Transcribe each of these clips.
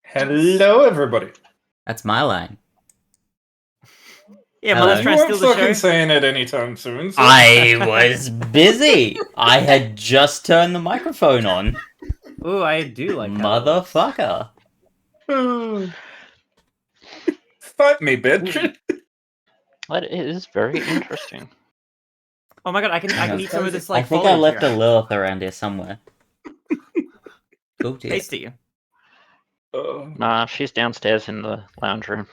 Hello, everybody. That's my line. Yeah, Hello. Mother's You trying to weren't steal the fucking show. saying it anytime soon. So. I was busy. I had just turned the microphone on. Ooh, I do like how it looks. Motherfucker. Fight me, bitch. That is very interesting. Oh my god, I can eat some of this I like think I foliage left a here. Lilith around here somewhere. Oh dear. Tasty. Nah, she's downstairs in the lounge room.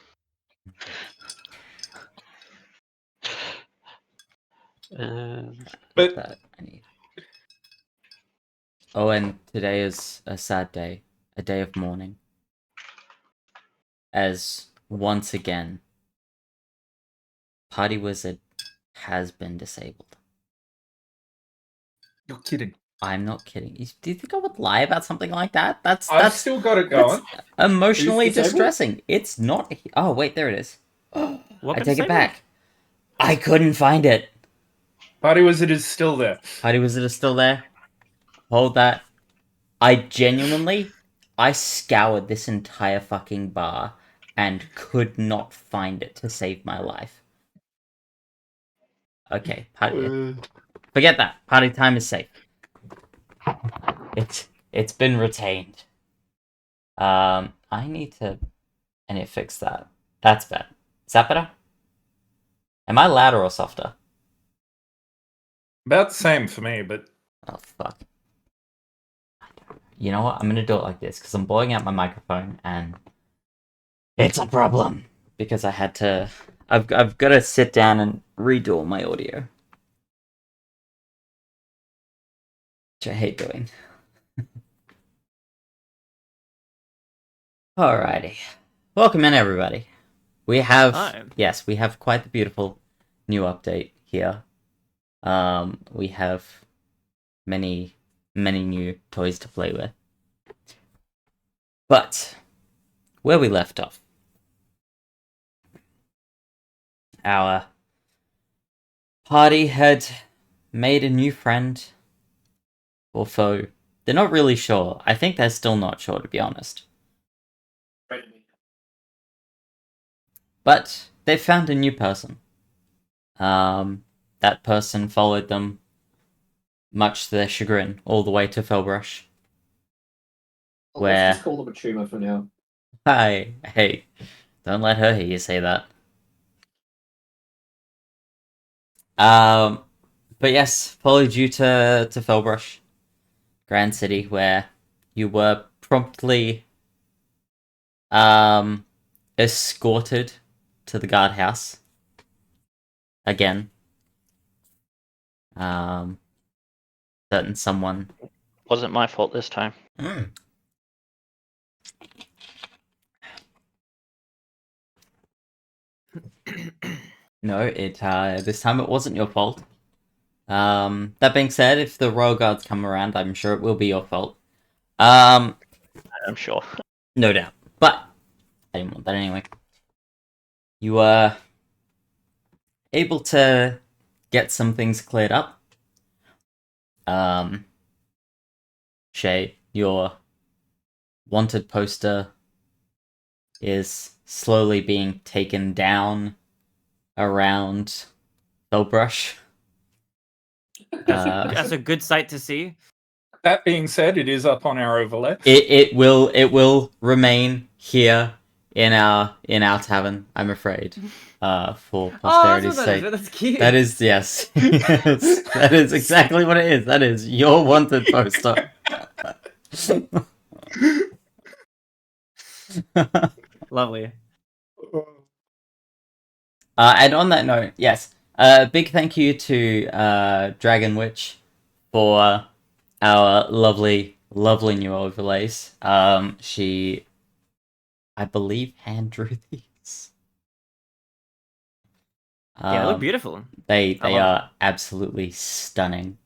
But That I need. Oh, and today is a sad day. A day of mourning. As once again, Party Wizard has been disabled. you're kidding. I'm not kidding. Do you think I would lie about something like that? I've That's still got it going. emotionally Who's disabled? distressing. It's not. Oh wait, there it is. I Welcome take to it back. I couldn't find it. Party Wizard is still there. Party Wizard is still there. Hold that. I genuinely, I scoured this entire fucking bar and could not find it to save my life. Okay, forget that. Party time is safe. It's been retained. I need to, and it fixed that. That's bad. Is that better? Am I louder or softer? About the same for me, but Oh fuck. You know what? I'm gonna do it like this because I'm blowing out my microphone and it's a problem because I had to. I've got to sit down and redo all my audio, which I hate doing. Alrighty, welcome in everybody. We have we have quite the beautiful new update here. We have many new toys to play with. But where we left off, our party had made a new friend or foe. They're not really sure. I think they're still not sure, to be honest. But they found a new person. That person followed them, much to their chagrin, all the way to Fellbrush. Let's just call them a tumor for now. Hey, don't let her hear you say that. But yes, followed you to Fellbrush, Grand City, where you were promptly escorted to the guardhouse again. Certain someone. Wasn't my fault this time. No, this time it wasn't your fault. That being said, if the Royal Guards come around, I'm sure it will be your fault. I'm sure. No doubt. But I didn't want that anyway. You were able to get some things cleared up. Shay, your wanted poster is slowly being taken down around Fellbrush. That's a good sight to see. that being said, it is up on our overlay. It will remain here in our tavern, I'm afraid. For posterity's sake. That's cute. That is, yes. Yes. That is exactly what it is. That is your wanted poster. Lovely. And on that note, yes, big thank you to Dragon Witch for our lovely new overlays. She, I believe, hand drew these. Yeah, they look beautiful. They are absolutely stunning.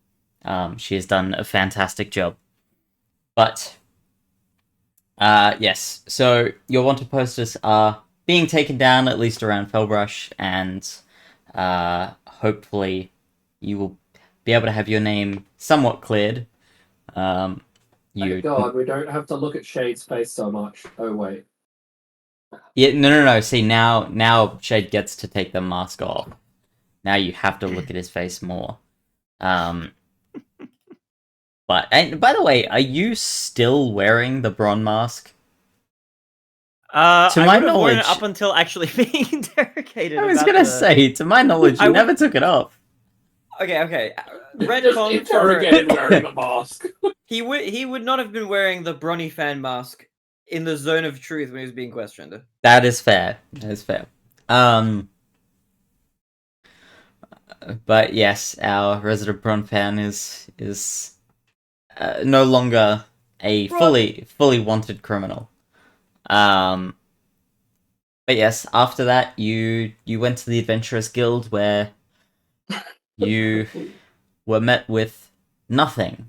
She has done a fantastic job. But yes, so your wanted posters are being taken down, at least around Fellbrush, and hopefully you will be able to have your name somewhat cleared. You God, we don't have to look at Shade's face so much. Oh wait. Yeah, no. See, now Shade gets to take the mask off. Now you have to look at his face more. And by the way, are you still wearing the Bron mask? To I my would have worn it knowledge- up until actually being interrogated. I was about gonna the- say, to my knowledge, I you would- never took it off. Okay. Just Redcon interrogated wearing a mask. He would not have been wearing the Bronny fan mask in the zone of truth when he was being questioned. That is fair. But yes, our resident Bron fan is no longer a Bron. fully wanted criminal. But yes, after that, you went to the Adventurers Guild where you were met with nothing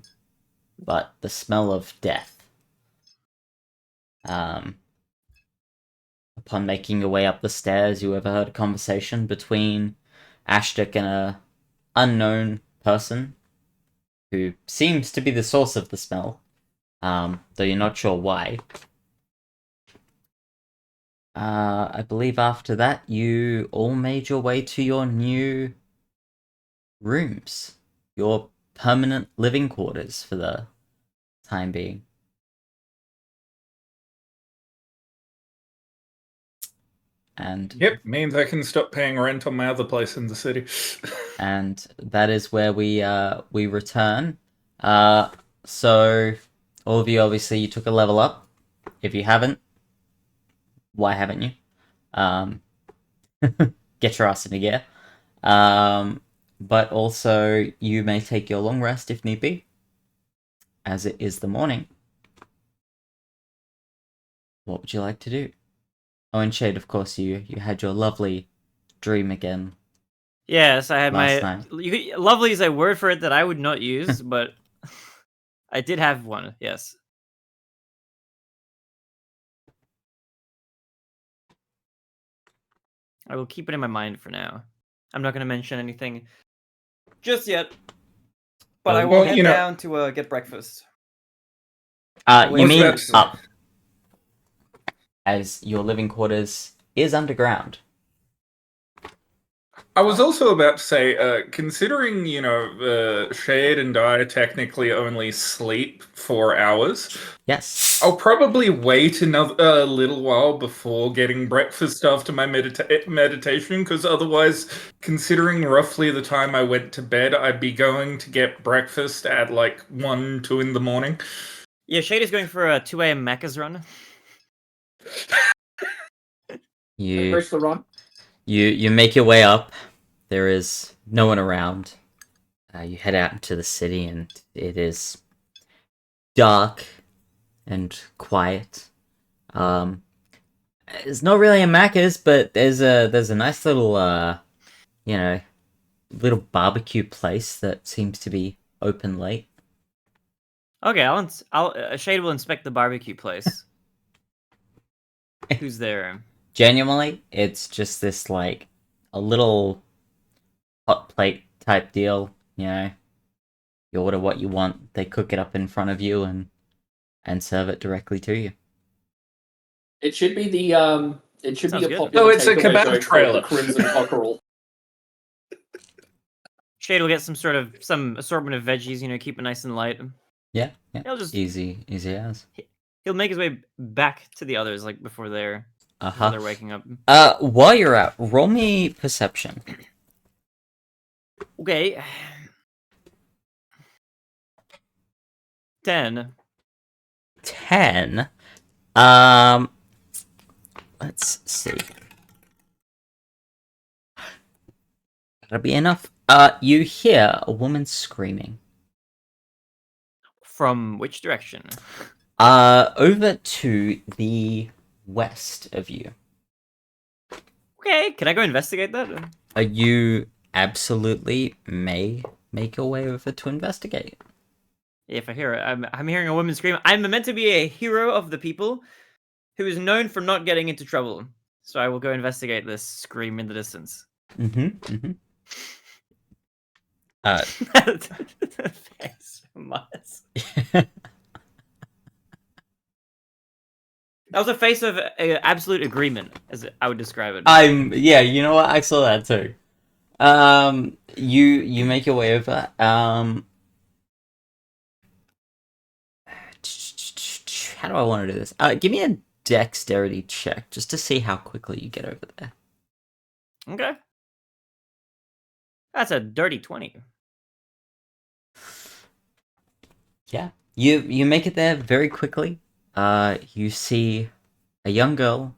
but the smell of death. Upon making your way up the stairs, you overheard a conversation between Ashtok and a unknown person who seems to be the source of the smell, though you're not sure why. I believe after that, you all made your way to your new rooms, your permanent living quarters for the time being. And Yep, means I can stop paying rent on my other place in the city. and that is where we return. So all of you, obviously, you took a level up. If you haven't, why haven't you? Get your ass into gear. But also, you may take your long rest if need be, as it is the morning. What would you like to do? Oh, and Shade, of course, you had your lovely dream again. Yes, I had Last my night. lovely is a word for it that I would not use, but I did have one. Yes. I will keep it in my mind for now. I'm not going to mention anything just yet, but I will Well, head down to get breakfast. You was mean about to say- up, as your living quarters is underground. I was also about to say, considering, Shade and I technically only sleep 4 hours, Yes. I'll probably wait a little while before getting breakfast after my meditation, because otherwise, considering roughly the time I went to bed, I'd be going to get breakfast at like 1, 2 in the morning. Yeah, Shade is going for a 2 a.m. Macca's run. You Push the run. You make your way up. There is no one around. You head out into the city, and it is dark and quiet. It's not really a Macca's, but there's a nice little little barbecue place that seems to be open late. Okay, I'll Shade will inspect the barbecue place. Who's there? Genuinely, it's just this like a little hot plate type deal. You order what you want, they cook it up in front of you and serve it directly to you. It should be the It should Sounds be a good. popular. Oh, it's a takeaway kebab joke called trailer. The Crimson Cockerel. Shade will get some assortment of veggies. Keep it nice and light. Yeah. He'll just Easy as. he'll make his way back to the others like before they're waking up. While you're out, roll me perception. Okay. 10. 10. Let's see. That'll be enough. You hear a woman screaming. From which direction? Over to the west of you. Okay, can I go investigate that? You absolutely may make your way over to investigate. If I hear it, I'm hearing a woman scream. I'm meant to be a hero of the people who is known for not getting into trouble. So I will go investigate this scream in the distance. Mm-hmm. Thanks so much. That was a face of absolute agreement, as I would describe it. Yeah, you know what? I saw that too. You make your way over. How do I want to do this? Give me a dexterity check just to see how quickly you get over there. Okay. That's a dirty 20. Yeah, you make it there very quickly. You see a young girl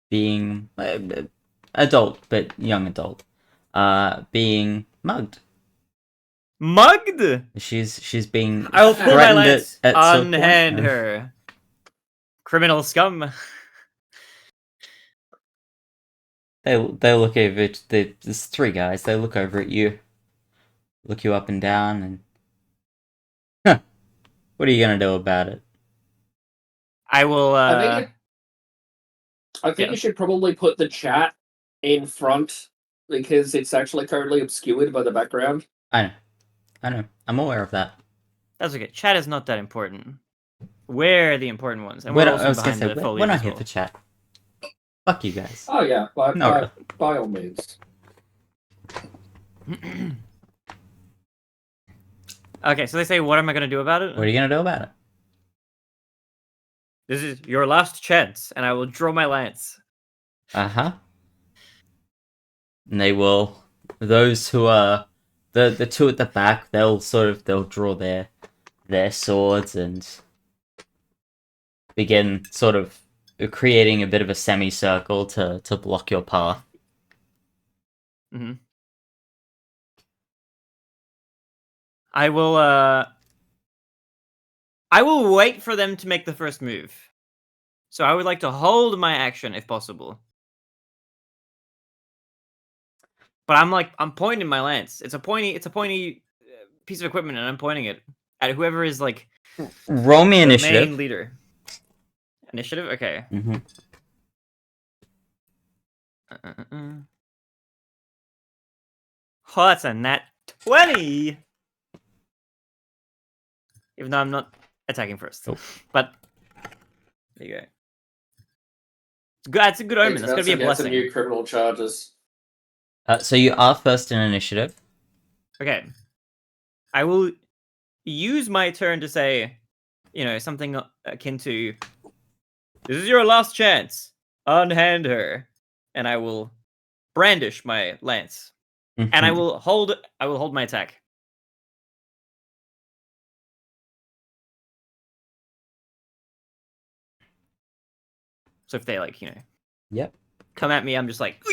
being adult, but young adult, being mugged. Mugged? She's being I will pull my threatened lance. at some point, Unhand and her. Criminal scum. They look over it. There's three guys. They look over at you, look you up and down, and what are you gonna do about it? I will. I think yeah. you should probably put the chat in front because it's actually currently obscured by the background. I know. I'm aware of that. That's okay. Chat is not that important. We're the important ones, and We're we're not, also I was gonna behind say the we're foliage not as here well. for chat. Fuck you guys. Oh yeah, No, by all means. Okay, so they say, what am I going to do about it? What are you gonna do about it? This is your last chance, and I will draw my lance. And they will. Those who are the two at the back, they'll draw their swords and begin sort of creating a bit of a semicircle to block your path. Mm-hmm. I will wait for them to make the first move. So I would like to hold my action if possible. But I'm pointing my lance. It's a pointy piece of equipment, and I'm pointing it at whoever is like Roll me the initiative. main leader. Initiative? Okay. Mm-hmm. Oh, that's a nat 20! Even though I'm not attacking first. Oh. But, there you go. It's good. It's a good omen. That's going to be a Get some blessing. new criminal charges. So you are first in initiative. Okay. I will use my turn to say, something akin to, this is your last chance. Unhand her. And I will brandish my lance. And I will hold my attack. So if they Yep. come at me, I'm just like,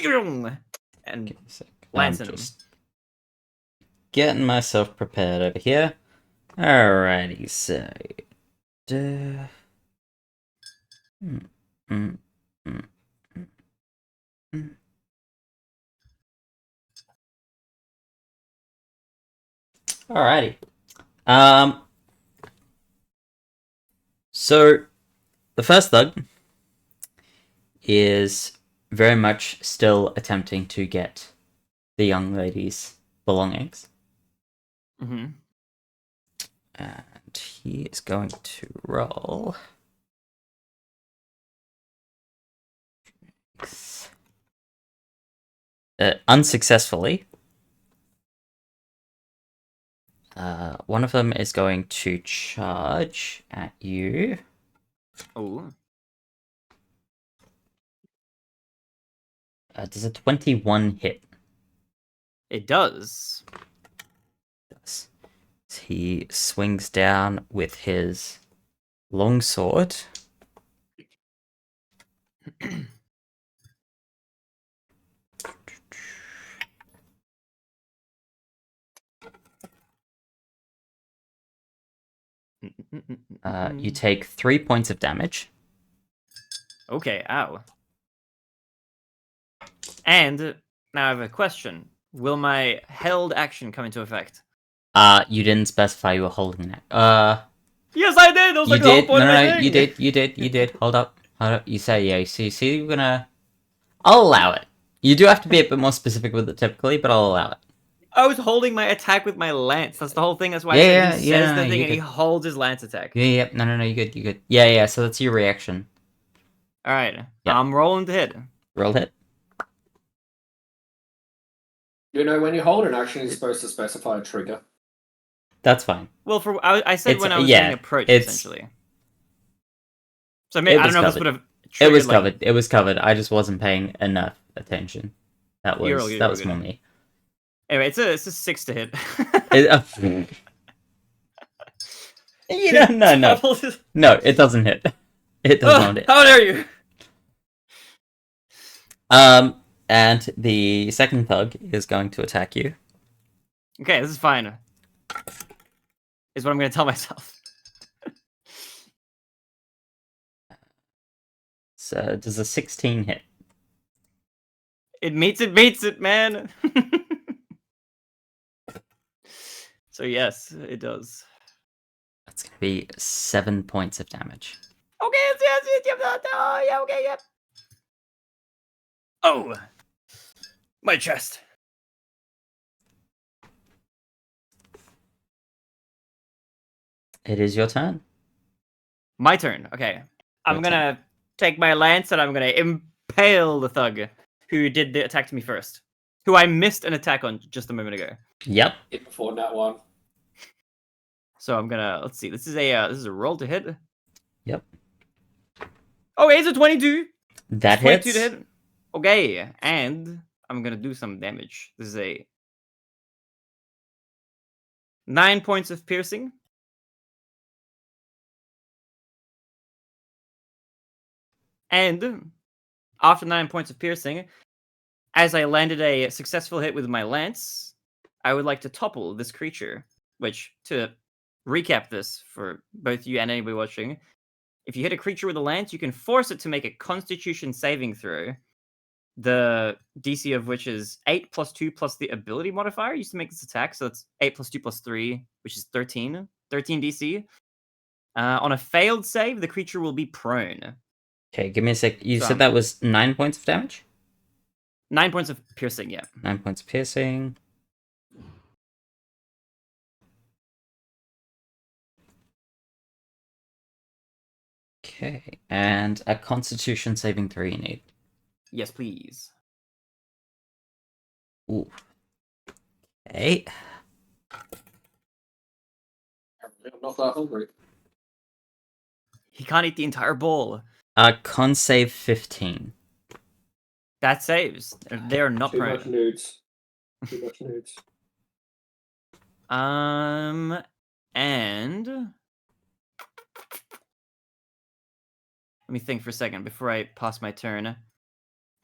and Give me a sec. lance I'm them. just getting myself prepared over here. Alrighty, so. Alrighty. So the first thug is very much still attempting to get the young lady's belongings. Mm-hmm. And he is going to roll. Unsuccessfully. One of them is going to charge at you. Oh. Does a 21 hit? It does. Yes. He swings down with his longsword. You take 3 points of damage. Okay, ow. And now I have a question. Will my held action come into effect? You didn't specify you were holding that. Yes, I did! That was You like the whole did. point of my No, thing! you did. Hold up. You say, yeah, see, you're gonna... I'll allow it. You do have to be a bit more specific with it typically, but I'll allow it. I was holding my attack with my lance. That's the whole thing. That's why I said he says the thing and he holds his lance attack. Yeah, no, you're good. Yeah, so that's your reaction. All right, Yeah. I'm rolling to hit. Roll hit. You know, when you hold an action, you're supposed to specify a trigger. That's fine. Well, I said It's- when I was yeah, getting approached, it's- essentially. So maybe, It I was don't know if this covered. would have It triggered, was like, covered. It was covered. I just wasn't paying enough attention. That You're was all good, that you're was all more good. me. Anyway, it's a 6 to hit. No. No, it doesn't hit. It does not hit. How dare you? And the second thug is going to attack you. Okay, this is fine. Is what I'm going to tell myself. So does a 16 hit? It meets it, man. So yes, it does. That's going to be 7 points of damage. Okay, yeah, okay, yep. Oh, my chest. It is your turn. My turn. Okay, I'm Your gonna take my lance and I'm gonna impale the thug who did the attack to me first, who I missed an attack on just a moment ago. Yep. Hit before that one. So I'm gonna let's see. This is a roll to hit. Yep. Okay, it's a 22. That 22 hits. to hit. Okay, and I'm gonna do some damage. This is a 9 points of piercing. And after 9 points of piercing, as I landed a successful hit with my lance, I would like to topple this creature. Which, to recap this for both you and anybody watching, if you hit a creature with a lance, you can force it to make a Constitution saving throw. The DC of which is 8 plus 2 plus the ability modifier used to make this attack. So it's 8 plus 2 plus 3, which is 13. 13 DC. On a failed save, the creature will be prone. Okay, give me a sec. You So, said that was 9 points of damage? 9 points of piercing, yeah. 9 points of piercing. Okay, and a Constitution saving 3 you need. Yes, please. Ooh. Okay. I'm not that hungry. He can't eat the entire bowl. Con save 15. That saves. They are not Too much prone. nudes. Too much nudes. And let me think for a second before I pass my turn.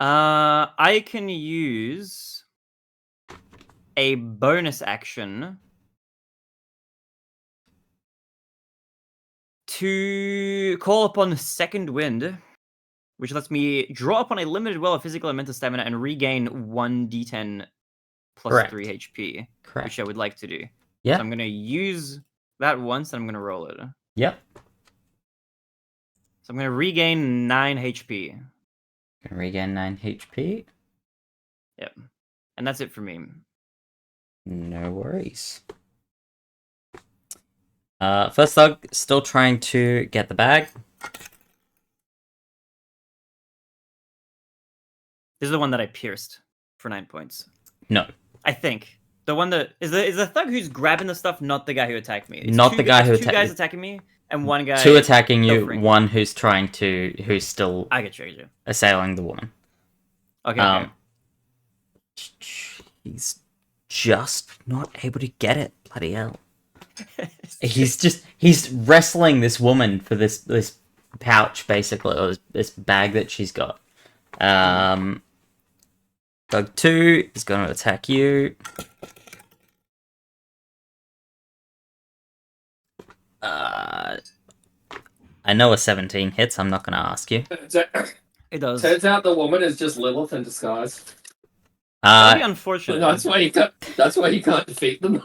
I can use a bonus action to call upon the second wind, which lets me draw upon a limited well of physical and mental stamina and regain 1d10 plus Correct. 3 HP, Correct. which I would like to do. Yeah. So I'm going to use that once and I'm going to roll it. Yep. So I'm going to regain 9 HP. Gonna regain 9 HP. Yep. And that's it for me. No worries. First thug, still trying to get the bag. This is the one that I pierced for 9 points. No. I think. The one that is the thug who's grabbing the stuff, not the guy who attacked me. It's Not two, the guy who it's two guys attacked attacking me and one guy. 2 attacking you, pilfering. 1 who's still I get you. assailing the woman. Okay. He's just not able to get it. Bloody hell. He's wrestling this woman for this pouch, basically, or this bag that she's got. Thug 2 is going to attack you. I know a 17 hits, I'm not going to ask you. It does. Turns out the woman is just Lilith in disguise. That'd be unfortunate. That's why you can't. That's why you can't defeat them.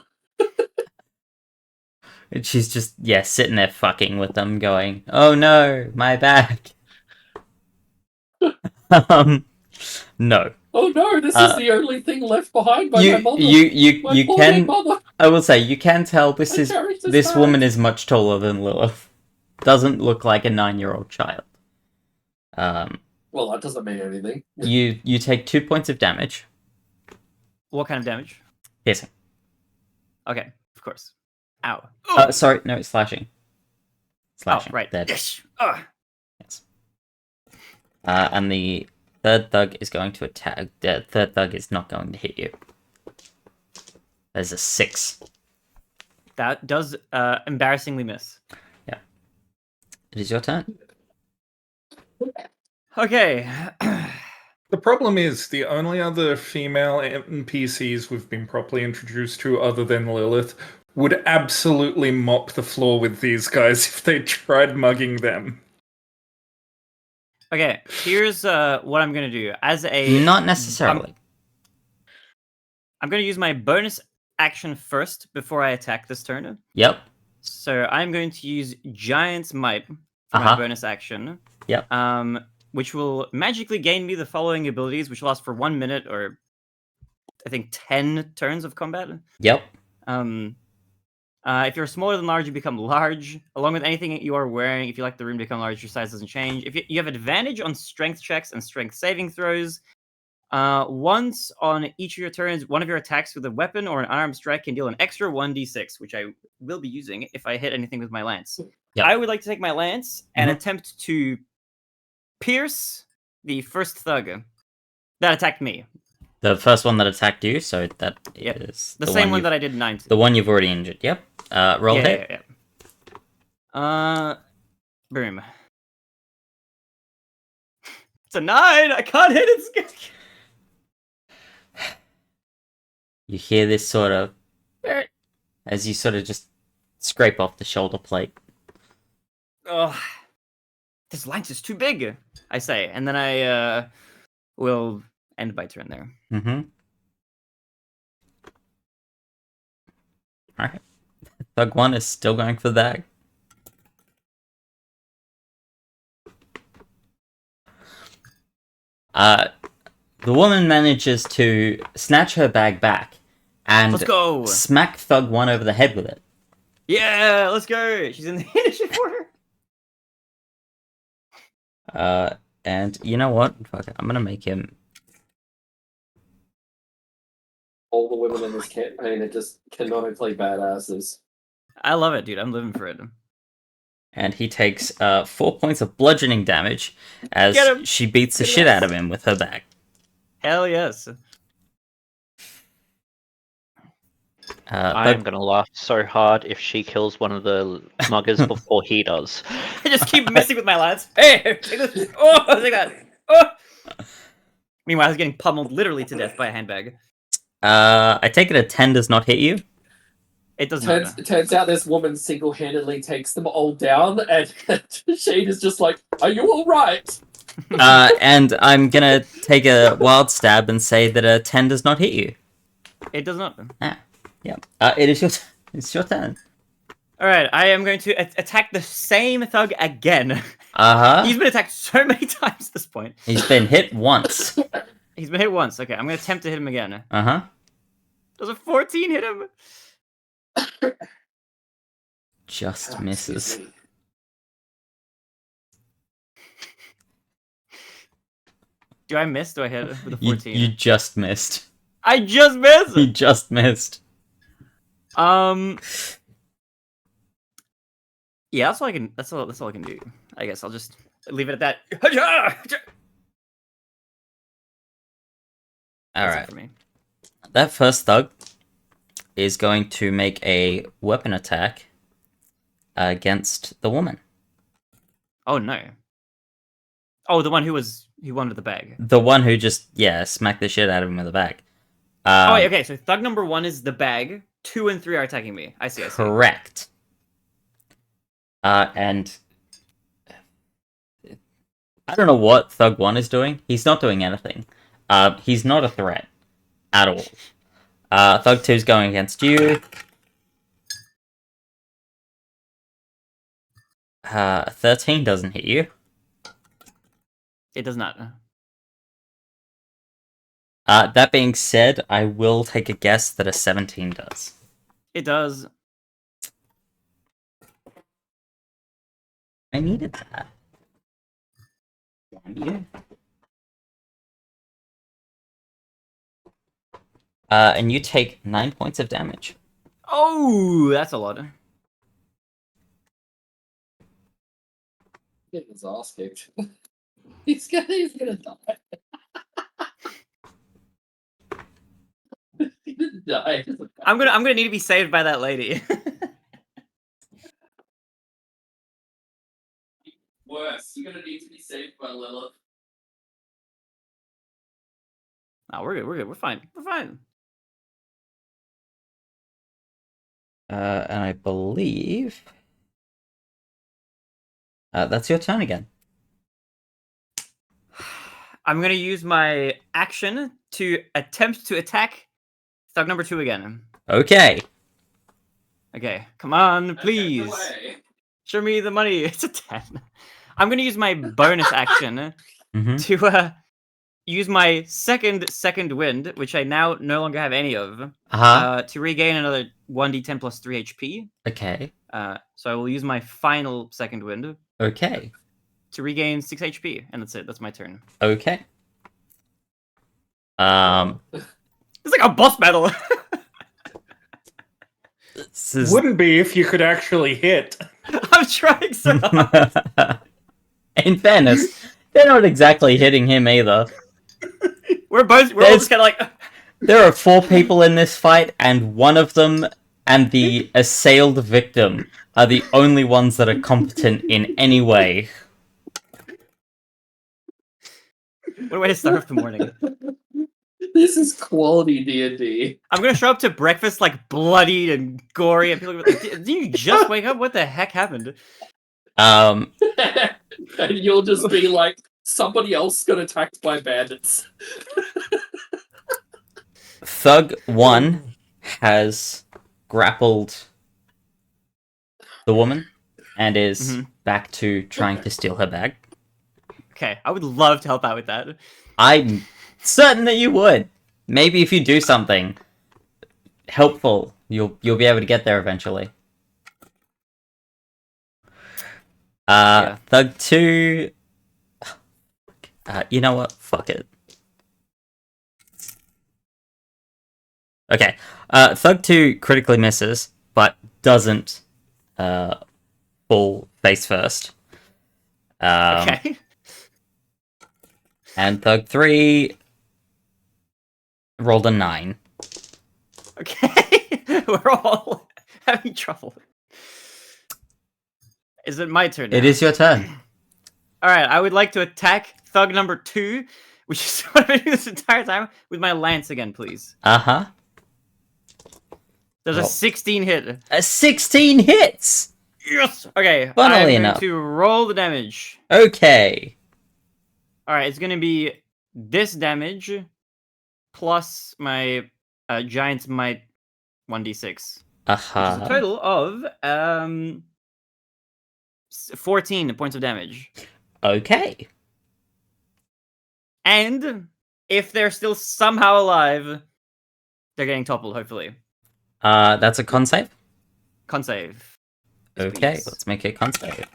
She's just, sitting there fucking with them, going, "Oh no, my bag." No. Oh no, this is the only thing left behind by my mother. You My poor dead can. mother. I will say you can tell I cherish this bag. woman is much taller than Lilith. Doesn't look like a 9-year-old child. Well, that doesn't mean anything. You take 2 points of damage. What kind of damage? Piercing. Okay, of course. Ow. Sorry, no, it's slashing. Slashing. Oh, right. Dead. Yes. Yes. And the third thug is going to attack. The third thug is not going to hit you. There's a 6. That does embarrassingly miss. Yeah. It is your turn. Okay. The problem is, the only other female NPCs we've been properly introduced to, other than Lilith, would absolutely mop the floor with these guys if they tried mugging them. Okay, here's what I'm gonna do. As a Not necessarily. I'm gonna use my bonus action first before I attack this turn. Yep. So I'm going to use Giant's Might for my Uh-huh. bonus action. Yep. Which will magically gain me the following abilities, which last for 1 minute or I think 10 turns of combat. Yep. If you're smaller than large, you become large. Along with anything that you are wearing, if you like the room to become large, your size doesn't change. If you have advantage on strength checks and strength saving throws. Once on each of your turns, one of your attacks with a weapon or an unarmed strike can deal an extra 1d6, which I will be using if I hit anything with my lance. Yep. I would like to take my lance and attempt to pierce the first thug that attacked me. The first one that attacked you, so that Yep. is The same one you've- that I did 9 to. The one you've already injured. Yep. Roll hit. Boom. It's a 9. I can't hit it. You hear this sort of as you sort of just scrape off the shoulder plate. Ugh. This lance is too big, I say, and then I will end my turn there. Mm-hmm. Alright. Thug 1 is still going for the bag. The woman manages to snatch her bag back and Let's go. smack Thug 1 over the head with it. Yeah, let's go. She's in the initiative order. And you know what? Fuck it, I'm gonna make him. All the women in this campaign are just canonically badasses. I love it, dude. I'm living for it. And he takes 4 points of bludgeoning damage as Get him! she beats the shit out of him with her bag. Hell yes. I am going to laugh so hard if she kills one of the muggers before he does. I just keep messing with my lads. Hey, take this. Oh, take that. Oh. Meanwhile, I was getting pummeled literally to death by a handbag. I take it a 10 does not hit you. It does not. Turns out this woman single-handedly takes them all down, and Shane is just like, "Are you all right?" And I'm gonna take a wild stab and say that a 10 does not hit you. It does not. Yeah. It is your it's your turn. All right, I am going to attack the same thug again. Uh-huh. He's been attacked so many times at this point. He's been hit once. He's been hit once. Okay, I'm going to attempt to hit him again. Uh-huh. Does a 14 hit him? Just Oh, misses. excuse me. Do I miss? Do I hit with a You 14? you just missed. I just missed! You just missed. Yeah, that's all I can. That's all I can do. I guess I'll just leave it at that. That's All it right. for me. That first thug is going to make a weapon attack against the woman. Oh no. Oh, the one who wanted the bag. The one who just smacked the shit out of him with a bag. Oh wait, okay. So thug number 1 is the bag. 2 and 3 are attacking me. I see. Correct. And I don't know what Thug 1 is doing. He's not doing anything. He's not a threat at all. Thug 2 is going against you. 13 doesn't hit you. It does not. That being said, I will take a guess that a 17 does. It does. I needed that. you. And you take 9 points of damage. Oh, that's a lot. Getting his ass kicked. he's gonna die. He's gonna die. I'm gonna need to be saved by that lady. Worse, you're gonna need to be saved by Lilith. No, we're good. We're good. We're fine. We're fine. And I believe that's your turn again. I'm gonna use my action to attempt to attack thug number 2 again. Okay. Okay, come on, Okay, please. away. Show me the money. It's a 10. I'm gonna use my bonus action Mm-hmm. to use my second wind, which I now no longer have any of, to regain another 1d10 plus 3 HP. Okay. So I will use my final second wind Okay. to regain 6 HP, and that's it. That's my turn. Okay. It's like a boss battle. This is... Wouldn't be if you could actually hit. I'm trying so hard. In fairness, they're not exactly hitting him either. We're all just kind of like. There are 4 people in this fight, and one of them and the assailed victim are the only ones that are competent in any way. What a way to start off the morning. This is quality D&D. I'm gonna show up to breakfast like bloodied and gory, and people are like, "Did you just wake up? What the heck happened?" And you'll just be like, somebody else got attacked by bandits. Thug 1 has grappled the woman and is back to trying to steal her bag. Okay, I would love to help out with that. I'm certain that you would. Maybe if you do something helpful, you'll be able to get there eventually. Yeah. Thug 2... you know what? Fuck it. Okay. Thug 2 critically misses, but doesn't fall face first. Okay. And Thug 3 rolled a 9. Okay. We're all having trouble. Is it my turn now? It is your turn. Alright, I would like to attack thug number 2, which is what I've been doing this entire time, with my lance again, please. Uh-huh. There's a 16 hit. A 16 hits! Yes! Okay, Funnily I'm enough. going to roll the damage. Okay. Alright, it's going to be this damage plus my Giant's Might 1d6. Which is Uh-huh. a total of 14 points of damage. Okay. And if they're still somehow alive, they're getting toppled, hopefully. That's a con save? Con save. Yes, Okay, please. let's make a con save.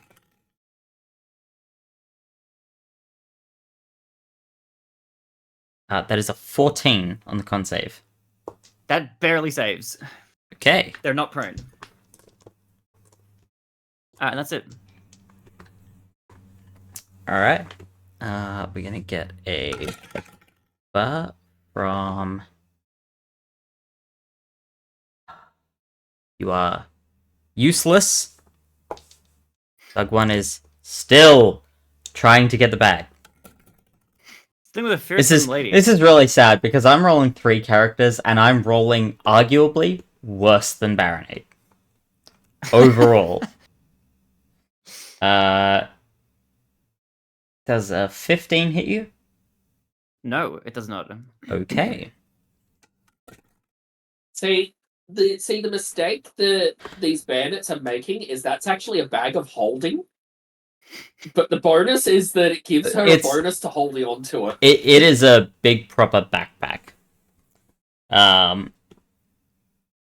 That is a 14 on the con save. That barely saves. Okay. They're not prone. And that's it. Alright. We're gonna get a bar from... You are useless. Thug 1 is still trying to get the bag. Thing with a fearsome lady. This is really sad because I'm rolling 3 characters and I'm rolling arguably worse than Baronade. Overall. Does a 15 hit you? No, it does not. Okay. See the mistake that these bandits are making is that's actually a bag of holding. But the bonus is that it gives her a bonus to holding onto it. It is a big proper backpack. An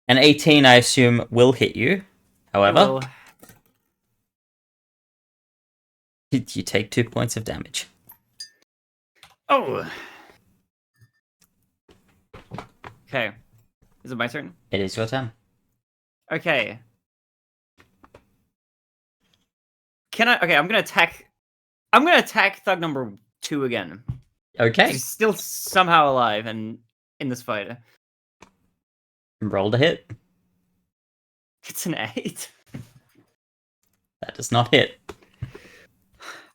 18, I assume, will hit you. However, you take 2 points of damage. Oh. Okay. Is it my turn? It is your turn. Okay. Can I? Okay, I'm gonna attack. I'm gonna attack thug number 2 again. Okay. He's still somehow alive and in this fight. Roll to hit. It's an 8. That does not hit.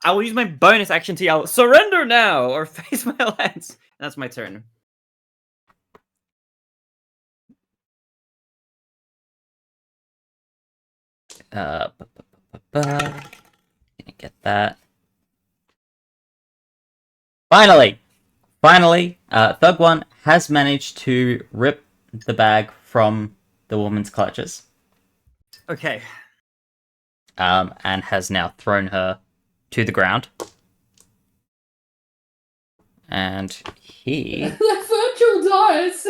I will use my bonus action to yell, "Surrender now!" or face my lance. That's my turn. Gonna get that. Finally, Thug 1 has managed to rip the bag from the woman's clutches. Okay. And has now thrown her to the ground. And he They're virtual dice.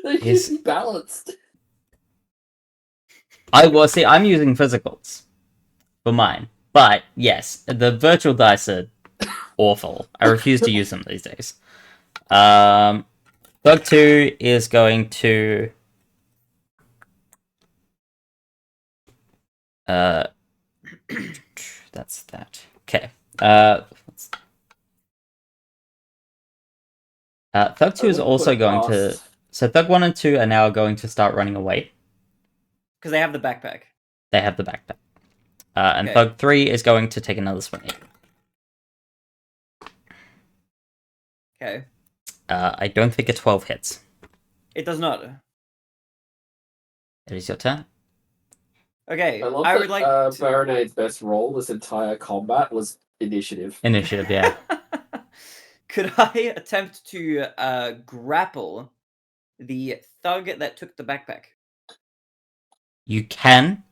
They Is- should be balanced. I'm using physicals for mine. But yes, the virtual dice are awful. I refuse to use them these days. Thug 2 is going to that's that. Okay. Thug 2 is also going to... So Thug 1 and 2 are now going to start running away. Because they have the backpack. They have the backpack. And Okay. Thug 3 is going to take another swing at you. Okay. I don't think a 12 hits. It does not. It is your turn. Okay. I love I that would like to... Baronade's best roll this entire combat was initiative. Initiative, yeah. Could I attempt to grapple the thug that took the backpack? You can.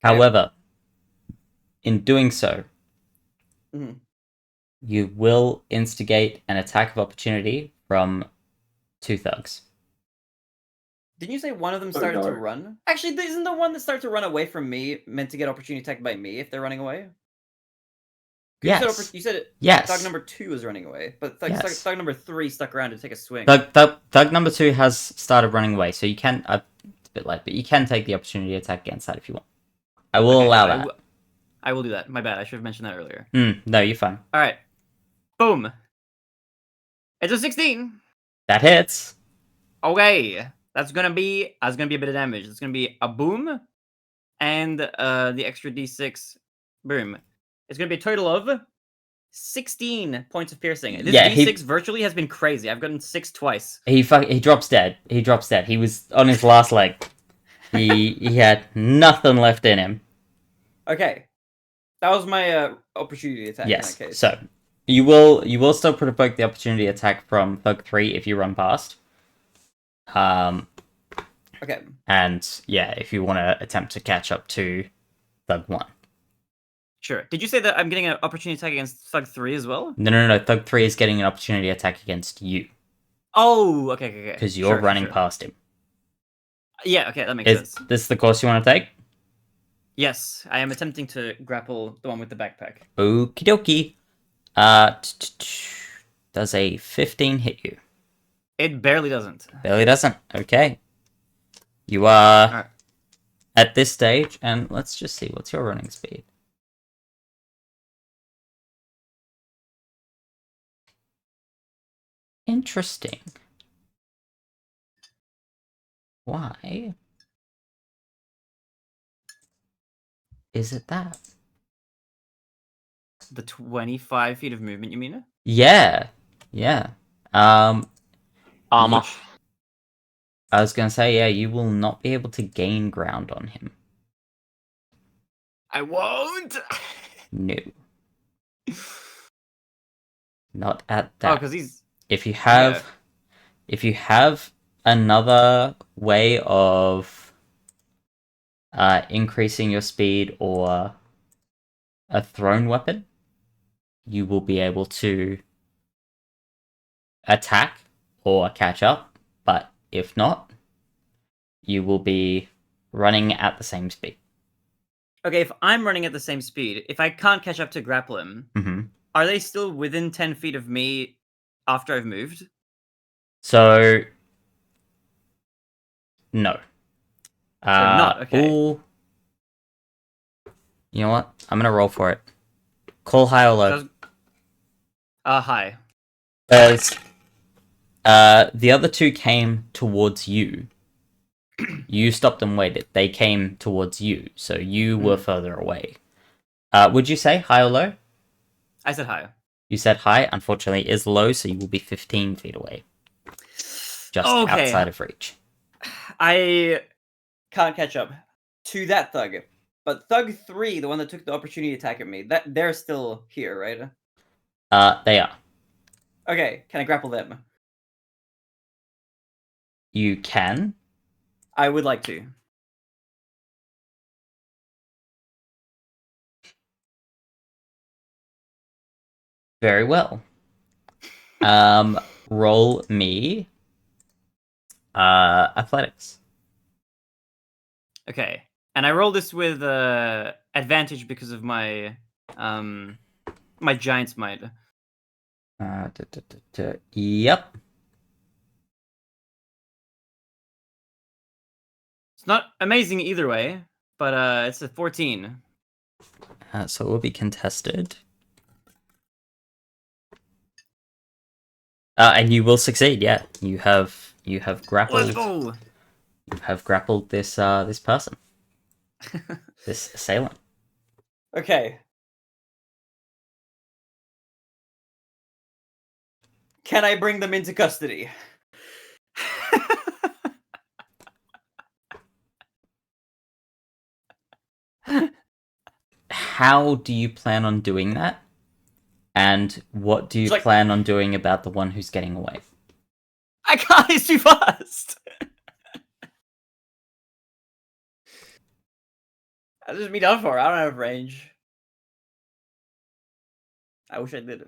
However, in doing so, Mhm. you will instigate an attack of opportunity from 2 thugs. Didn't you say one of them Oh, started to no. run? Actually, isn't the one that started to run away from me meant to get opportunity attacked by me if they're running away? 'Cause Yes. You said Yes. thug number 2 was running away, but Yes. thug number 3 stuck around to take a swing. Thug number 2 has started running away, so you can... it's a bit late, but you can take the opportunity attack against that if you want. I will Okay, allow that. I will do that. My bad. I should have mentioned that earlier. No, you're fine. All right. Boom. It's a 16. That hits. Okay. That's gonna be a bit of damage. It's gonna be a boom, and the extra d6 boom. It's gonna be a total of 16 points of piercing. This Yeah, d6 virtually has been crazy. I've gotten 6 twice. He drops dead. He drops dead. He was on his last leg. He had nothing left in him. Okay, that was my opportunity attack. Yes. In that case. So you will still provoke the opportunity attack from Thug 3 if you run past. Okay. And yeah, if you want to attempt to catch up to Thug 1. Sure. Did you say that I'm getting an opportunity attack against Thug 3 as well? No. Thug 3 is getting an opportunity attack against you. Oh, okay. Because you're running past him. Yeah, okay, that makes Is sense. this the course you want to take? Yes, I am attempting to grapple the one with the backpack. Okie dokie. Does a 15 hit you? It barely doesn't. Barely doesn't. Okay. You are Alright. at this stage, and let's just see, what's your running speed? Interesting. Why is it that? The 25 feet of movement, you mean? Yeah. Armor. I was gonna say, yeah, you will not be able to gain ground on him. I won't! No. Not at Oh, that. because he's... If you have another way of increasing your speed or a thrown weapon, you will be able to attack or catch up, but if not, you will be running at the same speed. Okay, if I'm running at the same speed, if I can't catch up to grapple him, Mm-hmm. Are they still within 10 feet of me after I've moved? So no. not, okay. Ooh. You know what? I'm gonna roll for it. Call high or low. High. As the other two came towards you. You stopped and waited. They came towards you, so you were further away. Would you say high or low? I said high. You said high. Unfortunately, it is low, so you will be 15 feet away. Just outside of reach. I can't catch up to that thug. But Thug 3, the one that took the opportunity attack at me, they're still here, right? They are. Okay, can I grapple them? You can. I would like to. Very well. Roll me athletics. Okay. And I roll this with advantage because of my my giant's might. Yep. It's not amazing either way, but it's a 14. So it will be contested. And you will succeed. Yeah, you have grappled. Let's go. You have grappled this this person, this assailant. Okay. Can I bring them into custody? How do you plan on doing that? And what do you plan on doing about the one who's getting away? I can't, he's too fast! That's just me done for. I don't have range. I wish I did.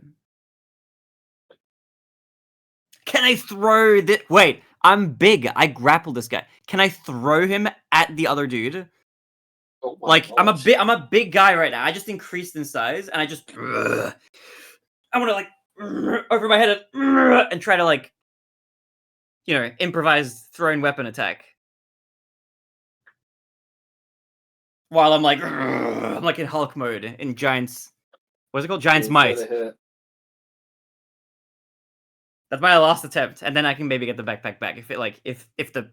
Can I throw this? Wait, I'm big. I grappled this guy. Can I throw him at the other dude? Oh my Like, gosh. I'm a big guy right now. I just increased in size, and I just... I want to, like, over my head and try to, like, you know, improvise thrown weapon attack. While I'm like in Hulk mode, in Giant's... What's it called? Giant's Might. That's my last attempt, and then I can maybe get the backpack back if it like if the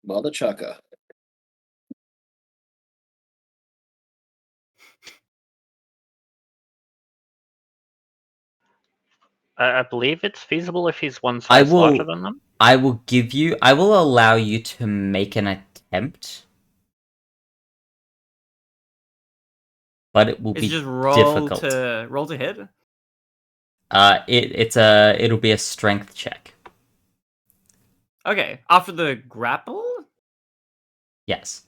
Mother chucker. I believe it's feasible if he's one size larger than them. I will allow you to make an attempt. But it will be just roll difficult. roll to hit. It'll be a strength check. Okay, after the grapple. Yes.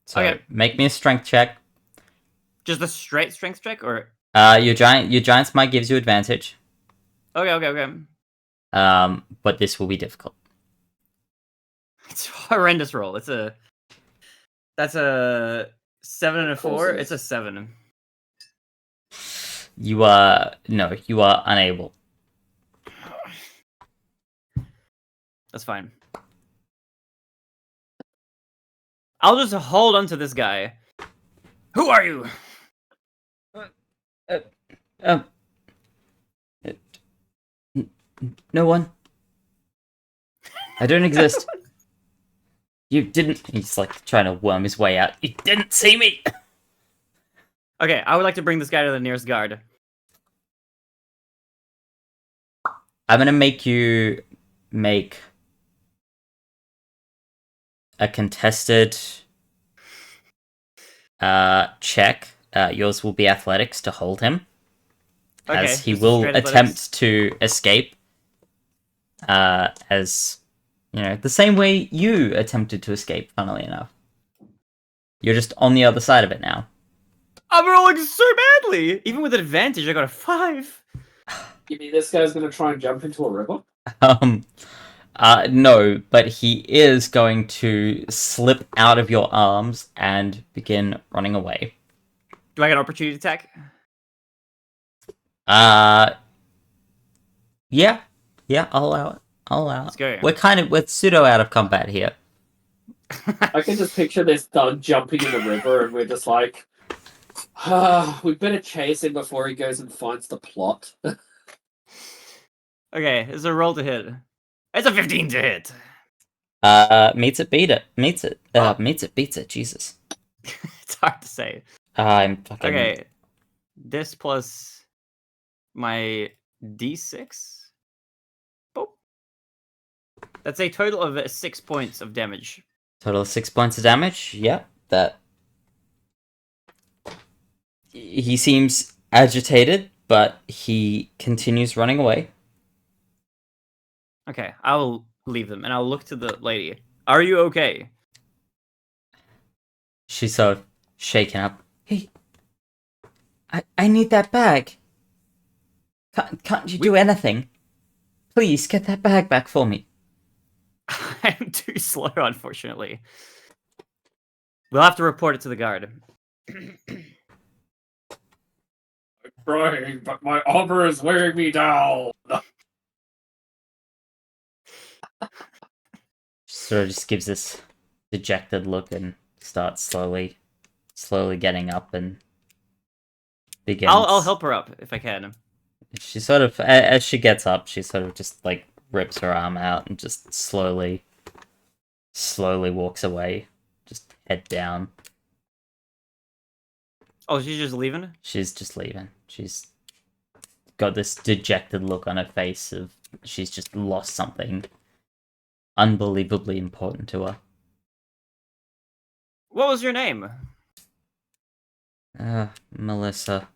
So Okay. make me a strength check. Just a straight strength check, or Your giant's might gives you advantage. okay. But this will be difficult. It's a horrendous roll. That's a 7 and a 4. It's a 7. You are unable. That's fine. I'll just hold on to this guy. Who are you? No one. I don't exist. You didn't. He's like trying to worm his way out. You didn't see me. Okay, I would like to bring this guy to the nearest guard. I'm gonna make you make a contested check. Yours will be athletics to hold him, as he will attempt to escape. As you know, the same way you attempted to escape. Funnily enough, you're just on the other side of it now. I'm rolling so badly. Even with advantage, I got a 5. You mean this guy's gonna try and jump into a river? No, but he is going to slip out of your arms and begin running away. Do I get an opportunity attack? Yeah, I'll allow it. Let's go. We're pseudo out of combat here. I can just picture this Doug jumping in the river, and we're just like, we better chase him before he goes and finds the plot. Okay, it's a roll to hit. It's a 15 to hit. Meets it, beat it. Meets it, beats it. Jesus. It's hard to say. I'm fucking. Okay, this plus my d6. Boop. That's a total of 6 points of damage. Total of 6 points of damage. Yep, that. He seems agitated, but he continues running away. Okay, I'll leave them and I'll look to the lady. Are you okay? She's sort of shaken up. Hey, I need that bag. Can't you do anything? Please get that bag back for me. I'm too slow, unfortunately. We'll have to report it to the guard. Trying, but my armor is wearing me down. Sort of just gives this dejected look and starts slowly getting up and begins. I'll help her up if I can. She sort of, as she gets up, she sort of just like rips her arm out and just slowly walks away, just head down. Oh, she's just leaving? She's just leaving. She's got this dejected look on her face of she's just lost something unbelievably important to her. What was your name? Melissa.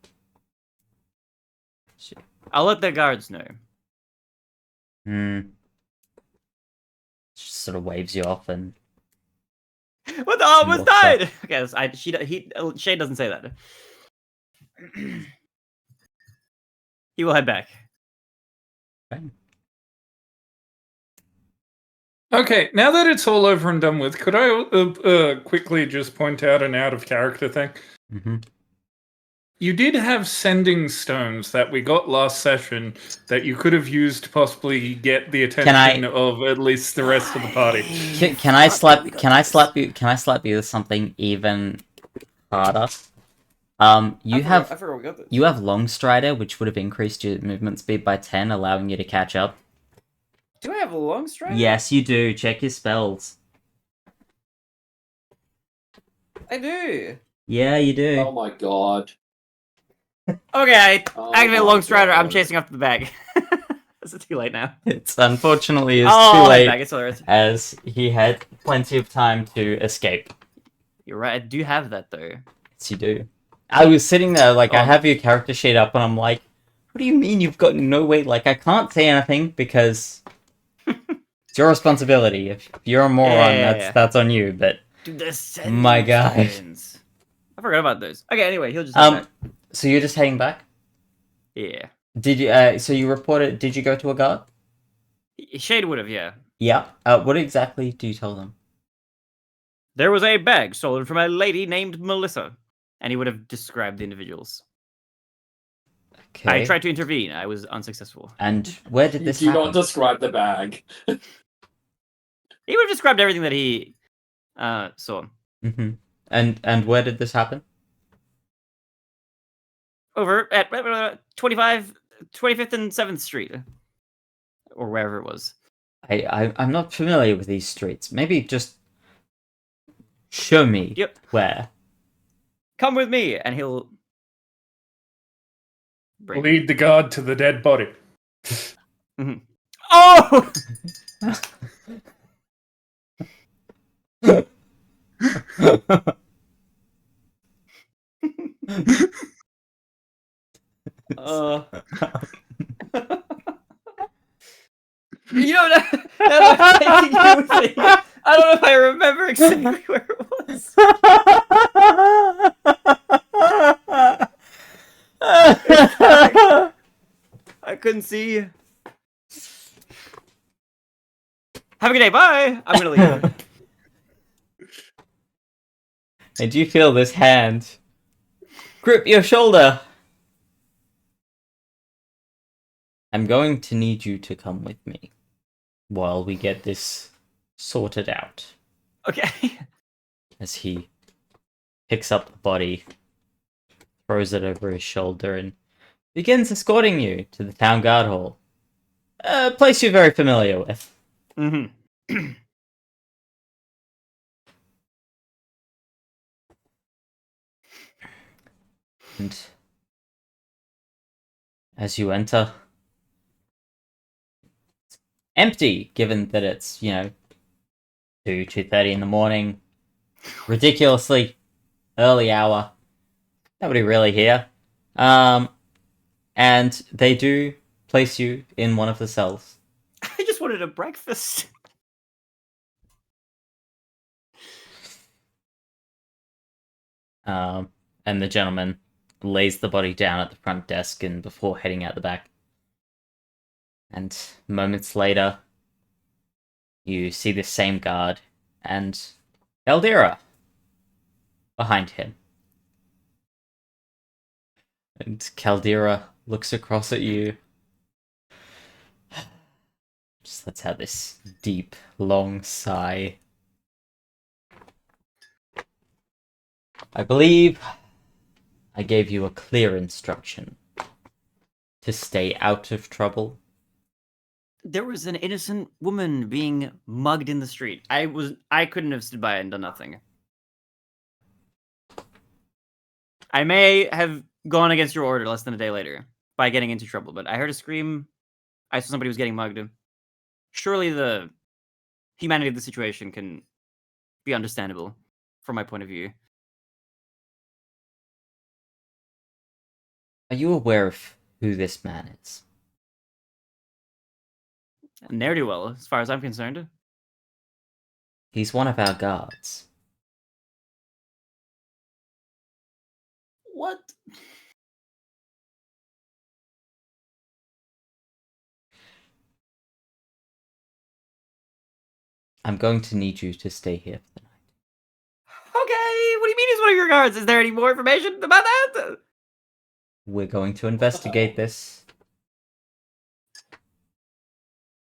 I'll let the guards know. She sort of waves you off and. What the almost What's that? died? Okay, Shane doesn't say that. He will head back. Okay, now that it's all over and done with, could I quickly just point out an out of character thing? Mm-hmm. You did have sending stones that we got last session that you could have used to possibly get the attention of at least the rest of the party. Can I slap you with something even harder? You have Long Strider, which would have increased your movement speed by 10, allowing you to catch up. Do I have a long stride? Yes, you do. Check your spells. I do. Yeah, you do. Oh my god. Okay, I Oh activate my long strider. I'm God. chasing after the bag. Is it too late now? It's unfortunately too I'll head late, back. It's alright. as he had plenty of time to escape. You're right. I do have that though. Yes, you do. I was sitting there, like, I Oh. have your character sheet up, and I'm like, what do you mean you've got no way? Like, I can't say anything, because it's your responsibility. If you're a moron, Yeah. that's on you, but... Dude, the My God. stones. I forgot about those. Okay, anyway, he'll just head back. So you're just heading back? Yeah. Did you, so you reported, did you go to a guard? Shade would have, yeah. Yeah. What exactly do you tell them? There was a bag stolen from a lady named Melissa. And he would have described the individuals. Okay. I tried to intervene. I was unsuccessful. And where did You this do happen? not describe the bag. He would have described everything that he saw. Mm-hmm. And where did this happen? Over at 25th and 7th Street. Or wherever it was. I'm not familiar with these streets. Maybe just show me where. Come with me, and he'll bring. Lead the guard to the dead body. Oh! You know, now that I'm thinking you think, I don't know if I remember exactly where it was. I couldn't see. Have a good day. Bye. I'm gonna leave. And you feel this hand Grip your shoulder! I'm going to need you to come with me while we get this sorted out. Okay. As he picks up the body, throws it over his shoulder, and begins escorting you to the town guard hall. A place you're very familiar with. Mm-hmm. And as you enter, it's empty, given that it's, 2:30 in the morning. Ridiculously early hour. Nobody really here. And they do place you in one of the cells. I just wanted a breakfast. And the gentleman lays the body down at the front desk and before heading out the back. And moments later, you see the same guard and Eldira behind him. And Caldera looks across at you. Just lets out this deep, long sigh. I believe I gave you a clear instruction to stay out of trouble. There was an innocent woman being mugged in the street. I couldn't have stood by and done nothing. I may have gone against your order less than a day later by getting into trouble, but I heard a scream. I saw somebody was getting mugged. Surely the humanity of the situation can be understandable from my point of view. Are you aware of who this man is? Ne'er-do-well, as far as I'm concerned. He's one of our guards. What? I'm going to need you to stay here for the night. Okay, what do you mean he's one of your guards? Is there any more information about that? We're going to investigate this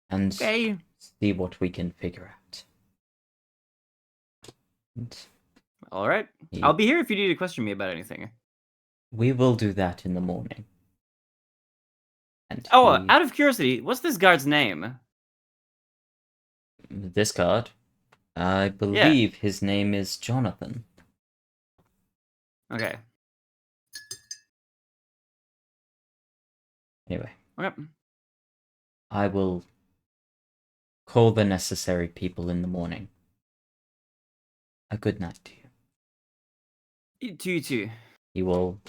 and Okay. see what we can figure out. And All right. he- I'll be here if you need to question me about anything. we will do that in the morning. And Oh, he- out of curiosity, what's this guard's name? this guard, I believe his name is Jonathan. Okay. Anyway, Okay. I will call the necessary people in the morning. A good night to you. To you too. He will,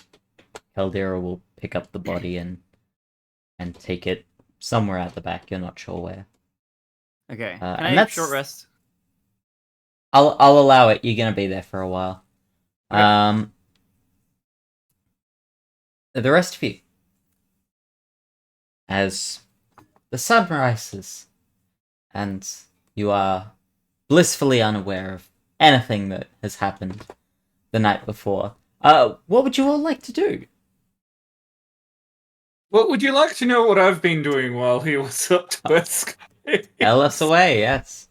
Caldera will pick up the body and take it somewhere out the back. You're not sure where. Okay. And Can I have a that's- short rest? I'll allow it. You're gonna be there for a while. Okay. The rest of you, as the sun rises, and you are blissfully unaware of anything that has happened the night before. What would you all like to do? Well, would you like to know what I've been doing while he was up to West? Tell us away. Yes.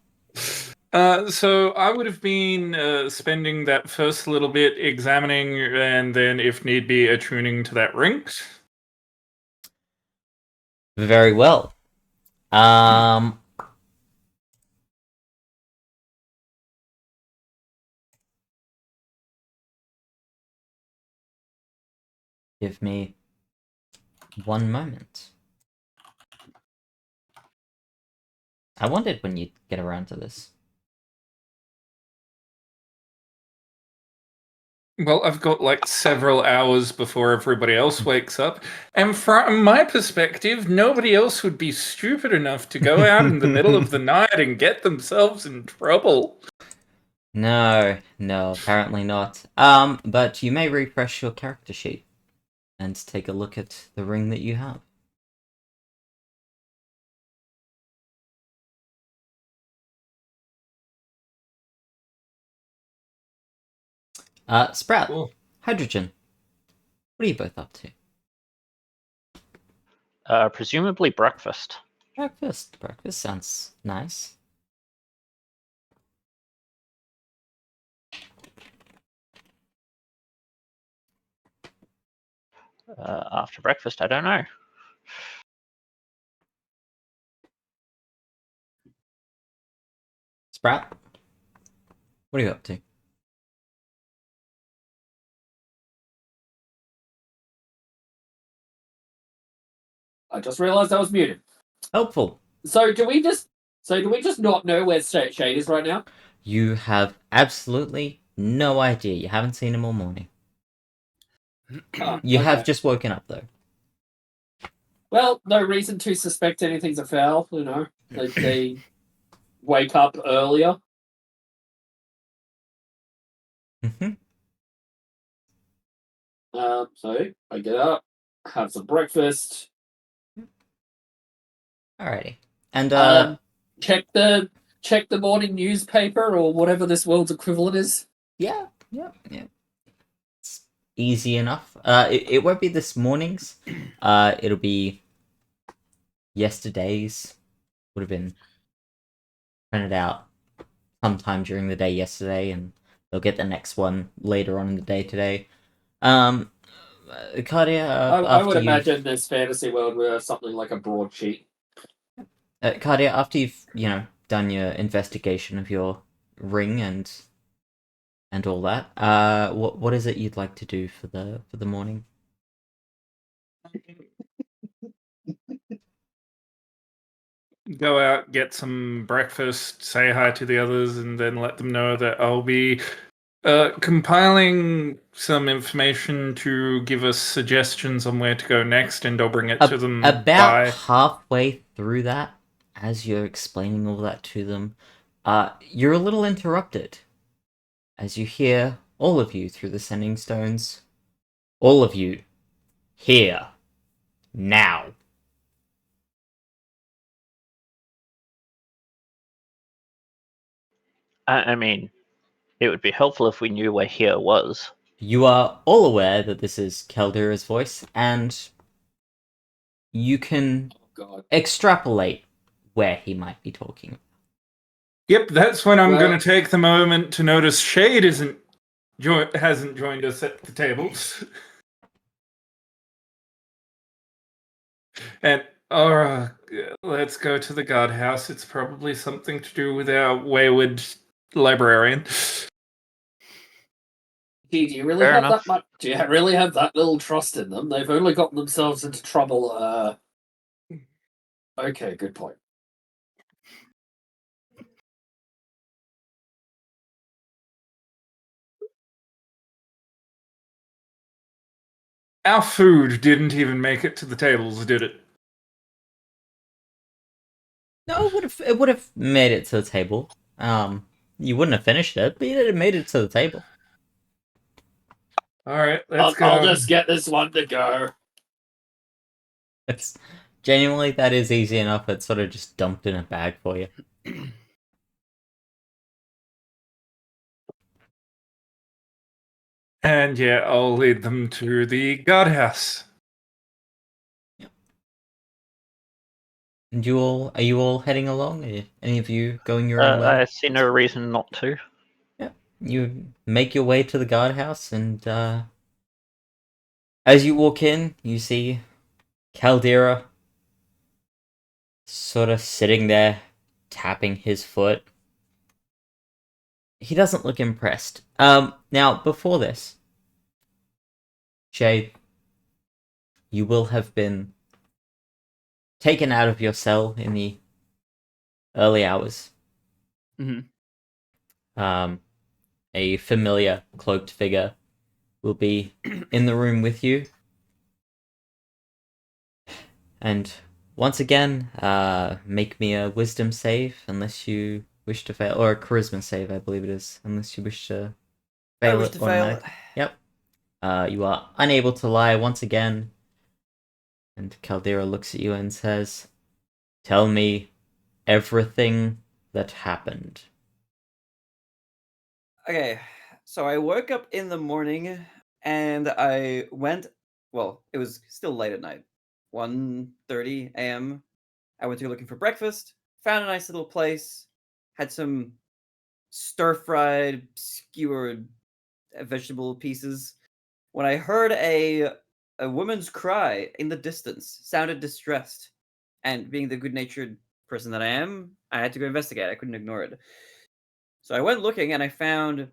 So I would have been spending that first little bit examining, and then, if need be, attuning to that ring. Very well. Give me one moment. I wondered when you'd get around to this. Well, I've got like several hours before everybody else wakes up, and from my perspective, nobody else would be stupid enough to go out in the middle of the night and get themselves in trouble. No, apparently not. But you may refresh your character sheet and take a look at the ring that you have. Sprout, Cool. hydrogen. What are you both up to? Presumably breakfast. Breakfast. Breakfast sounds nice. After breakfast, I don't know. Sprout? What are you up to? I just realised I was muted. Helpful. So do we just not know where Shade is right now? You have absolutely no idea. You haven't seen him all morning. You have Okay. just woken up, though. Well, no reason to suspect anything's afoul, you know. They wake up earlier. Mm-hmm. So I get up, have some breakfast, Alrighty. And, check the morning newspaper or whatever this world's equivalent is. yeah. It's easy enough. It won't be this morning's. It'll be yesterday's. Would have been printed out sometime during the day yesterday, and they'll get the next one later on in the day today. Cardia, I would imagine this fantasy world were something like a broadsheet. Cardia, after you've done your investigation of your ring and all that, what is it you'd like to do for the morning? Go out, get some breakfast, say hi to the others, and then let them know that I'll be compiling some information to give us suggestions on where to go next, and I'll bring it to them About halfway through that, as you're explaining all that to them, you're a little interrupted as you hear all of you through the sending stones. All of you here now. I mean, it would be helpful if we knew where here was. You are all aware that this is Caldera's voice, and you can extrapolate where he might be talking. Yep, that's when I'm going to take the moment to notice Shade hasn't joined us at the tables. And let's go to the guardhouse. It's probably something to do with our wayward librarian. Do you really Fair have enough. that much? Do you really have that little trust in them? They've only gotten themselves into trouble. Okay, good point. Our food didn't even make it to the tables, did it? No, it would have made it to the table. You wouldn't have finished it, but it made it to the table. All right, let's go. I'll just get this one to go. It's genuinely, that is easy enough. It's sort of just dumped in a bag for you. And yeah, I'll lead them to the guardhouse. And are you all heading along? Are any of you going your own way? I see no reason not to. Yeah. You make your way to the guardhouse, and as you walk in, you see Caldera sort of sitting there, tapping his foot. He doesn't look impressed. Now, before this, Jay, you will have been taken out of your cell in the early hours. Mm-hmm. A familiar cloaked figure will be in the room with you. And once again, make me a wisdom save unless you wish to fail, or a charisma save, I believe it is, unless you wish to fail it automatically. Yep. You are unable to lie once again. And Caldera looks at you and says, "Tell me everything that happened." Okay, so I woke up in the morning and I went well, it was still late at night, 1:30 a.m. I went to go looking for breakfast, found a nice little place, had some stir-fried, skewered vegetable pieces. When I heard a woman's cry in the distance, sounded distressed, and being the good-natured person that I am, I had to go investigate. I couldn't ignore it. So I went looking, and I found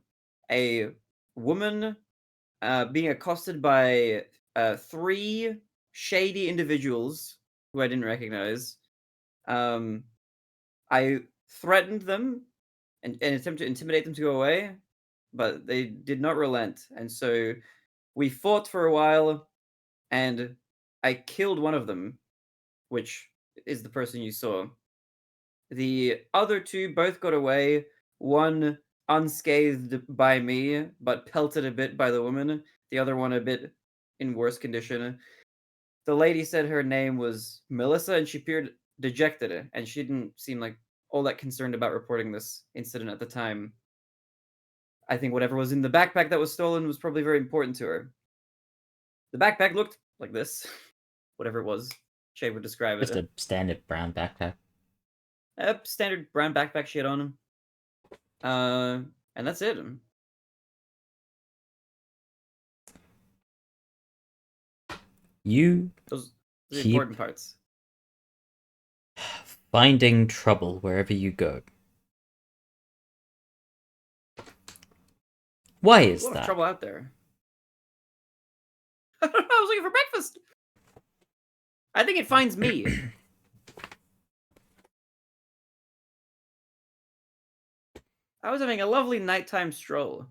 a woman being accosted by 3 shady individuals who I didn't recognize. I threatened them and attempted to intimidate them to go away, but they did not relent. And so we fought for a while, and I killed one of them, which is the person you saw. The other 2 both got away, one unscathed by me, but pelted a bit by the woman, the other one a bit in worse condition. The lady said her name was Melissa, and she appeared dejected, and she didn't seem like all that concerned about reporting this incident at the time. I think whatever was in the backpack that was stolen was probably very important to her. The backpack looked like this. Whatever it was, Shay would describe it. Just a standard brown backpack. Standard brown backpack she had on him. And that's it. You Those are the keep important parts. finding trouble wherever you go. Why is A lot of that? trouble out there. I don't know, I was looking for breakfast. I think it finds me. I was having a lovely nighttime stroll.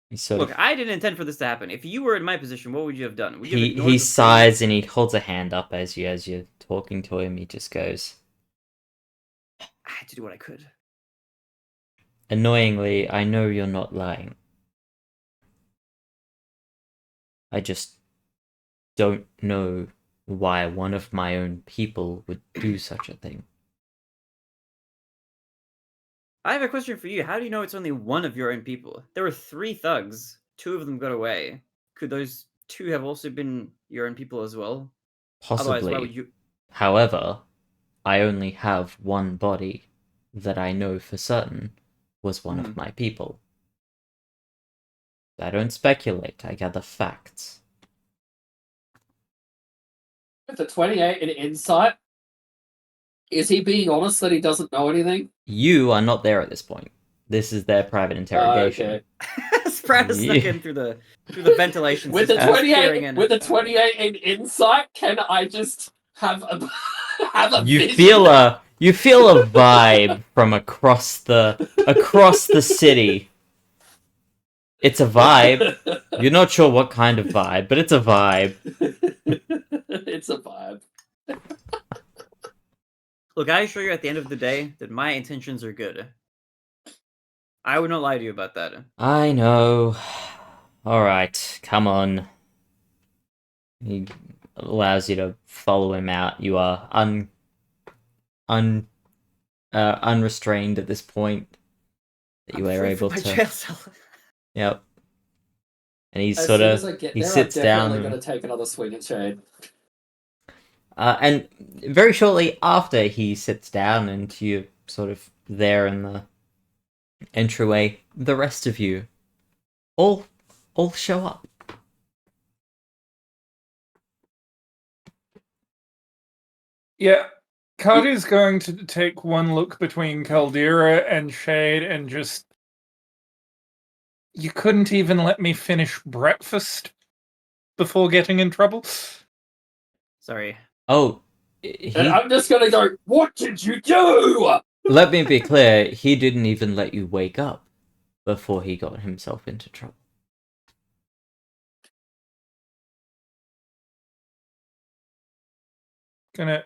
He sort Look, of I didn't intend for this to happen. If you were in my position, what would you have done? Would you have he ignored the sighs and he holds a hand up as you're talking to him. He just goes, I had to do what I could. annoyingly, I know you're not lying. I just don't know why one of my own people would do such a thing. I have a question for you. How do you know it's only one of your own people? There were 3 thugs. 2 of them got away. Could those 2 have also been your own people as well? Otherwise, why would Possibly. you... However, I only have one body that I know for certain was one of my people. I don't speculate, I gather facts. With a 28 in insight, is he being honest that he doesn't know anything? You are not there at this point. This is their private interrogation. Okay. Sprout is stuck in through the ventilation With the system, peering 28, in. with the 28 in insight, can I just have a You vision? feel a vibe from across the city. It's a vibe. You're not sure what kind of vibe, but it's a vibe. It's a vibe. Look, I assure you at the end of the day that my intentions are good. I would not lie to you about that. I know. Alright, come on. He allows you to follow him out. You are unrestrained at this point. That you I'm are free able from my to. jail cell. Yep. And he's As sort soon of as I get he there, sits I'm down. definitely going to take another swing at Shade. And very shortly after he sits down and you're sort of there in the entryway, the rest of you all show up. Yeah, Carter's going to take one look between Caldera and Shade and just... You couldn't even let me finish breakfast before getting in trouble? Sorry. Oh, And I'm just going to go, what did you do? let me be clear, he didn't even let you wake up before he got himself into trouble. Gonna...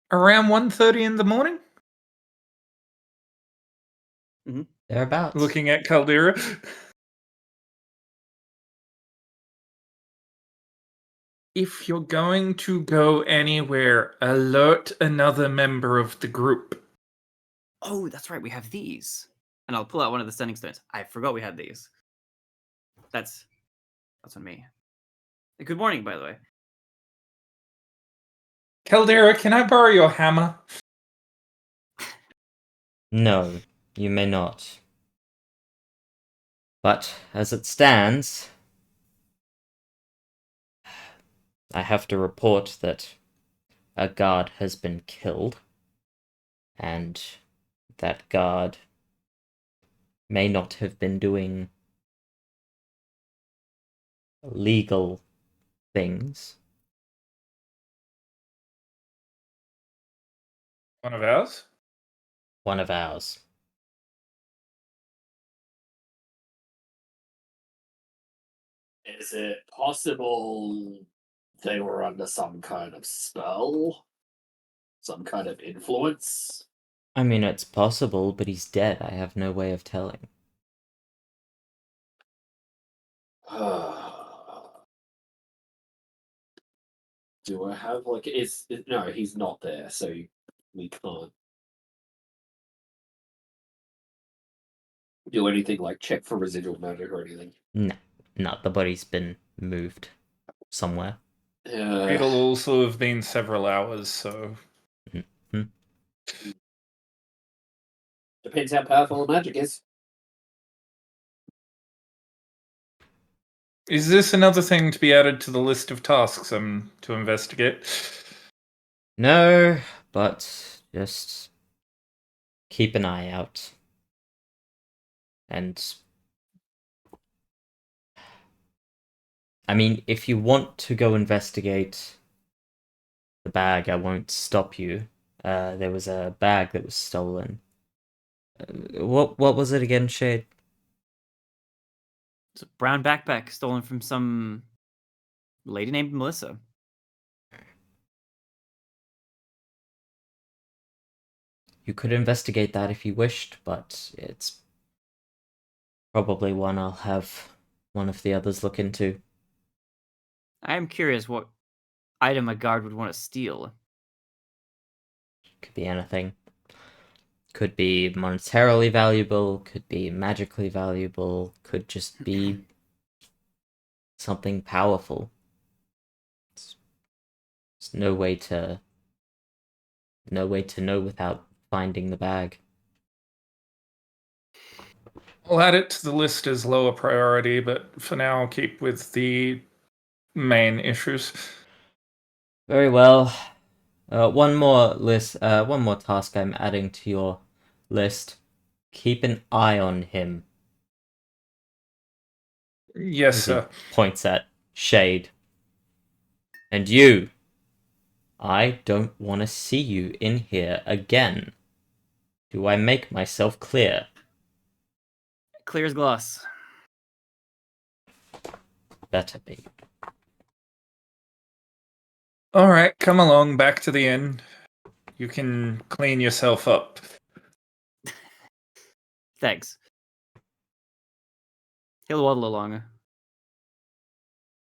Around 1:30 in the morning? Thereabouts. Looking at Caldera. If you're going to go anywhere, alert another member of the group. Oh, that's right. We have these. And I'll pull out one of the sending stones. I forgot we had these. That's on me. Good morning, by the way. Caldera, can I borrow your hammer? No, you may not. But as it stands, I have to report that a guard has been killed, and that guard may not have been doing legal things. One of ours? One of ours. Is it possible they were under some kind of spell? Some kind of influence? I mean, it's possible, but he's dead. I have no way of telling. Do I have like no, he's not there, so we can't do anything like check for residual magic or anything. No, the body's been moved somewhere. It'll also have been several hours, so Depends how powerful the magic is. is this another thing to be added to the list of tasks I'm to investigate? No, but just keep an eye out. And I mean, if you want to go investigate the bag, I won't stop you. There was a bag that was stolen. What was it again, Shade? It's a brown backpack stolen from some lady named Melissa. You could investigate that if you wished, but it's probably one I'll have one of the others look into. I am curious what item a guard would want to steal. Could be anything. Could be monetarily valuable, could be magically valuable, could just be something powerful. There's no way to know without finding the bag. I'll add it to the list as lower priority, but for now I'll keep with the main issues. Very well. One more task I'm adding to your list. Keep an eye on him. Yes, As he sir. points at Shade. And you. I don't want to see you in here again. Do I make myself clear? Clear as glass. Better be. All right, come along back to the inn. You can clean yourself up. Thanks. He'll waddle along.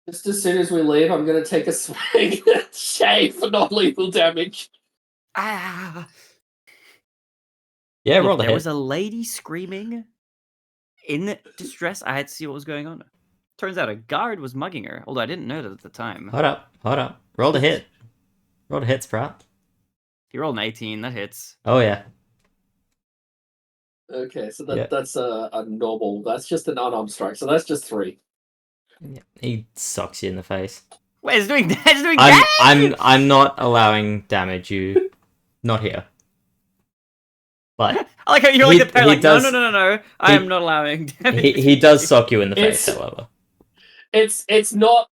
Just as soon as we leave, I'm going to take a swing at Shay for non-lethal damage. Ah! Yeah, roll Look, the there hit. was a lady screaming in distress. I had to see what was going on. Turns out a guard was mugging her, although I didn't know that at the time. Hold up. Roll the hit. Roll the hit, Sprout. You rolled an 18, that hits. Oh yeah. Okay, so Yeah. that's a normal. That's just an unarmed strike. So that's just 3. He socks you in the face. Wait, it's doing damage! I'm not allowing damage. You, not here. But I like how you're like the parent, like, does- no. I am not allowing damage. he does sock you in the face, It's- however. It's not.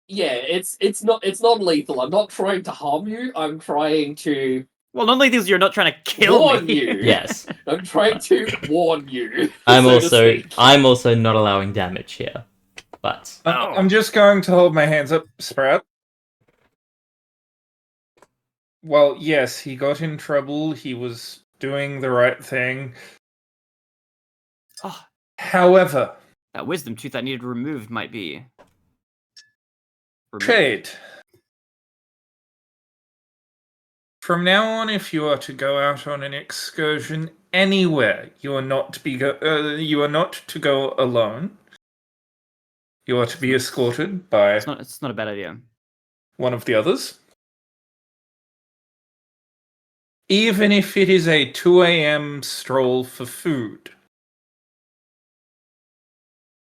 Yeah, it's not lethal. I'm not trying to harm you. I'm trying to Well, not only things you're not trying to kill warn me. you. Yes. I'm trying to warn you. I'm so to speak. also not allowing damage here. But I'm just going to hold my hands up, Sprout. Well, yes, he got in trouble. He was doing the right thing. Oh, However, that wisdom tooth I needed removed might be removed. Shade. From now on, if you are to go out on an excursion anywhere, you are not to you are not to go alone. You are to be escorted by It's not a bad idea. one of the others. Even if it is a 2 a.m. stroll for food.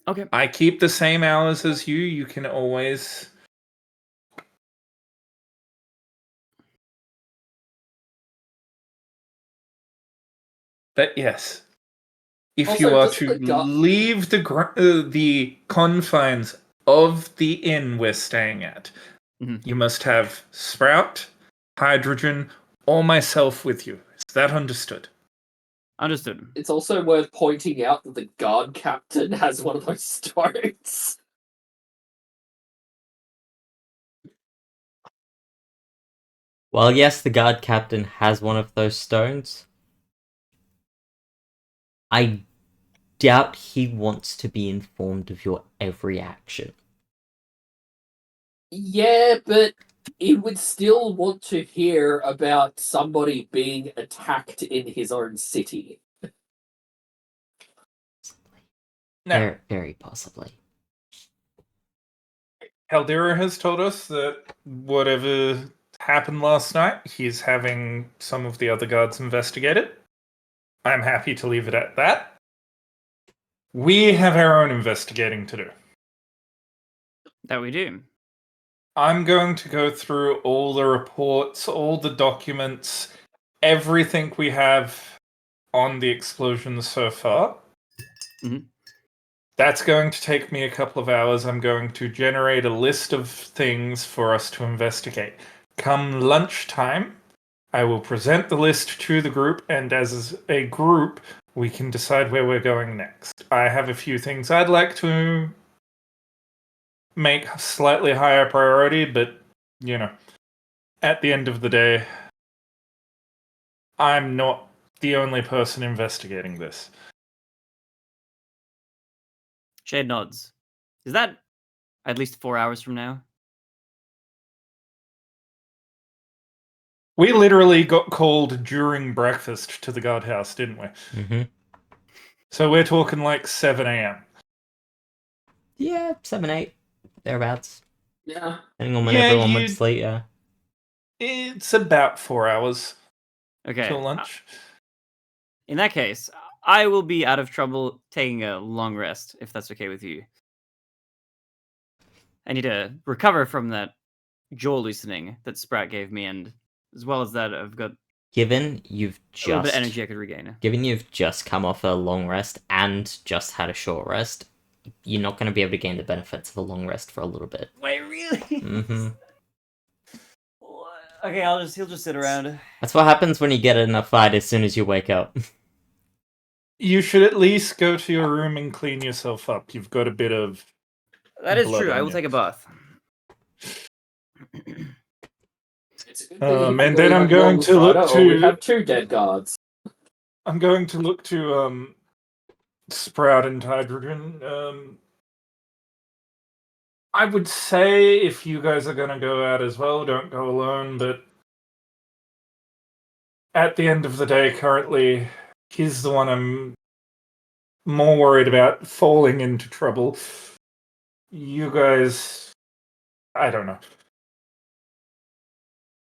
Okay. I keep the same hours as you. You can always... But yes, if Also, you are doesn't to the gut- leave the confines of the inn we're staying at, Mhm. you must have Sprout, Hydrogen, or myself with you. Is that understood? Understood. It's also worth pointing out that the guard captain has one of those stones. Well, yes, the guard captain has one of those stones. I doubt he wants to be informed of your every action. Yeah, but he would still want to hear about somebody being attacked in his own city. Now, Very, very possibly. Caldera has told us that whatever happened last night, he's having some of the other guards investigate it. I'm happy to leave it at that. We have our own investigating to do. That we do. I'm going to go through all the reports, all the documents, everything we have on the explosion so far. Mhm. That's going to take me a couple of hours. I'm going to generate a list of things for us to investigate. Come lunchtime, I will present the list to the group, and as a group, we can decide where we're going next. I have a few things I'd like to make slightly higher priority, but, you know, at the end of the day, I'm not the only person investigating this. Shade nods. Is that at least 4 hours from now? We literally got called during breakfast to the guardhouse, didn't we? Mm-hmm. So we're talking like 7 a.m. Yeah, 7, 8, thereabouts. Yeah. Depending on when Yeah, everyone went to sleep, yeah. It's about 4 hours Okay. till lunch. In that case, I will be out of trouble taking a long rest, if that's okay with you. I need to recover from that jaw loosening that Sprout gave me, and as well as that, I've got Given you've a little bit of just energy I could regain. given you've just come off a long rest and just had a short rest, you're not going to be able to gain the benefits of a long rest for a little bit. Wait, really? Mm-hmm. Okay, he'll just sit around. That's what happens when you get in a fight as soon as you wake up. You should at least go to your room and clean yourself up. You've got a bit of... That is blood true. I on will you. take a bath. It's a good thing he And then really I'm had going long to look cider, or we to... have 2 dead guards. I'm going to look to Sprout and Hydrogen. I would say if you guys are going to go out as well, don't go alone, but at the end of the day, currently, he's the one I'm more worried about falling into trouble. You guys, I don't know.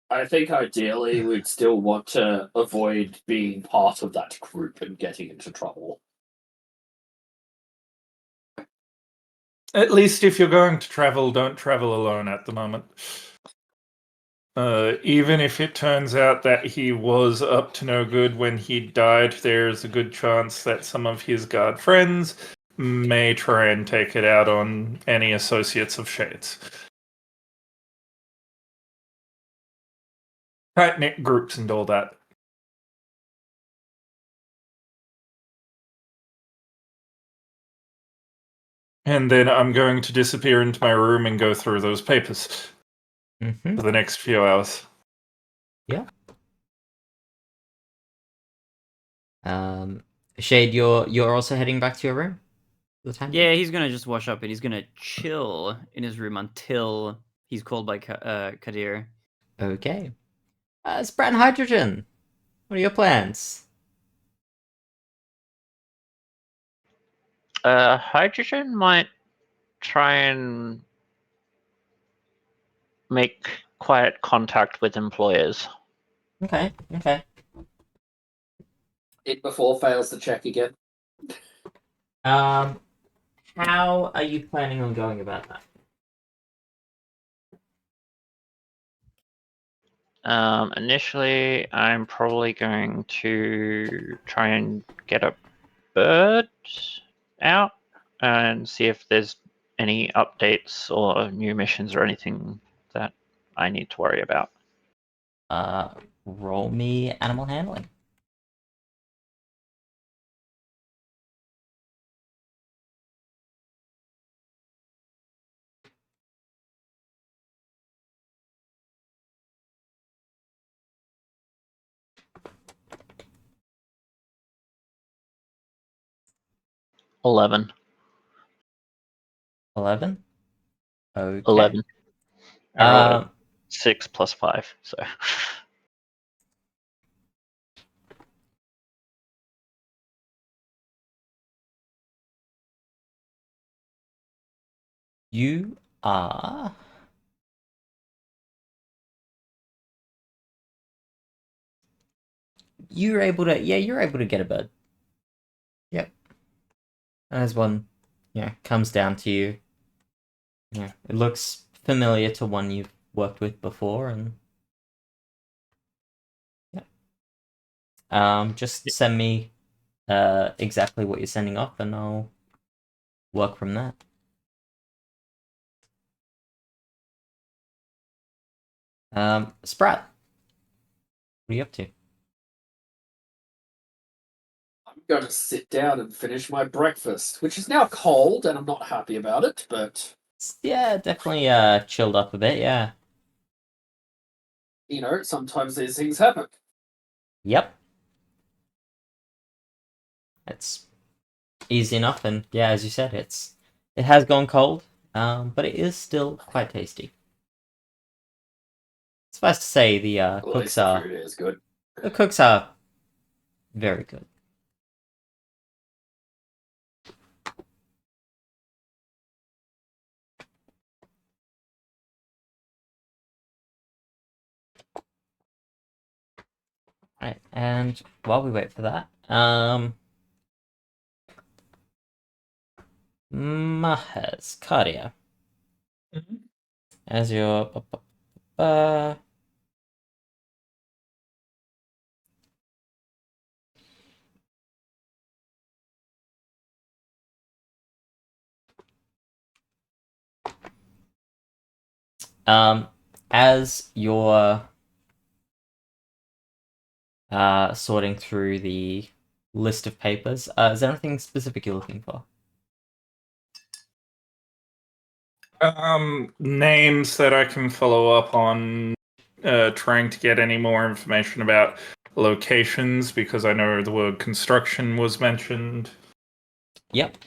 I think ideally we'd still want to avoid being part of that group and getting into trouble. At least if you're going to travel, don't travel alone at the moment. Even if it turns out that he was up to no good when he died, there's a good chance that some of his guard friends may try and take it out on any associates of Shades. Tight-knit groups and all that. And then I'm going to disappear into my room and go through those papers Mm-hmm. for the next few hours. Yeah. Shade, you're also heading back to your room for the time? Yeah, he's gonna just wash up and he's gonna chill in his room until he's called by Kadir. Okay. Sprat and Hydrogen. What are your plans? Hydrogen might try and make quiet contact with employers. Okay. It before fails to check again. How are you planning on going about that? Initially, I'm probably going to try and get a bird out and see if there's any updates or new missions or anything that I need to worry about. Roll me animal handling. $11. 11. Okay. 11. I rolled a Um, 6 plus 5, so. you are. You're able to. Yeah, you're able to get a bird. Yep. As one, comes down to you. Yeah, it looks familiar to one you've worked with before, and just send me exactly what you're sending off, and I'll work from that. Sprat, what are you up to? I'm going to sit down and finish my breakfast, which is now cold, and I'm not happy about it, but Yeah, definitely chilled up a bit. Yeah. sometimes these things happen. Yep. It's easy enough, and yeah, as you said, it has gone cold, but it is still quite tasty. Suffice to say, the Well, at cooks least the are food is good. very good. Right, and while we wait for that, Mahez, Cardia, as your as you're sorting through the list of papers, is there anything specific you're looking for? Names that I can follow up on, trying to get any more information about locations, because I know the word construction was mentioned. Yep.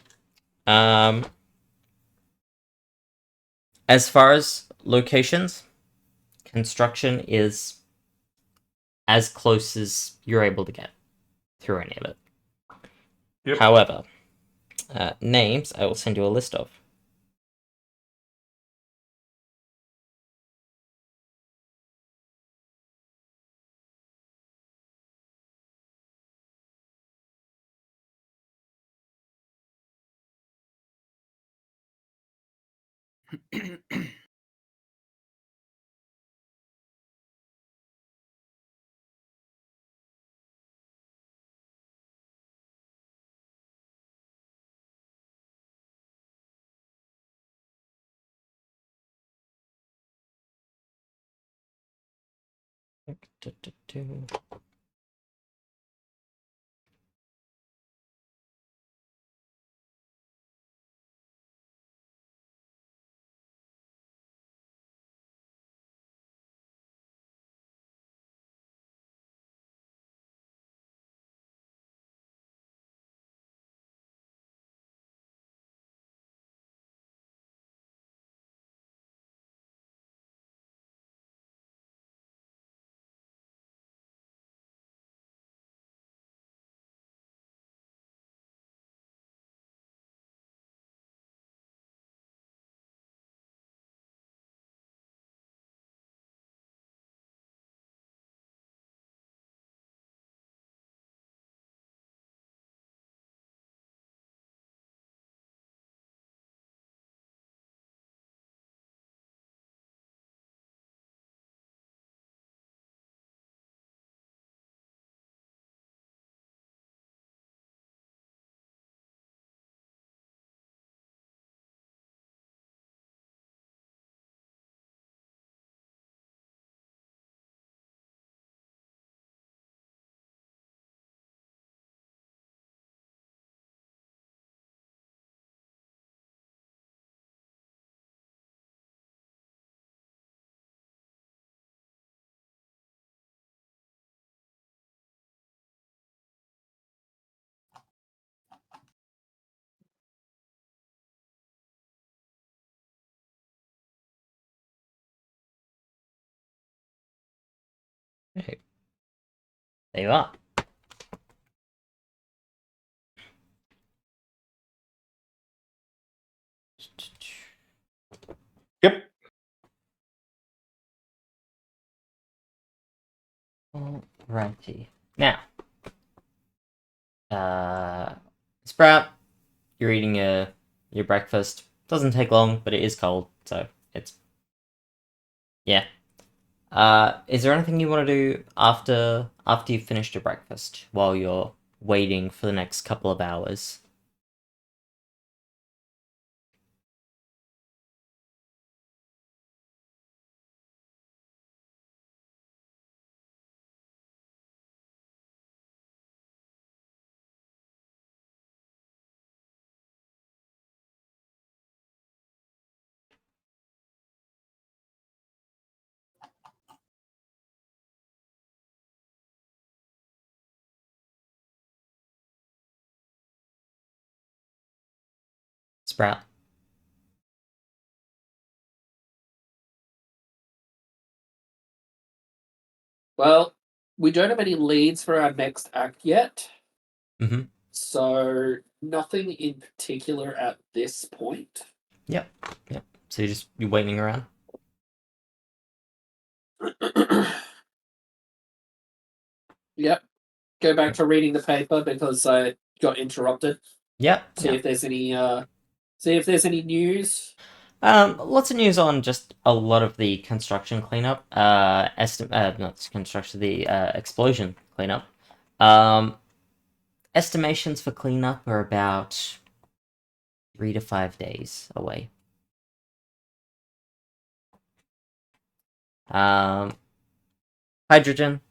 As far as locations, construction is as close as you're able to get through any of it. Yep. However, names I will send you a list of. Okay. There you are. Yep. Alrighty. Now, Sprout, you're eating your breakfast. Doesn't take long, but it is cold, so it's yeah. Is there anything you want to do after you've finished your breakfast while you're waiting for the next couple of hours? Sprout. Well, we don't have any leads for our next act yet. Mm-hmm. So nothing in particular at this point. Yep. So you're waiting around. Yep. Go back to reading the paper because I got interrupted. Yep. See if there's any news. Lots of news on just a lot of the construction cleanup. Not construction, the explosion cleanup. Estimations for cleanup are about 3 to 5 days away. Hydrogen,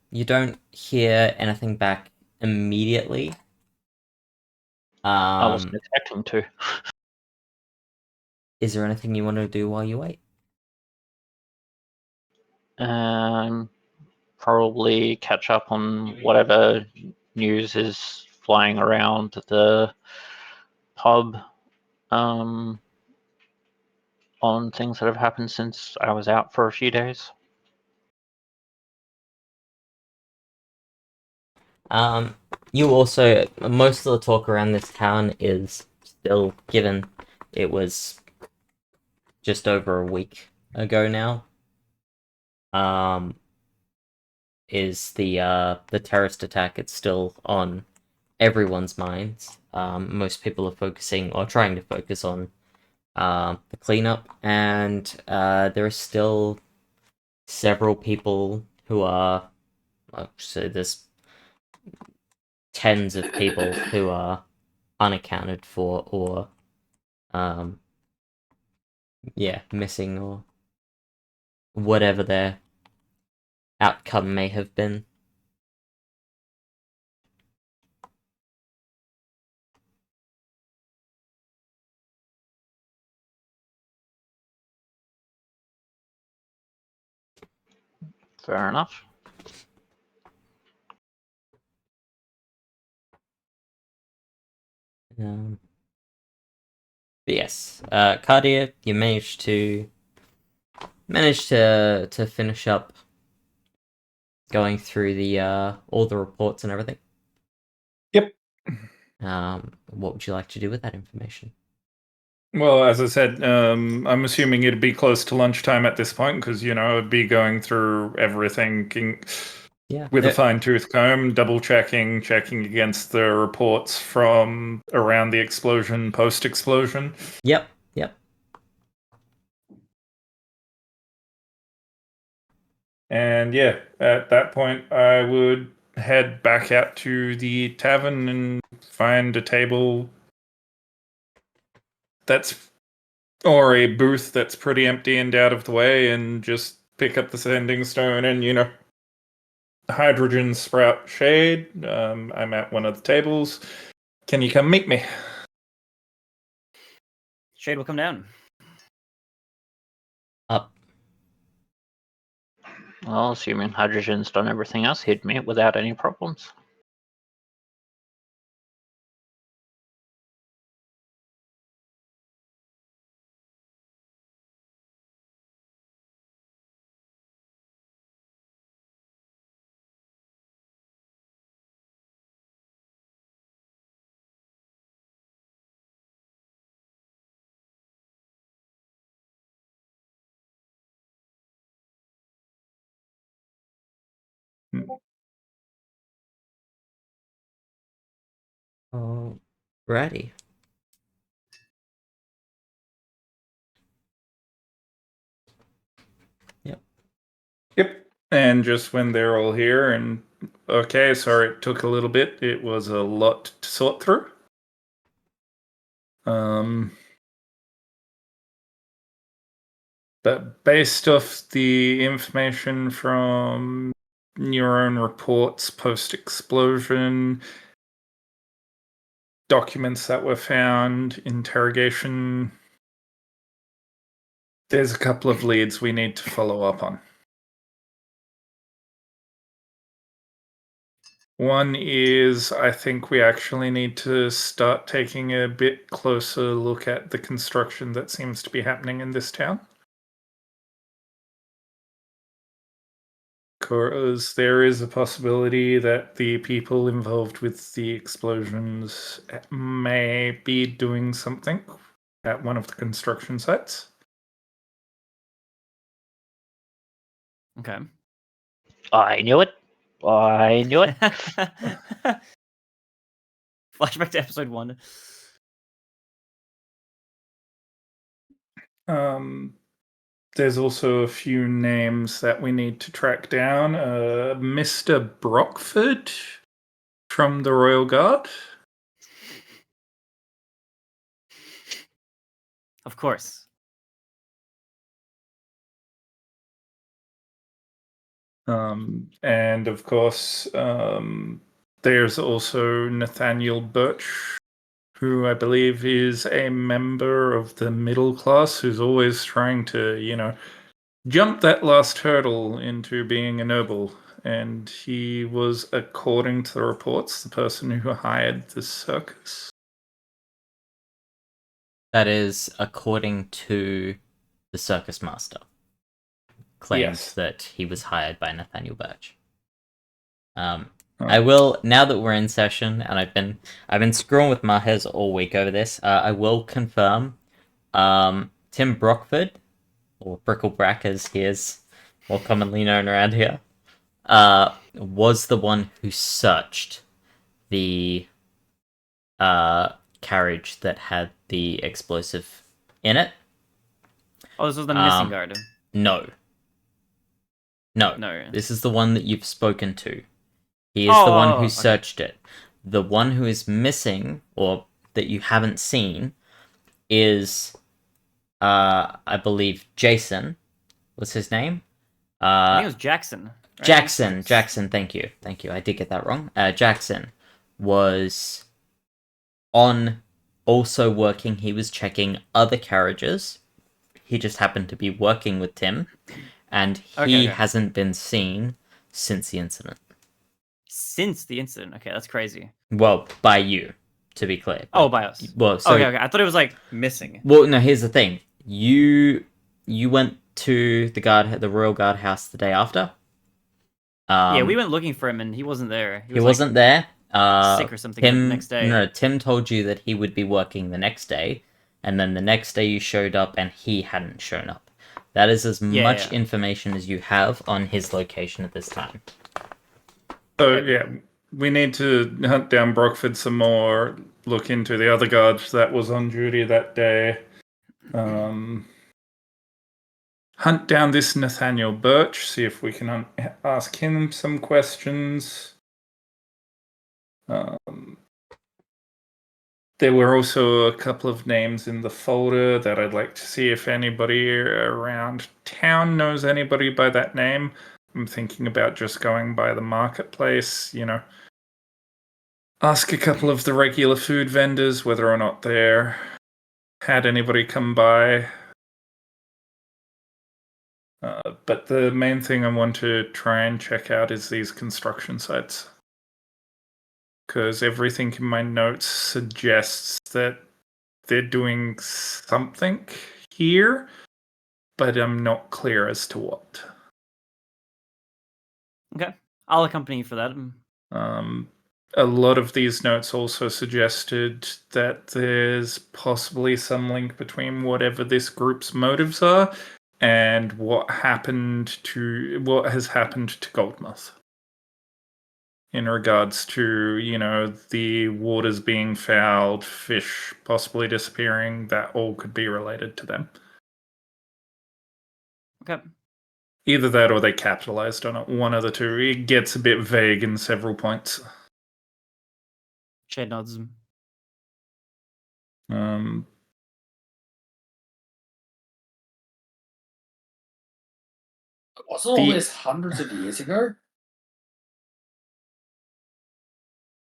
you don't hear anything back immediately. I wasn't expecting to. Is there anything you want to do while you wait? Probably catch up on whatever news is flying around the pub on things that have happened since I was out for a few days. You also, most of the talk around this town is still, given it was just over a week ago now, is the terrorist attack. It's still on everyone's minds. Most people are focusing or trying to focus on the cleanup, and there are still several people who are, so there's tens of people who are unaccounted for or missing or whatever their outcome may have been. Fair enough. But yes, Cardia, you managed to finish up going through the all the reports and everything. Yep. What would you like to do with that information? Well, as I said, I'm assuming it'd be close to lunchtime at this point because, I'd be going through everything with a fine-tooth comb, double-checking, checking against the reports from around the explosion, post-explosion. Yep. And yeah, at that point, I would head back out to the tavern and find a table or a booth that's pretty empty and out of the way, and just pick up the sending stone and, hydrogen sprout shade. I'm at one of the tables. Can you come meet me? Shade will come down. Up. Well, assuming Hydrogen's done everything else, he'd meet without any problems. Alrighty. Yep. And just when they're all here, and okay, sorry, it took a little bit. It was a lot to sort through. But based off the information from your own reports post-explosion, documents that were found, interrogation, there's a couple of leads we need to follow up on. One is, I think we actually need to start taking a bit closer look at the construction that seems to be happening in this town. Because there is a possibility that the people involved with the explosions may be doing something at one of the construction sites. Okay. I knew it. I knew it. Flashback to episode 1. There's also a few names that we need to track down. Mr. Brockford from the Royal Guard. Of course. And of course, there's also Nathaniel Birch, who I believe is a member of the middle class who's always trying to, jump that last hurdle into being a noble. And he was, according to the reports, the person who hired the circus. That is according to the circus master. Claimed Yes. that he was hired by Nathaniel Birch. I will, now that we're in session, and I've been screwing with Mahez all week over this, I will confirm Tim Brockford, or Bricklebrack as he is more commonly known around here, was the one who searched the carriage that had the explosive in it. Oh, this was the missing guard. No. No. No. This is the one that you've spoken to. He is the one who searched it. The one who is missing, or that you haven't seen, is, I believe, Jason. What's his name? I think it was Jackson. Right? Jackson, thank you. I did get that wrong. Jackson was also working. He was checking other carriages. He just happened to be working with Tim, and he hasn't been seen since the incident. Since the incident? Okay, that's crazy. Well, by you, to be clear. Oh, by us. Well, so, okay. I thought it was, like, missing. Well, no, here's the thing. You went to the Royal Guard house the day after. Yeah, we went looking for him, and he wasn't there. He wasn't there. Sick or something the next day. No, Tim told you that he would be working the next day, and then the next day you showed up, and he hadn't shown up. That is as much information as you have on his location at this time. So, yeah, we need to hunt down Brockford some more, look into the other guard that was on duty that day. Hunt down this Nathaniel Birch, see if we can ask him some questions. There were also a couple of names in the folder that I'd like to see if anybody around town knows anybody by that name. I'm thinking about just going by the marketplace, ask a couple of the regular food vendors whether or not they're had anybody come by. But the main thing I want to try and check out is these construction sites. Because everything in my notes suggests that they're doing something here, but I'm not clear as to what. Okay, I'll accompany you for that. A lot of these notes also suggested that there's possibly some link between whatever this group's motives are and what has happened to Goldmouth. in regards to, the waters being fouled, fish possibly disappearing. That all could be related to them. Okay. Either that or they capitalized on it. One of the two. It gets a bit vague in several points. Shade nods. Um, Wasn't all this hundreds of years ago?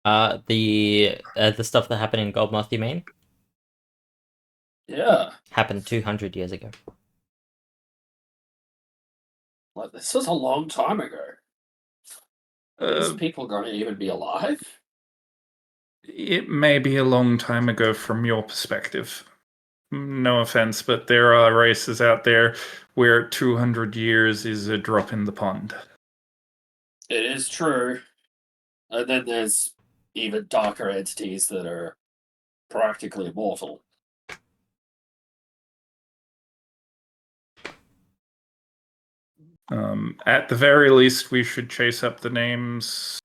The stuff that happened in Goldmoth, you mean? Yeah. Happened 200 years ago. Like, this was a long time ago. These people going to even be alive? It may be a long time ago from your perspective. No offense, but there are races out there where 200 years is a drop in the pond. It is true. And then there's even darker entities that are practically immortal. At the very least, we should chase up the names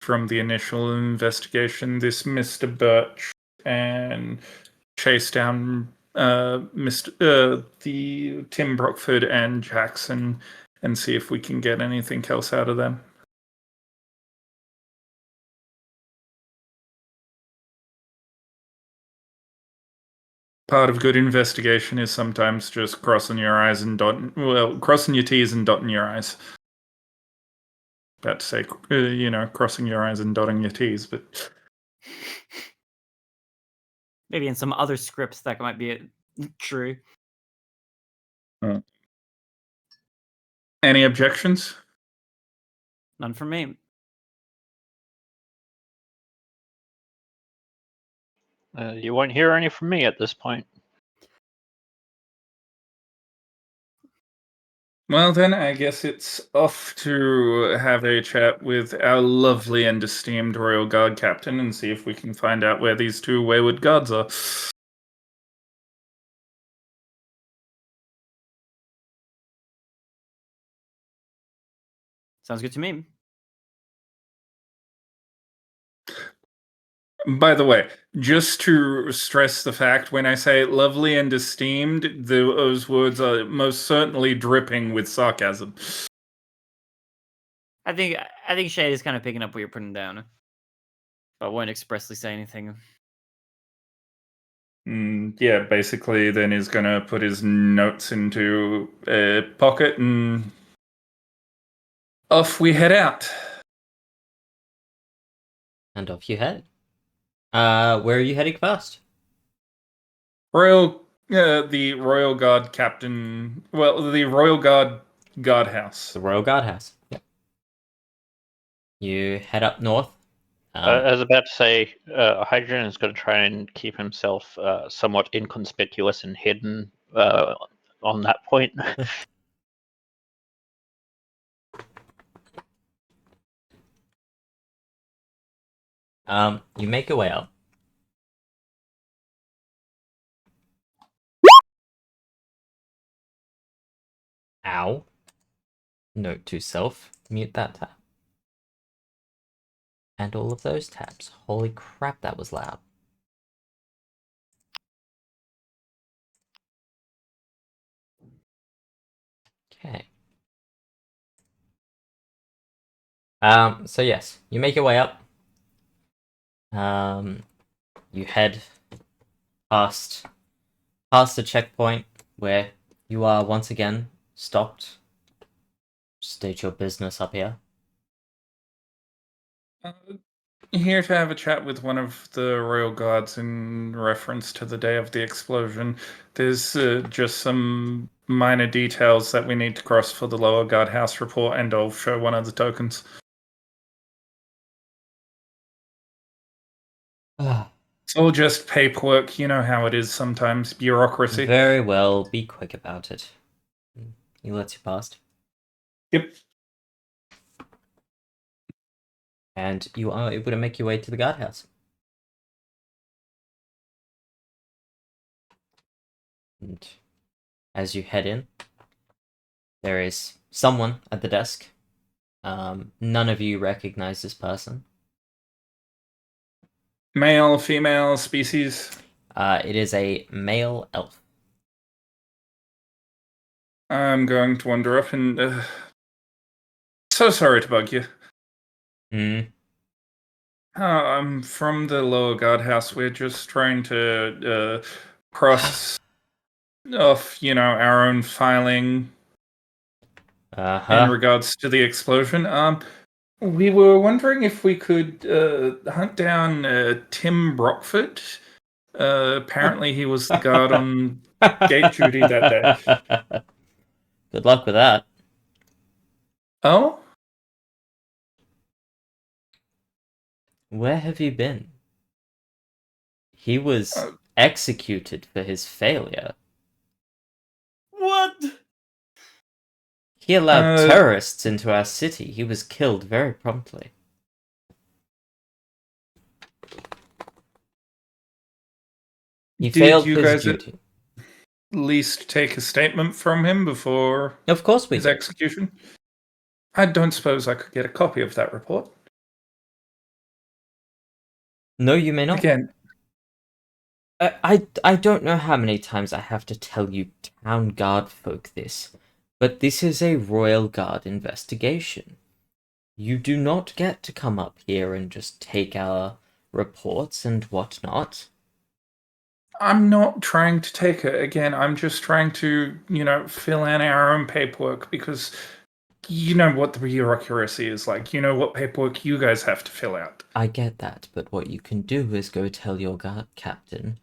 from the initial investigation. This Mr. Birch, and chase down the Tim Brockford and Jackson, and see if we can get anything else out of them. Part of good investigation is sometimes just crossing your T's and dotting your I's. About to say, crossing your I's and dotting your T's, but Maybe in some other scripts that might be true. Any objections? None from me. You won't hear any from me at this point. Well, then, I guess it's off to have a chat with our lovely and esteemed Royal Guard captain and see if we can find out where these two wayward guards are. Sounds good to me. By the way, just to stress the fact, when I say lovely and esteemed, those words are most certainly dripping with sarcasm. I think Shade is kind of picking up what you're putting down, but won't expressly say anything. Yeah, basically, then he's gonna put his notes into a pocket and off we head out. And off you head. Where are you heading first? The Royal Guard captain. Well, the Royal Guard guardhouse. The Royal Guardhouse. Yep. You head up north. I was about to say, Hydrogen is going to try and keep himself somewhat inconspicuous and hidden on that point. You make your way up. Ow. Note to self, mute that tab. And all of those tabs. Holy crap, that was loud. Okay. So yes, you make your way up. You head past a checkpoint where you are once again stopped. State your business up here. Here to have a chat with one of the Royal Guards in reference to the day of the explosion. There's just some minor details that we need to cross for the lower guardhouse report, and I'll show one of the tokens. It's all just paperwork. You know how it is sometimes. Bureaucracy. Very well, be quick about it. He lets you past. Yep. And you are able to make your way to the guardhouse. And as you head in, there is someone at the desk None of you recognize this person. Male, female, species. It is a male elf. I'm going to wander up and. So sorry to bug you. Hmm. I'm from the lower guardhouse. We're just trying to cross off, our own filing in Uh-huh. regards to the explosion. We were wondering if we could hunt down Tim Brockford. Apparently, he was the guard on gate duty that day. Good luck with that. Oh? Where have you been? He was Uh, executed for his failure. What? He allowed Uh, terrorists into our city. He was killed very promptly. He Did failed you his guys at duty. least take a statement from him before Of course we his did. execution? I don't suppose I could get a copy of that report. No, you may not. Again, I don't know how many times I have to tell you town guard folk this, but this is a royal guard investigation. You do not get to come up here and just take our reports and whatnot. I'm not trying to take it. Again, I'm just trying to, fill in our own paperwork because you know what the bureaucracy is like. You know what paperwork you guys have to fill out. I get that, but what you can do is go tell your guard captain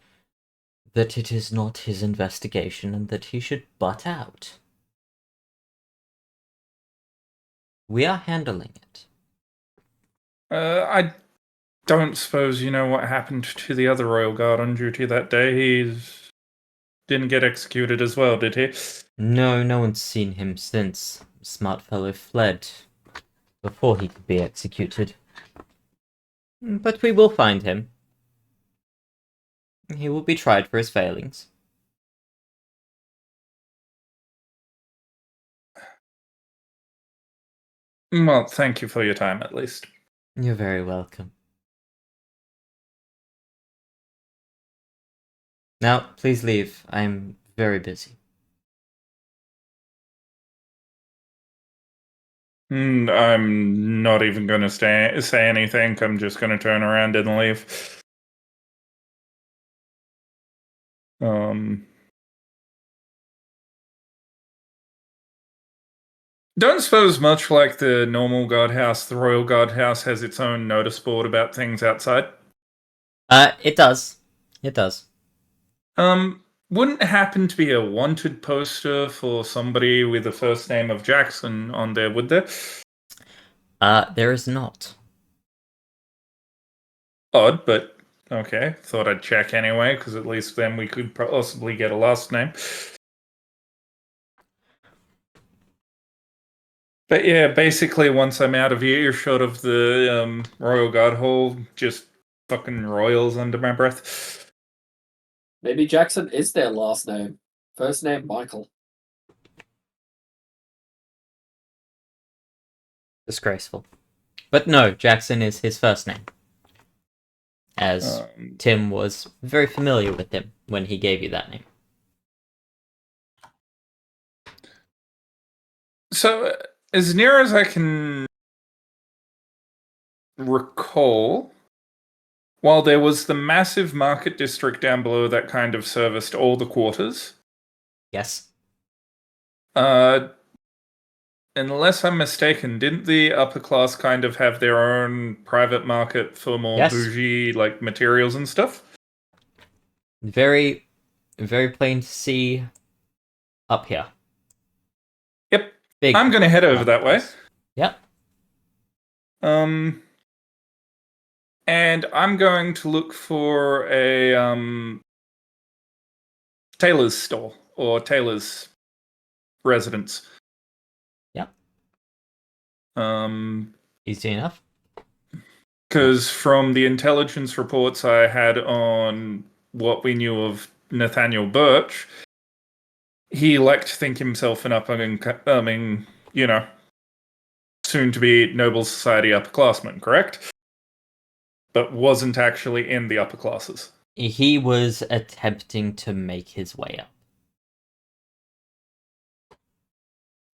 that it is not his investigation and that he should butt out. We are handling it. I don't suppose you know what happened to the other royal guard on duty that day. He didn't get executed as well, did he? No, no one's seen him since. Smart fellow fled before he could be executed. But we will find him. He will be tried for his failings. Well, thank you for your time, at least. You're very welcome. Now, please leave. I'm very busy. I'm not even going to say anything. I'm just going to turn around and leave. Don't suppose much like the normal guardhouse, the royal guardhouse has its own notice board about things outside. It does. It does. Wouldn't happen to be a wanted poster for somebody with the first name of Jackson on there, would there? There is not. Odd, but okay. Thought I'd check anyway, because at least then we could possibly get a last name. But yeah, basically, once I'm out of earshot of the Royal Guard Hall, just fucking royals under my breath. Maybe Jackson is their last name. First name Michael. Disgraceful. But no, Jackson is his first name. As Tim was very familiar with him when he gave you that name. So, as near as I can recall, while there was the massive market district down below that kind of serviced all the quarters. Yes. Unless I'm mistaken, didn't the upper class kind of have their own private market for more bougie like materials and stuff? Very, very plain to see up here. Yep. Big I'm gonna head over that way. Yep. And I'm going to look for a tailor's store or tailor's residence. Yep. Easy enough. Because from the intelligence reports I had on what we knew of Nathaniel Birch, he liked to think himself an up-and-coming, soon to be noble society upperclassman, correct? But wasn't actually in the upper classes. He was attempting to make his way up.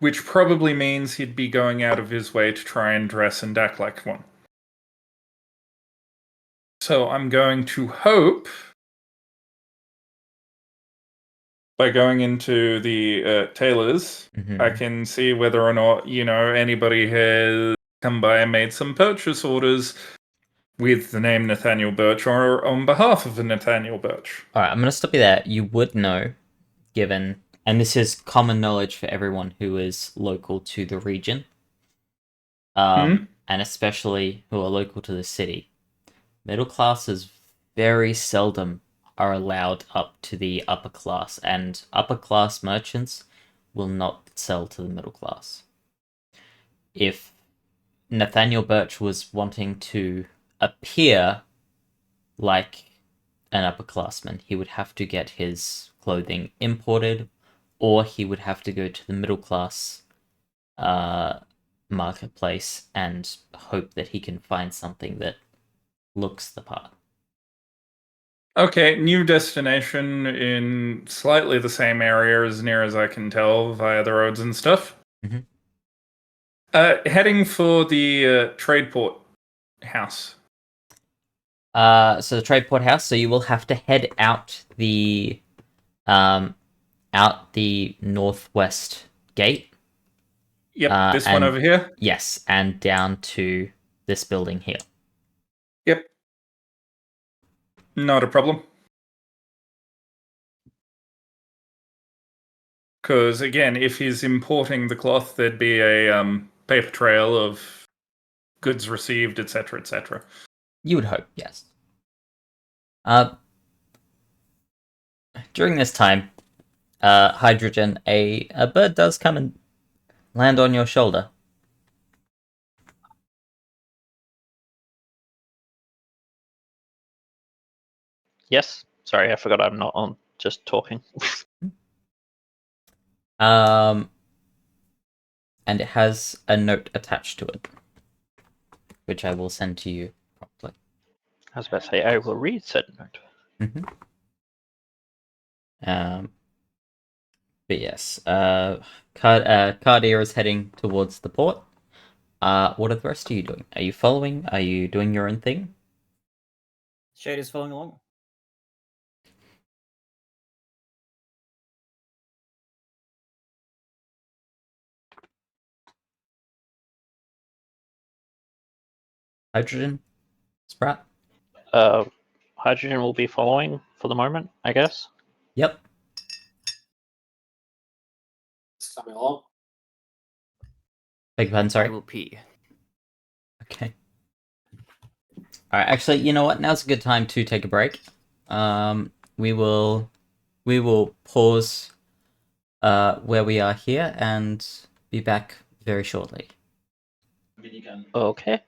Which probably means he'd be going out of his way to try and dress and act like one. So I'm going to hope, by going into the tailors, Mhm. I can see whether or not, anybody has come by and made some purchase orders with the name Nathaniel Birch or on behalf of Nathaniel Birch. Alright, I'm going to stop you there. You would know, given, and this is common knowledge for everyone who is local to the region, and especially who are local to the city. Middle classes very seldom are allowed up to the upper class, and upper class merchants will not sell to the middle class. If Nathaniel Birch was wanting to appear like an upperclassman, he would have to get his clothing imported, or he would have to go to the middle class marketplace and hope that he can find something that looks the part. Okay, new destination in slightly the same area as near as I can tell via the roads and stuff. Mhm. Heading for the trade port house. So the trade port house. So you will have to head out the northwest gate. Yep, this one over here. Yes, and down to this building here. Yep. Not a problem. Because, again, if he's importing the cloth, there'd be a paper trail of goods received, etc., etc. You would hope, yes. During this time, Hydrogen, a bird does come and land on your shoulder. Yes. Sorry, I forgot I'm not on. Just talking. And it has a note attached to it, which I will send to you promptly. I was about to say I will read said note. Mm-hmm. But yes, Cardia is heading towards the port. What are the rest of you doing? Are you following? Are you doing your own thing? Shade is following along. Hydrogen? Sprat? Hydrogen will be following for the moment, I guess. Yep. It's coming along. Beg your pardon, I sorry. will pee. Okay. Alright, actually, you know what? Now's a good time to take a break. We will pause where we are here and be back very shortly. Okay.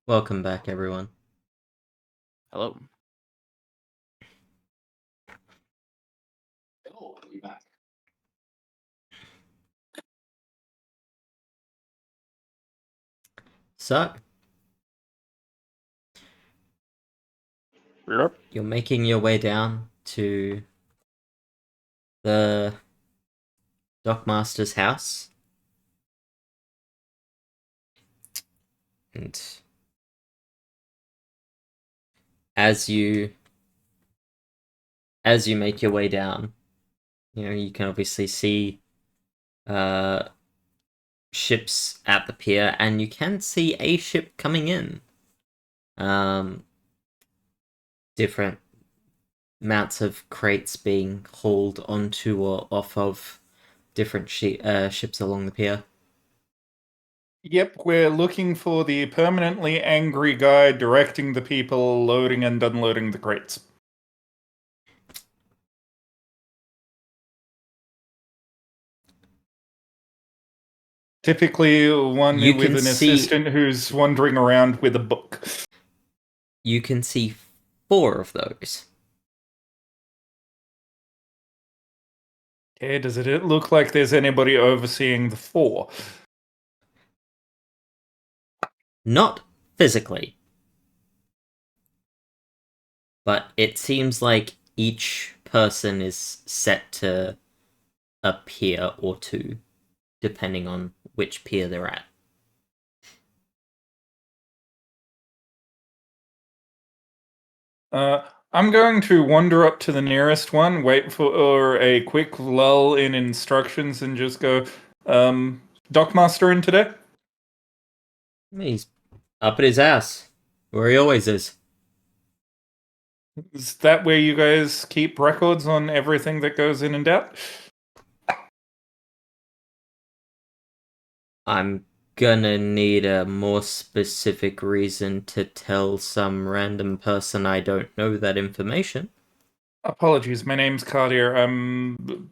Welcome back, everyone. Hello. Oh, are you back? So, Yep. you're making your way down to the Dockmaster's house. And as you make your way down, you can obviously see ships at the pier, and you can see a ship coming in. Different amounts of crates being hauled onto or off of different ships along the pier. Yep, we're looking for the permanently angry guy directing the people loading and unloading the crates. Typically, one You with can an see- assistant who's wandering around with a book. You can see 4 of those. Okay, does it look like there's anybody overseeing the 4? Not physically. But it seems like each person is set to a pier or 2, depending on which pier they're at. I'm going to wander up to the nearest one, wait for a quick lull in instructions, and just go, Dockmaster in today? He's up at his ass, where he always is. Is that where you guys keep records on everything that goes in and out? I'm gonna need a more specific reason to tell some random person I don't know that information. Apologies, my name's Cartier. I'm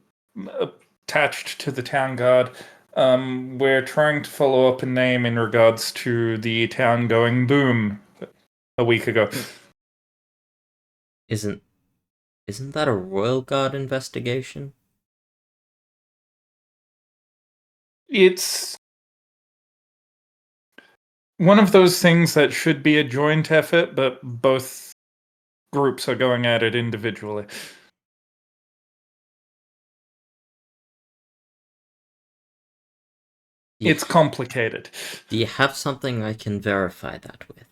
attached to the town guard. We're trying to follow up a name in regards to the town going boom a week ago. Isn't that a Royal Guard investigation? It's one of those things that should be a joint effort, but both groups are going at it individually. It's complicated. Do you have something I can verify that with?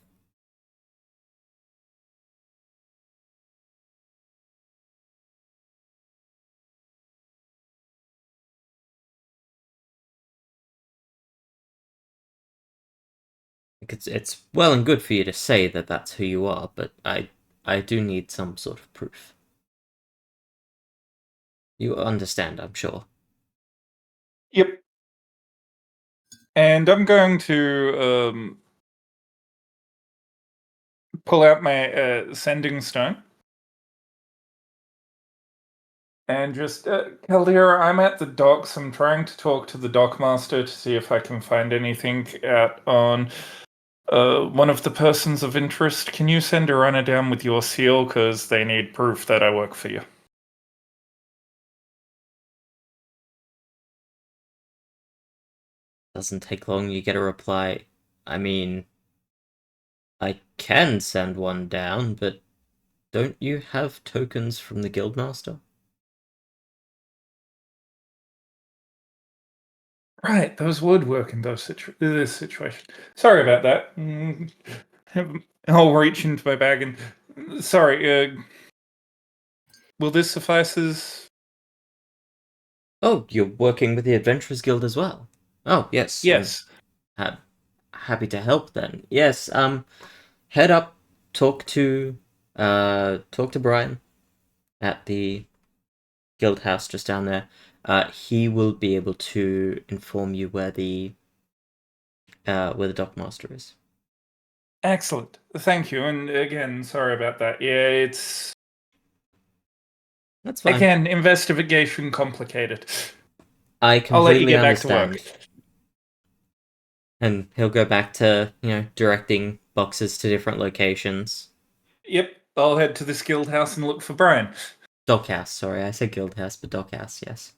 It's well and good for you to say that that's who you are, but I do need some sort of proof. You understand, I'm sure. Yep. And I'm going to pull out my sending stone. And just, Caldera, I'm at the docks. I'm trying to talk to the dockmaster to see if I can find anything out on one of the persons of interest. Can you send a runner down with your seal? Because they need proof that I work for you. Doesn't take long, you get a reply. I mean, I can send one down, but don't you have tokens from the Guildmaster? Right, those would work in this situation. Sorry about that. I'll reach into my bag and... Sorry, will this suffice as... Oh, you're working with the Adventurers Guild as well. Oh, yes. Yes. I'm happy to help then. Yes, head up, talk to Brian at the guild house just down there. He will be able to inform you where the dockmaster is. Excellent. Thank you. And again, sorry about that. Yeah, it's... That's fine. Again, investigation complicated. I I'll let you completely get back to understand. work. And he'll go back to, directing boxes to different locations. Yep, I'll head to this guild house and look for Brian. Dockhouse, sorry. I said guild house, but dockhouse, yes.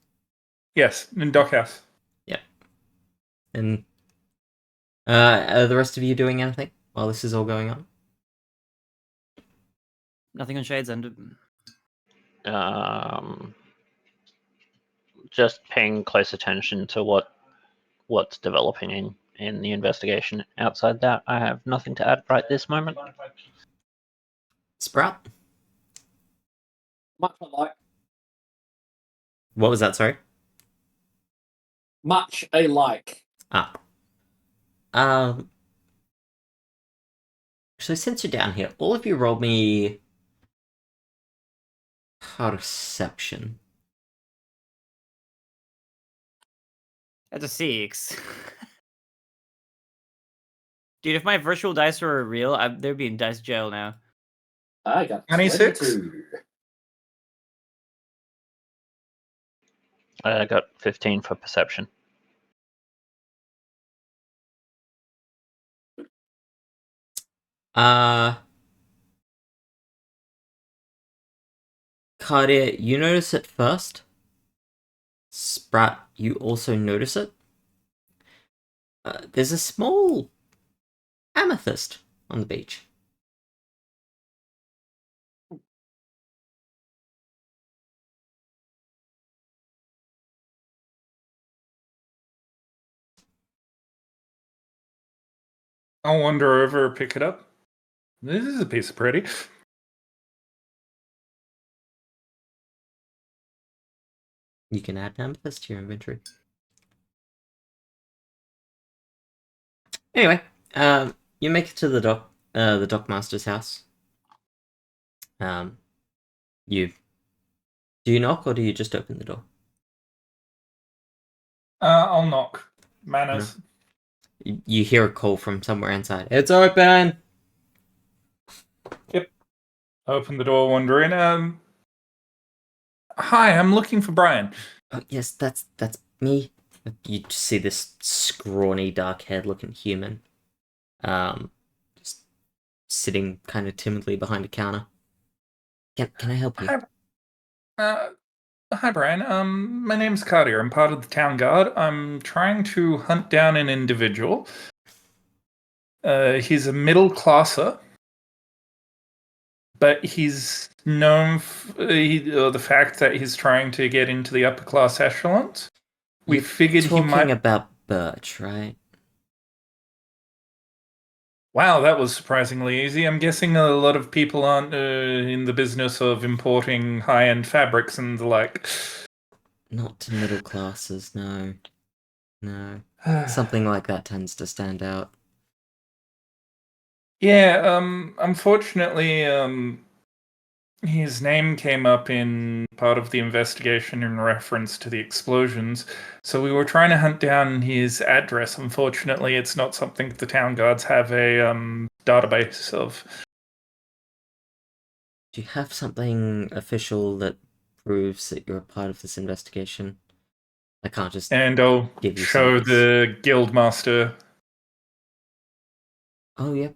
Yes, in Dockhouse. Yep. And are the rest of you doing anything while this is all going on? Nothing on Shade's end. Just paying close attention to what's developing in the investigation. Outside that, I have nothing to add right this moment. Sprout? Much alike. What was that, sorry? Much alike. So since you're down here, all of you roll me perception. That's a 6. Dude, if my virtual dice were real, they'd be in dice jail now. I got 26? 22. I got 15 for perception. Cardia, you notice it first. Sprat, you also notice it. There's a small amethyst on the beach. I'll wander over, pick it up. This is a piece of pretty. You can add an amethyst to your inventory. Anyway, you make it to the dockmaster's house. Do you knock or do you just open the door? I'll knock. Manners. You hear a call from somewhere inside. It's open! Yep. Open the door, wander in. Hi, I'm looking for Brian. Oh, yes, that's me. You see this scrawny, dark-haired looking human. Just sitting kind of timidly behind a counter. Can I help you? Hi, Brian. My name's Cartier. I'm part of the town guard. I'm trying to hunt down an individual. He's a middle classer, but he's known for the fact that he's trying to get into the upper class echelons. We figured he might. Talking about Birch, right? Wow, that was surprisingly easy. I'm guessing a lot of people aren't in the business of importing high-end fabrics and the like. Not to middle classes, no. No. Something like that tends to stand out. Yeah, unfortunately, his name came up in part of the investigation in reference to the explosions, so we were trying to hunt down his address. Unfortunately, it's not something the town guards have a database of. Do you have something official that proves that you're a part of this investigation? I can't just And I'll give you show some of these. the guildmaster. Oh, yep.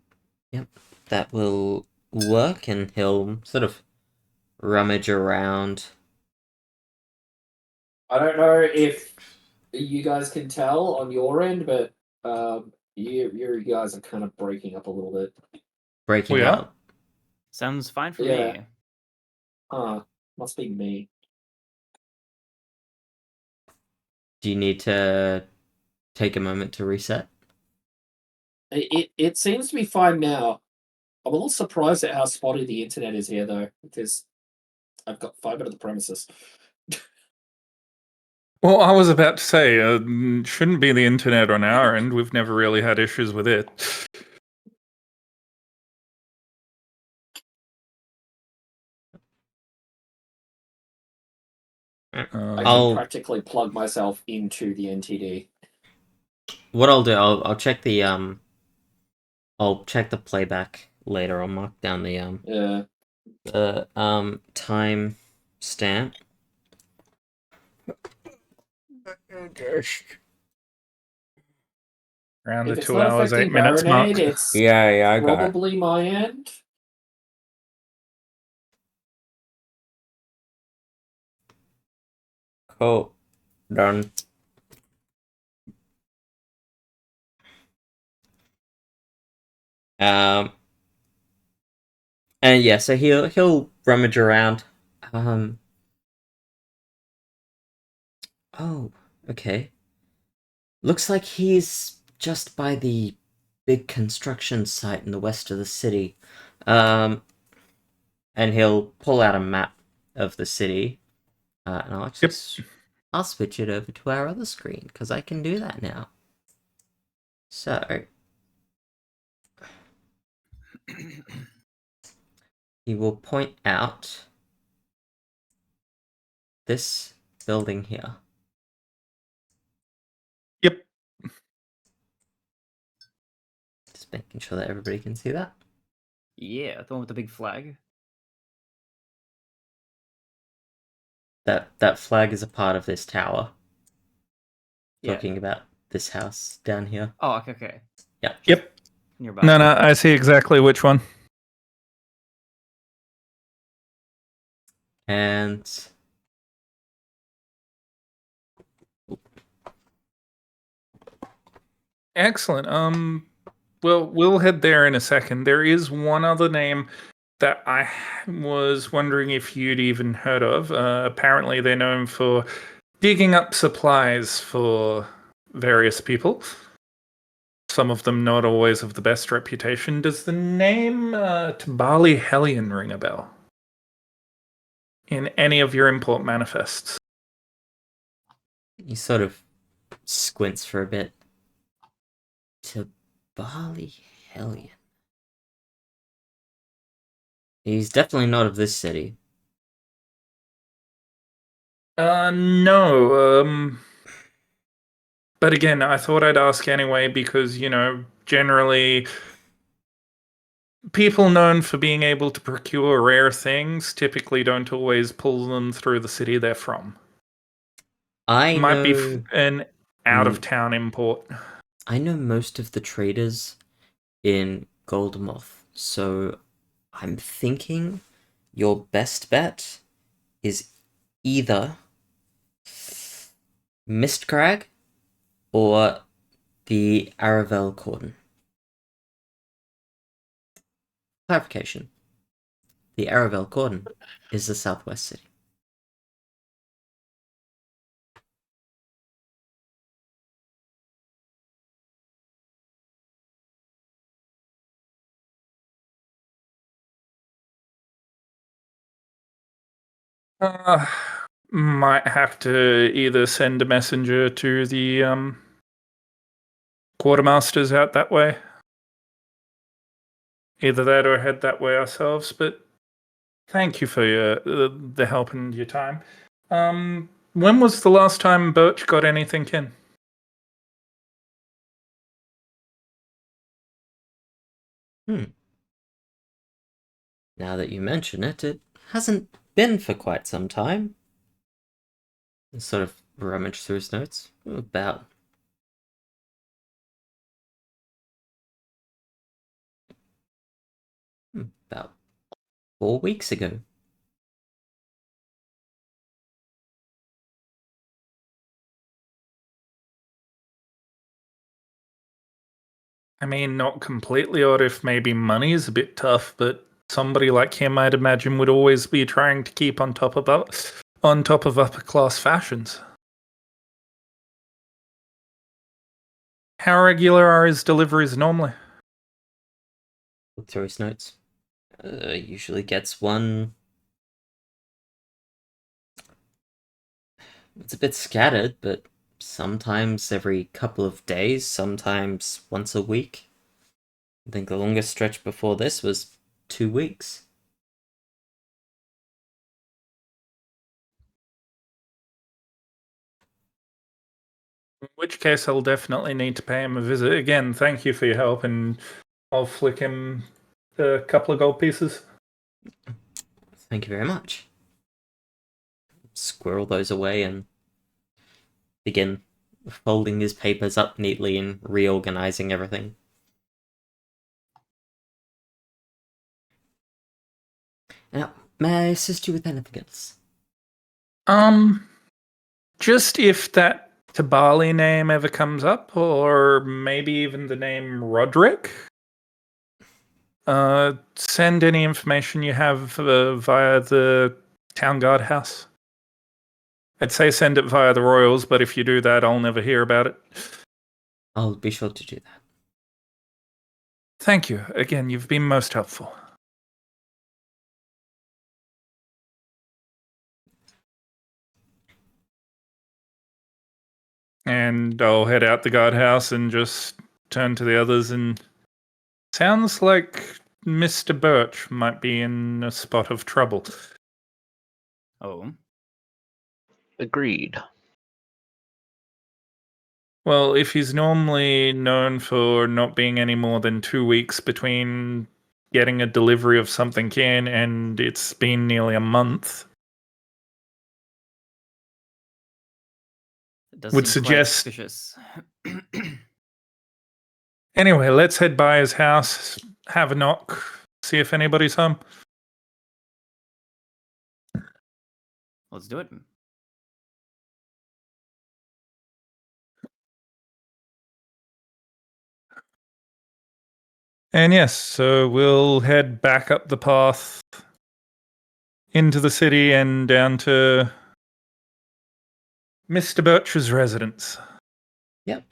That will work, and he'll sort of rummage around. I don't know if you guys can tell on your end, but you guys are kind of breaking up a little bit. Breaking We are? up. Sounds fine for Yeah. me. Must be me. Do you need to take a moment to reset? It seems to be fine now. I'm a little surprised at how spotty the internet is here, though, because I've got fiber to the premises. Well, I was about to say, shouldn't be the internet on our end. We've never really had issues with it. I Uh, can practically plug myself into the NTD. What I'll do, I'll check the I'll check the playback later. I'll mark down Yeah. the time stamp. oh gosh. Around If the it's 2 not hours, 8 affecting minutes mark. Marinade, it's Yeah, I got it. probably my end. Cool. Done. Um, and yeah, so he'll rummage around. Um, oh, okay. Looks like he's just by the big construction site in the west of the city. And he'll pull out a map of the city. And I'll actually I'll switch it over to our other screen because I can do that now. So he will point out this building here. Yep. Just making sure that everybody can see that. Yeah, the one with the big flag. That flag is a part of this tower. Yeah. Talking about this house down here. Oh, okay. Yeah. Yep. Nearby. No, I see exactly which one. And Excellent. Well, we'll head there in a second. There is one other name that I was wondering if you'd even heard of. Apparently, they're known for digging up supplies for various people. Some of them not always of the best reputation. Does the name Tabali Hellion ring a bell? In any of your import manifests? he sort of squints for a bit. To Bali Hellion. He's definitely not of this city. No. But again, I thought I'd ask anyway because, generally people known for being able to procure rare things typically don't always pull them through the city they're from. I Might be know. an out-of-town import. I know most of the traders in Goldmoth, so I'm thinking your best bet is either Mistcrag or the Aravel Cordon. Clarification. The Aravel Cordon is the southwest city. Uh, might have to either send a messenger to the quartermasters out that way. Either that or head that way ourselves, but thank you for the help and your time. When was the last time Birch got anything in? Now that you mention it, it hasn't been for quite some time. Sort of rummage through his notes. About 4 weeks ago. I mean, not completely odd if maybe money is a bit tough, but somebody like him, I'd imagine, would always be trying to keep on top of upper class fashions. How regular are his deliveries normally? Look through his notes. Usually gets one. It's a bit scattered, but sometimes every couple of days, sometimes once a week. I think the longest stretch before this was 2 weeks. In which case, I'll definitely need to pay him a visit. Again, thank you for your help, and I'll flick him a couple of gold pieces. Thank you very much. Squirrel those away and begin folding his papers up neatly and reorganizing everything. Now, may I assist you with anything else? Just if that Tabali name ever comes up, or maybe even the name Roderick. Send any information you have via the town guard house. I'd say send it via the Royals, but if you do that, I'll never hear about it. I'll be sure to do that. Thank you. Again, you've been most helpful. And I'll head out the guardhouse and just turn to the others and... Sounds like Mr. Birch might be in a spot of trouble. Oh. Agreed. Well, if he's normally known for not being any more than 2 weeks between getting a delivery of something in, and it's been nearly a month, It does would seem quite suggest... suspicious. Anyway, let's head by his house, have a knock, see if anybody's home. Let's do it. And yes, so we'll head back up the path into the city and down to Mr. Birch's residence. Yep.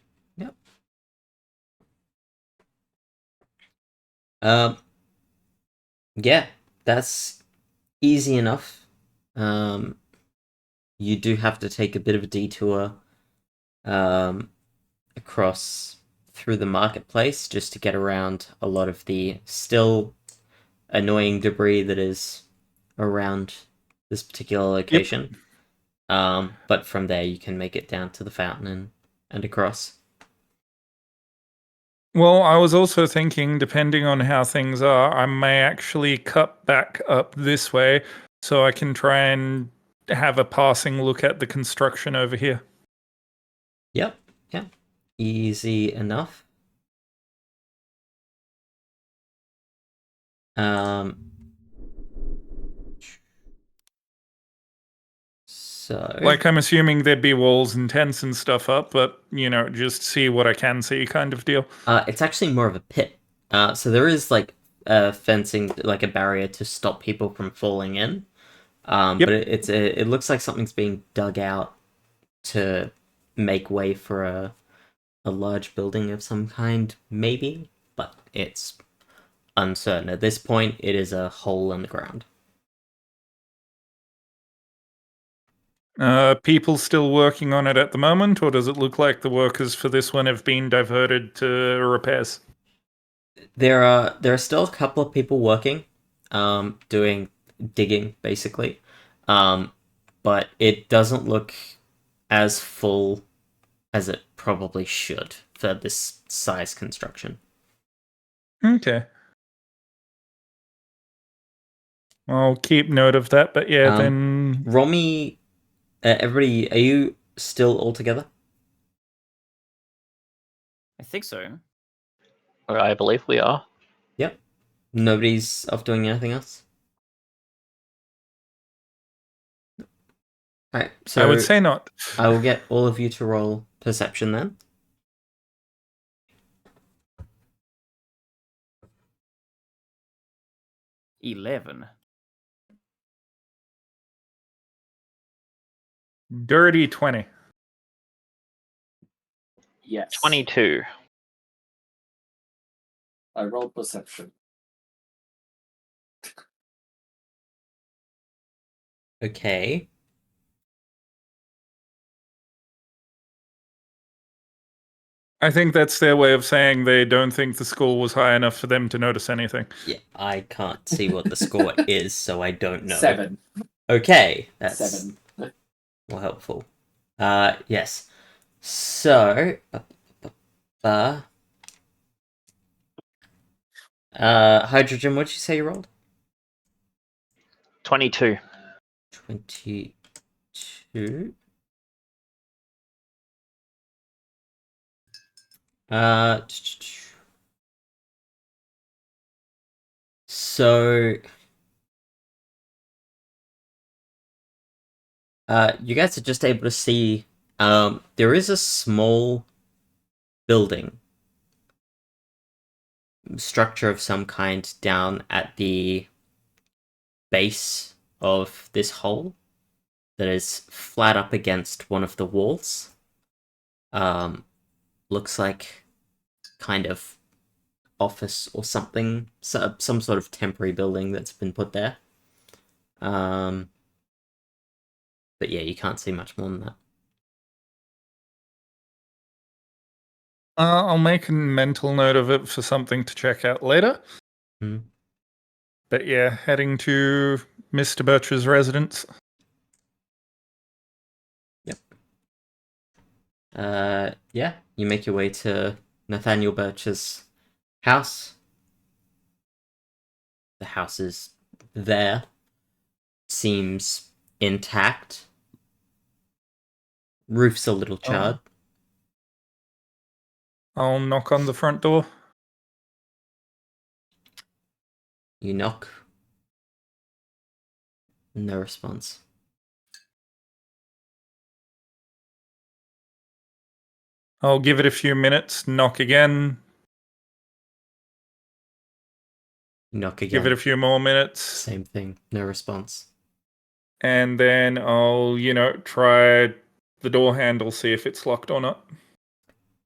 Yeah, that's easy enough. You do have to take a bit of a detour across through the marketplace just to get around a lot of the still annoying debris that is around this particular location. But from there you can make it down to the fountain and across. Well, I was also thinking, depending on how things are, I may actually cut back up this way so I can try and have a passing look at the construction over here. Yep, yeah. Easy enough. So Like, I'm assuming there'd be walls and tents and stuff up, but, just see what I can see kind of deal. it's actually more of a pit. So there is like fencing, like a barrier to stop people from falling in. Yep. But it looks like something's being dug out to make way for a large building of some kind, maybe, but it's uncertain. At this point, it is a hole in the ground. People still working on it at the moment, or does it look like the workers for this one have been diverted to repairs? There are still a couple of people working, doing digging basically, but it doesn't look as full as it probably should for this size construction. Okay. I'll keep note of that, but yeah, then... Roll me... everybody, are you still all together? I think so. I believe we are. Yep. Nobody's off doing anything else? Alright, so... I would say not. I will get all of you to roll perception then. $11. Dirty 20. Yes. 22. I rolled perception. Okay. I think that's their way of saying they don't think the score was high enough for them to notice anything. Yeah, I can't see what the score is, so I don't know. 7. Okay, that's 7. more helpful. Yes. So, hydrogen, what'd you say you rolled? 22. 22. Uh, so, you guys are just able to see, there is a small building structure of some kind down at the base of this hole that is flat up against one of the walls. Looks like kind of office or something, some sort of temporary building that's been put there. But yeah, you can't see much more than that. I'll make a mental note of it for something to check out later. Hmm. But yeah, heading to Mr. Birch's residence. Yeah, you make your way to Nathaniel Birch's house. The house is there. Seems intact. Roof's a little charred. I'll knock on the front door. You knock. No response. I'll give it a few minutes, knock again, Knock again. give it a few more minutes, Same thing. No response. and then I'll, try the door handle, see if it's locked or not.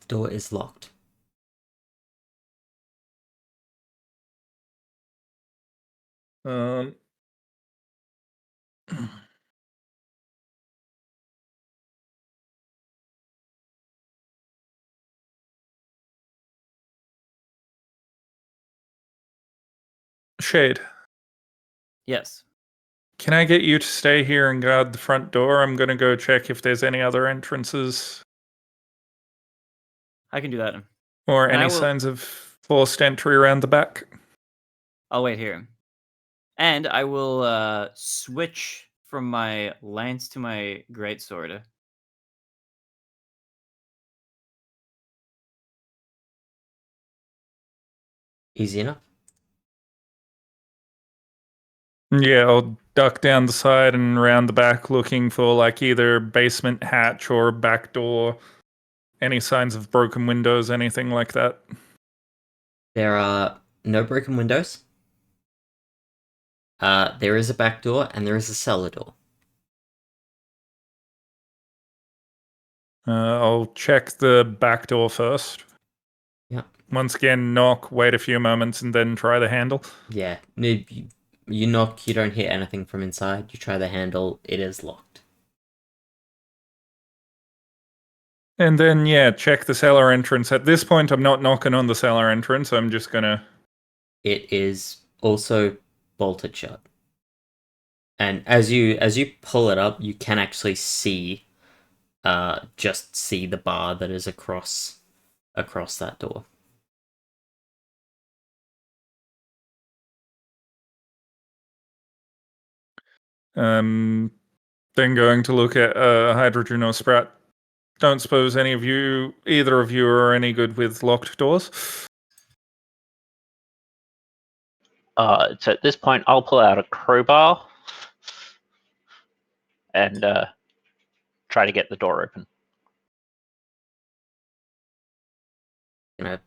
The door is locked. Um, Shade, Yes. can I get you to stay here and guard the front door? I'm gonna go check if there's any other entrances I can do that. or And I any will- signs of forced entry around the back. I'll wait here. And I will switch from my lance to my greatsword. Easy enough. Yeah, I'll duck down the side and round the back looking for like either basement hatch or back door, any signs of broken windows, anything like that. There are no broken windows. There is a back door and there is a cellar door. I'll check the back door first. Yeah. Once again, knock, wait a few moments, and then try the handle. Yeah. You knock, you don't hear anything from inside. You try the handle, it is locked. And then, yeah, check the cellar entrance. At this point, I'm not knocking on the cellar entrance. I'm just gonna... It is also bolted shut. And as you pull it up, you can actually see just see the bar that is across that door. Then going to look at hydrogen or sprout. Don't suppose either of you are any good with locked doors? So at this point, I'll pull out a crowbar and try to get the door open. Gonna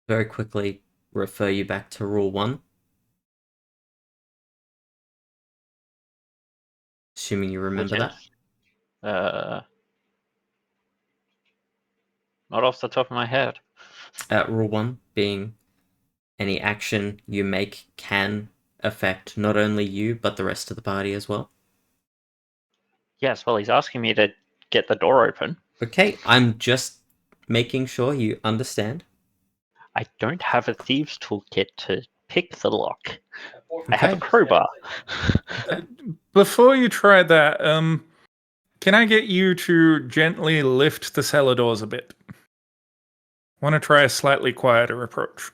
very quickly refer you back to rule 1. Assuming you remember Which is, not off the top of my head. Rule 1 being any action you make can affect not only you, but the rest of the party as well. Yes, well, he's asking me to get the door open. Okay, I'm just making sure you understand. I don't have a thieves' toolkit to pick the lock. I have a Okay. crowbar. Before you try that, can I get you to gently lift the cellar doors a bit? Want to try a slightly quieter approach.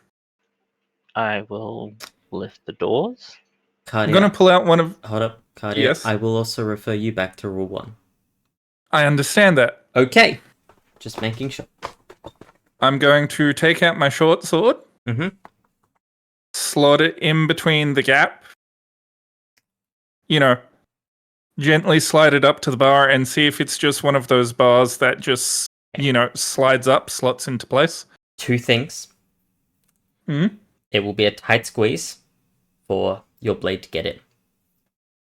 I will lift the doors. Cardia, I'm going to pull out one of... hold up, Cardia. Yes? I will also refer you back to rule 1. I understand that. Okay, just making sure. I'm going to take out my short sword, Mhm. slot it in between the gap, you know, gently slide it up to the bar and see if it's just one of those bars that just, slides up, slots into place. 2 things. Hmm? It will be a tight squeeze for your blade to get in.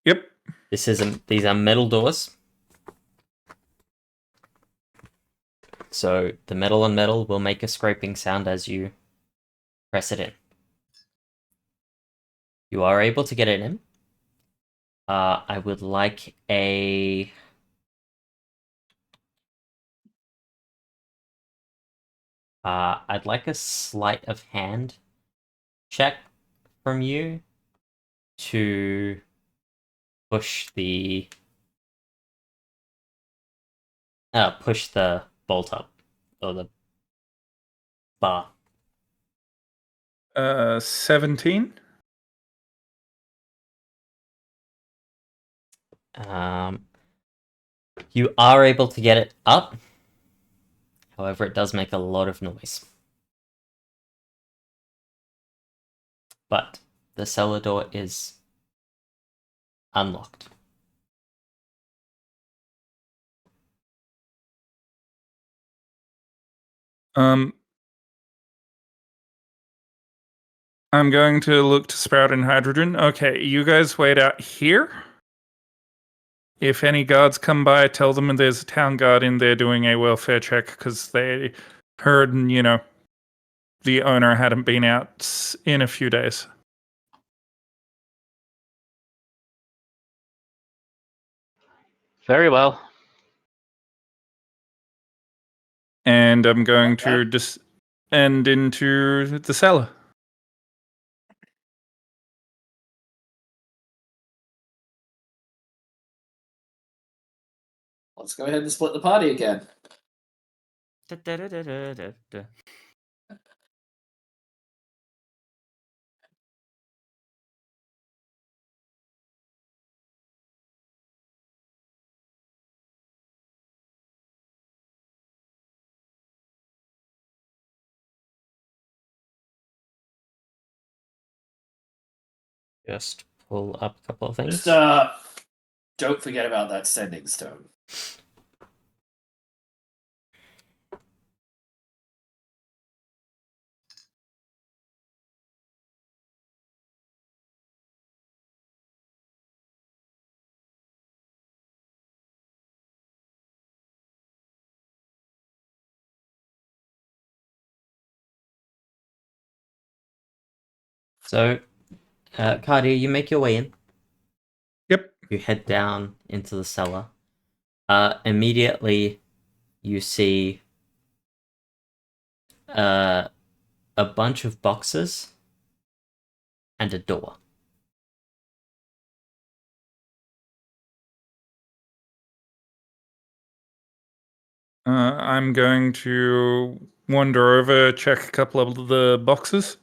Yep. These are metal doors. So the metal on metal will make a scraping sound as you press it in. You are able to get it in. I would like a... I'd like a sleight of hand check from you to push the bolt up, or the bar. 17. You are able to get it up. However, it does make a lot of noise. But the cellar door is unlocked. I'm going to look to Sprout and Hydrogen. Okay, you guys wait out here. If any guards come by, tell them there's a town guard in there doing a welfare check because they heard, the owner hadn't been out in a few days. Very well. And I'm going to just end into the cellar. Let's go ahead and split the party again. Da-da-da-da-da-da. Just pull up a couple of things. Just don't forget about that sending stone. So, Cardia, you make your way in. Yep. You head down into the cellar. Immediately, you see a bunch of boxes and a door. I'm going to wander over, check a couple of the boxes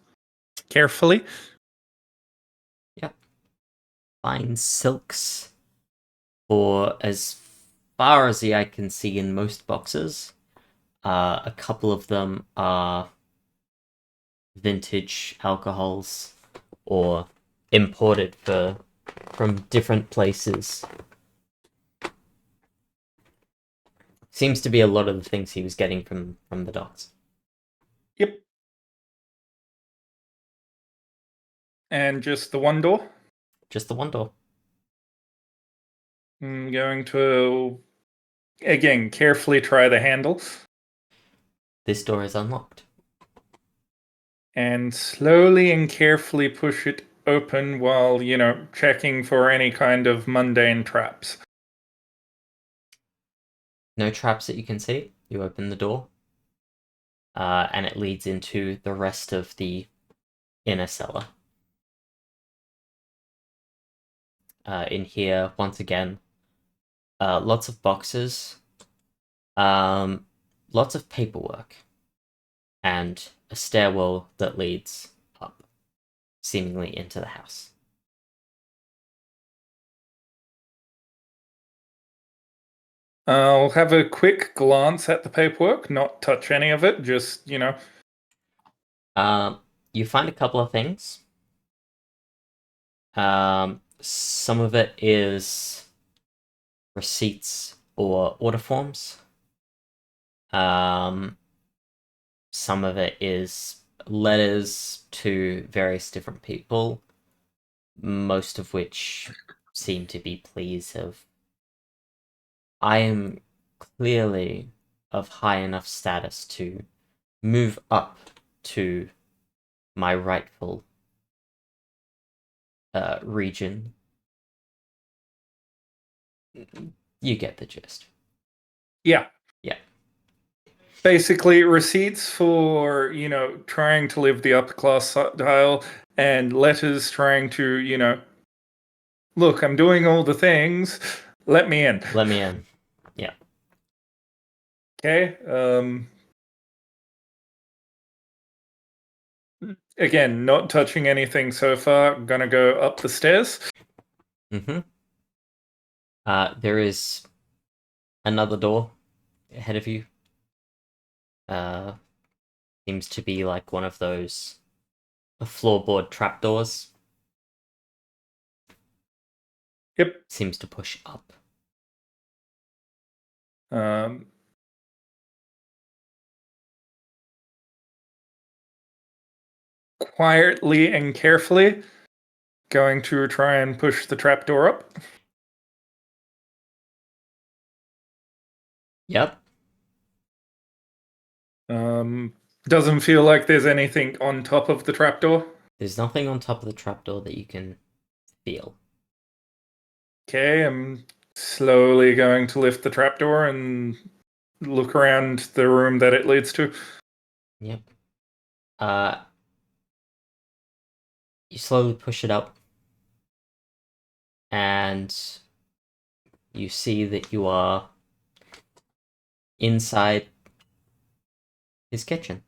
carefully. Yep. Fine silks. For as far as the eye can see in most boxes, a couple of them are vintage alcohols or imported from different places. Seems to be a lot of the things he was getting from the docks. Yep. And just the one door. Just the one door. I'm going to, again, carefully try the handle. This door is unlocked. And slowly and carefully push it open while, checking for any kind of mundane traps. No traps that you can see. You open the door. And it leads into the rest of the inner cellar. In here, once again, lots of boxes, lots of paperwork, and a stairwell that leads up, seemingly into the house. I'll have a quick glance at the paperwork, not touch any of it, just, You find a couple of things. Some of it is receipts or order forms. Some of it is letters to various different people, most of which seem to be pleas of, I am clearly of high enough status to move up to my rightful region. You get the gist. Yeah. Yeah. Basically, receipts for, trying to live the upper class style, and letters trying to, look, I'm doing all the things, let me in. Let me in. Yeah. Okay, again, not touching anything so far. I'm gonna go up the stairs. Mm-hmm. There is another door ahead of you. Seems to be like one of those floorboard trapdoors. Yep. Seems to push up. Quietly and carefully, going to try and push the trapdoor up. Yep. Doesn't feel like there's anything on top of the trapdoor. There's nothing on top of the trapdoor that you can feel. Okay, I'm slowly going to lift the trapdoor and look around the room that it leads to. Yep. You slowly push it up, and you see that you are inside his kitchen.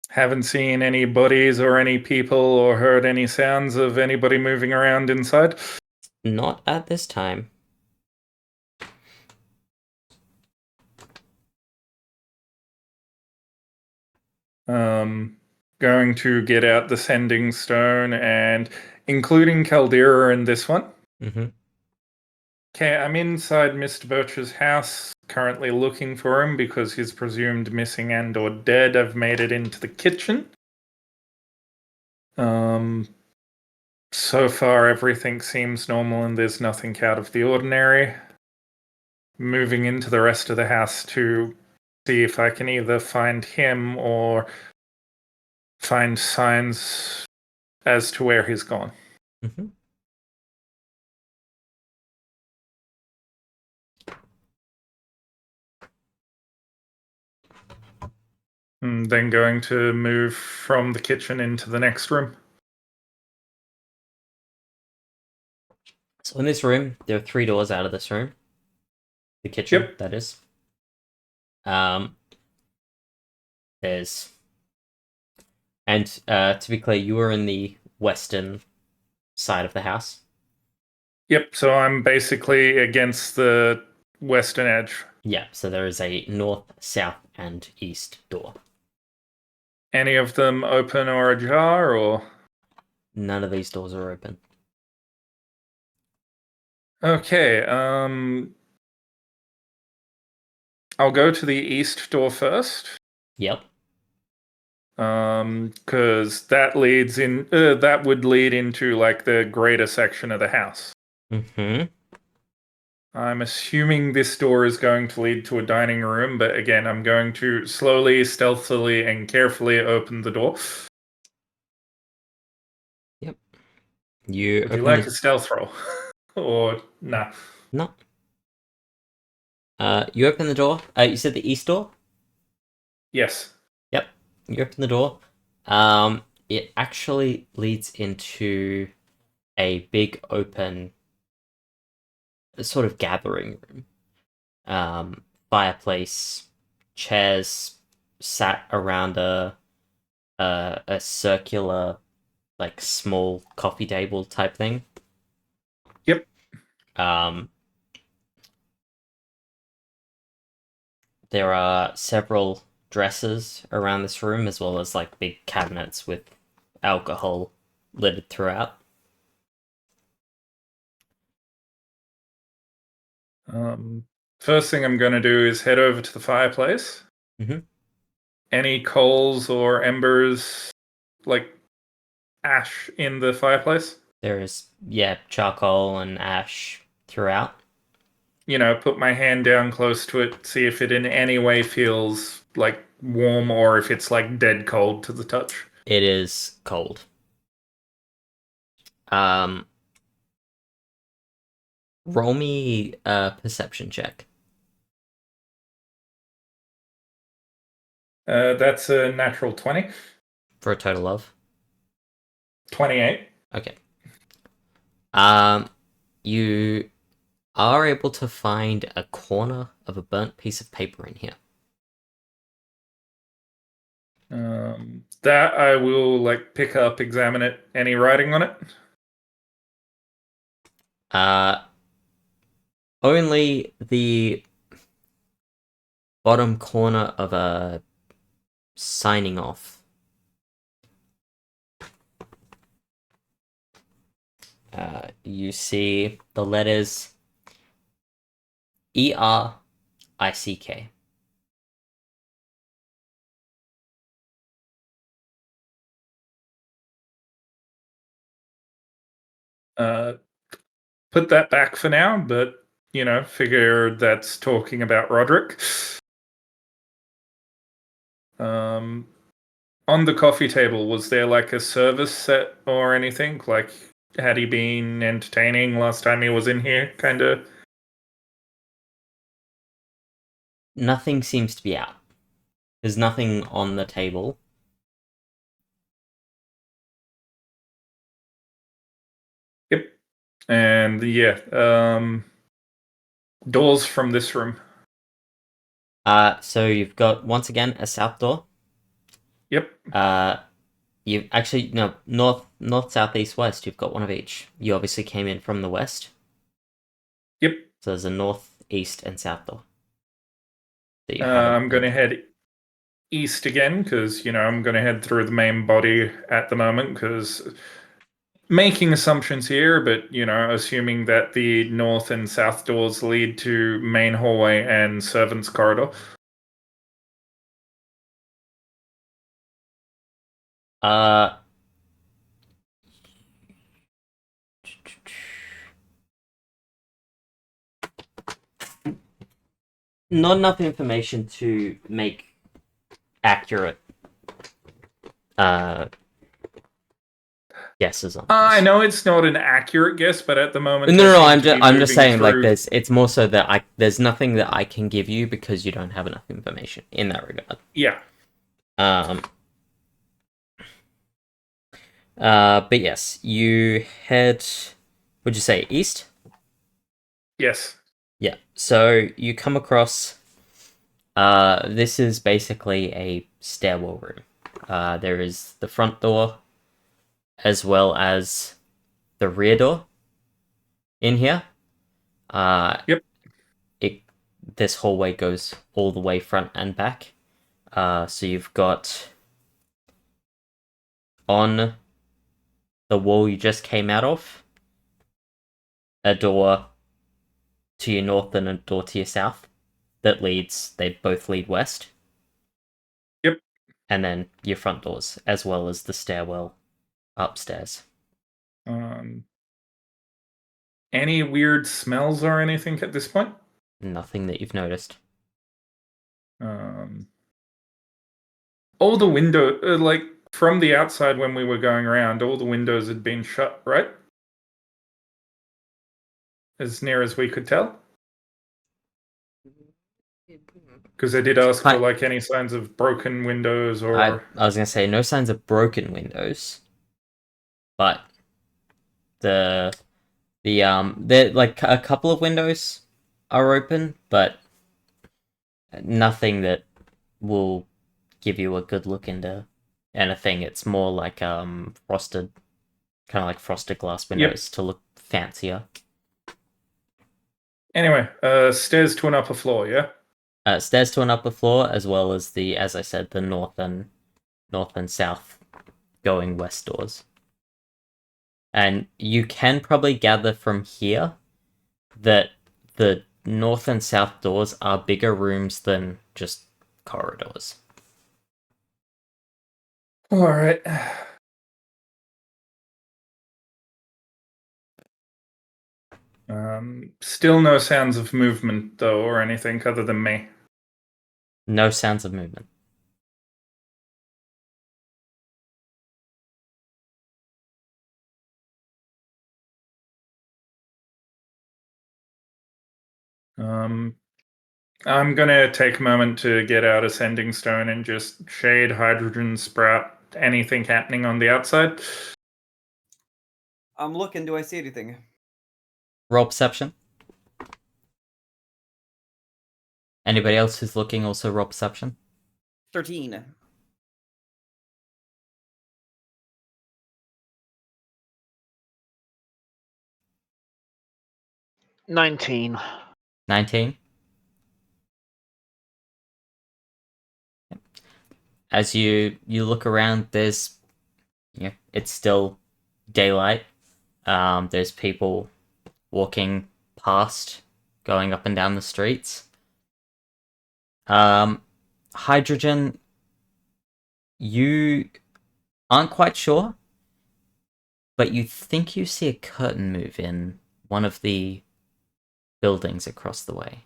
Haven't seen any bodies or any people or heard any sounds of anybody moving around inside. Not at this time. Going to get out the sending stone and including Caldera in this one. Mm-hmm. Okay, I'm inside Mr. Birch's house, currently looking for him because he's presumed missing and or dead. I've made it into the kitchen. So far everything seems normal and there's nothing out of the ordinary. Moving into the rest of the house to see if I can either find him or find signs as to where he's gone. Mm-hmm. And then going to move from the kitchen into the next room. So in this room, there are 3 doors out of this room. The kitchen, Yep. that is. There's... And to be clear, you are in the western side of the house. Yep, so I'm basically against the western edge. Yeah, so there is a north, south, and east door. Any of them open or ajar, or? None of these doors are open. Okay, I'll go to the east door first. Yep. Because that leads in. That would lead into like the greater section of the house. Mm-hmm. I'm assuming this door is going to lead to a dining room, but again, I'm going to slowly, stealthily, and carefully open the door. Yep. Would you like a stealth roll? Or nah? No. You open the door. You said the east door? Yes. Yep. You open the door. It actually leads into a big open sort of gathering room. Fireplace, chairs sat around a circular, like, small coffee table type thing. Um, there are several dressers around this room, as well as like big cabinets with alcohol littered throughout. First thing I'm going to do is head over to the fireplace. Mhm. Any coals or embers, like ash in the fireplace? There is, charcoal and ash throughout. Put my hand down close to it, see if it in any way feels like warm or if it's like dead cold to the touch. It is cold. Roll me a perception check. That's a natural 20. For a total of 28. okay. You are able to find a corner of a burnt piece of paper in here. That I will like pick up, examine it. Any writing on it? Only the bottom corner of a signing off. You see the letters ERICK. Put that back for now, but figure that's talking about Roderick. On the coffee table, was there like a service set or anything? Like, had he been entertaining last time he was in here? Kind of. Nothing seems to be out. There's nothing on the table. Yep. And doors from this room. So you've got once again a south door. Yep. You actually no north, south, east, west. You've got one of each. You obviously came in from the west. Yep. So there's a north, east, and south door. I'm going to head east again because I'm going to head through the main body at the moment because making assumptions here, but assuming that the north and south doors lead to main hallway and servants corridor. Not enough information to make accurate guesses on. I know it's not an accurate guess, but at the moment, No. I'm just saying, like, it's more so that there's nothing that I can give you because you don't have enough information in that regard. Yeah. But yes, you head. Would you say east? Yes. Yeah. So you come across. This is basically a stairwell room. There is the front door, as well as the rear door. In here. Yep. This hallway goes all the way front and back. So you've got on the wall you just came out of a door to your north and a door to your south they both lead west. Yep. And then your front doors, as well as the stairwell upstairs. Any weird smells or anything at this point? Nothing that you've noticed. All the window, like from the outside when we were going around, all the windows had been shut, right? As near as we could tell. Because I did ask for like any signs of broken windows or. I was gonna say no signs of broken windows, but the like a couple of windows are open, but nothing that will give you a good look into anything. It's more like frosted, kind of like frosted glass windows to look fancier. Anyway, stairs to an upper floor, yeah? Stairs to an upper floor, as well as as I said, the north and south going west doors. And you can probably gather from here that the north and south doors are bigger rooms than just corridors. Alright. Still no sounds of movement, though, or anything other than me. No sounds of movement. I'm gonna take a moment to get out Ascending Stone and just shade, hydrogen, sprout, anything happening on the outside. I'm looking. Do I see anything? Roll perception. Anybody else who's looking also roll perception? 13. 19. 19. As you look around, there's it's still daylight. There's people walking past, going up and down the streets. Hydrogen, you aren't quite sure, but you think you see a curtain move in one of the buildings across the way.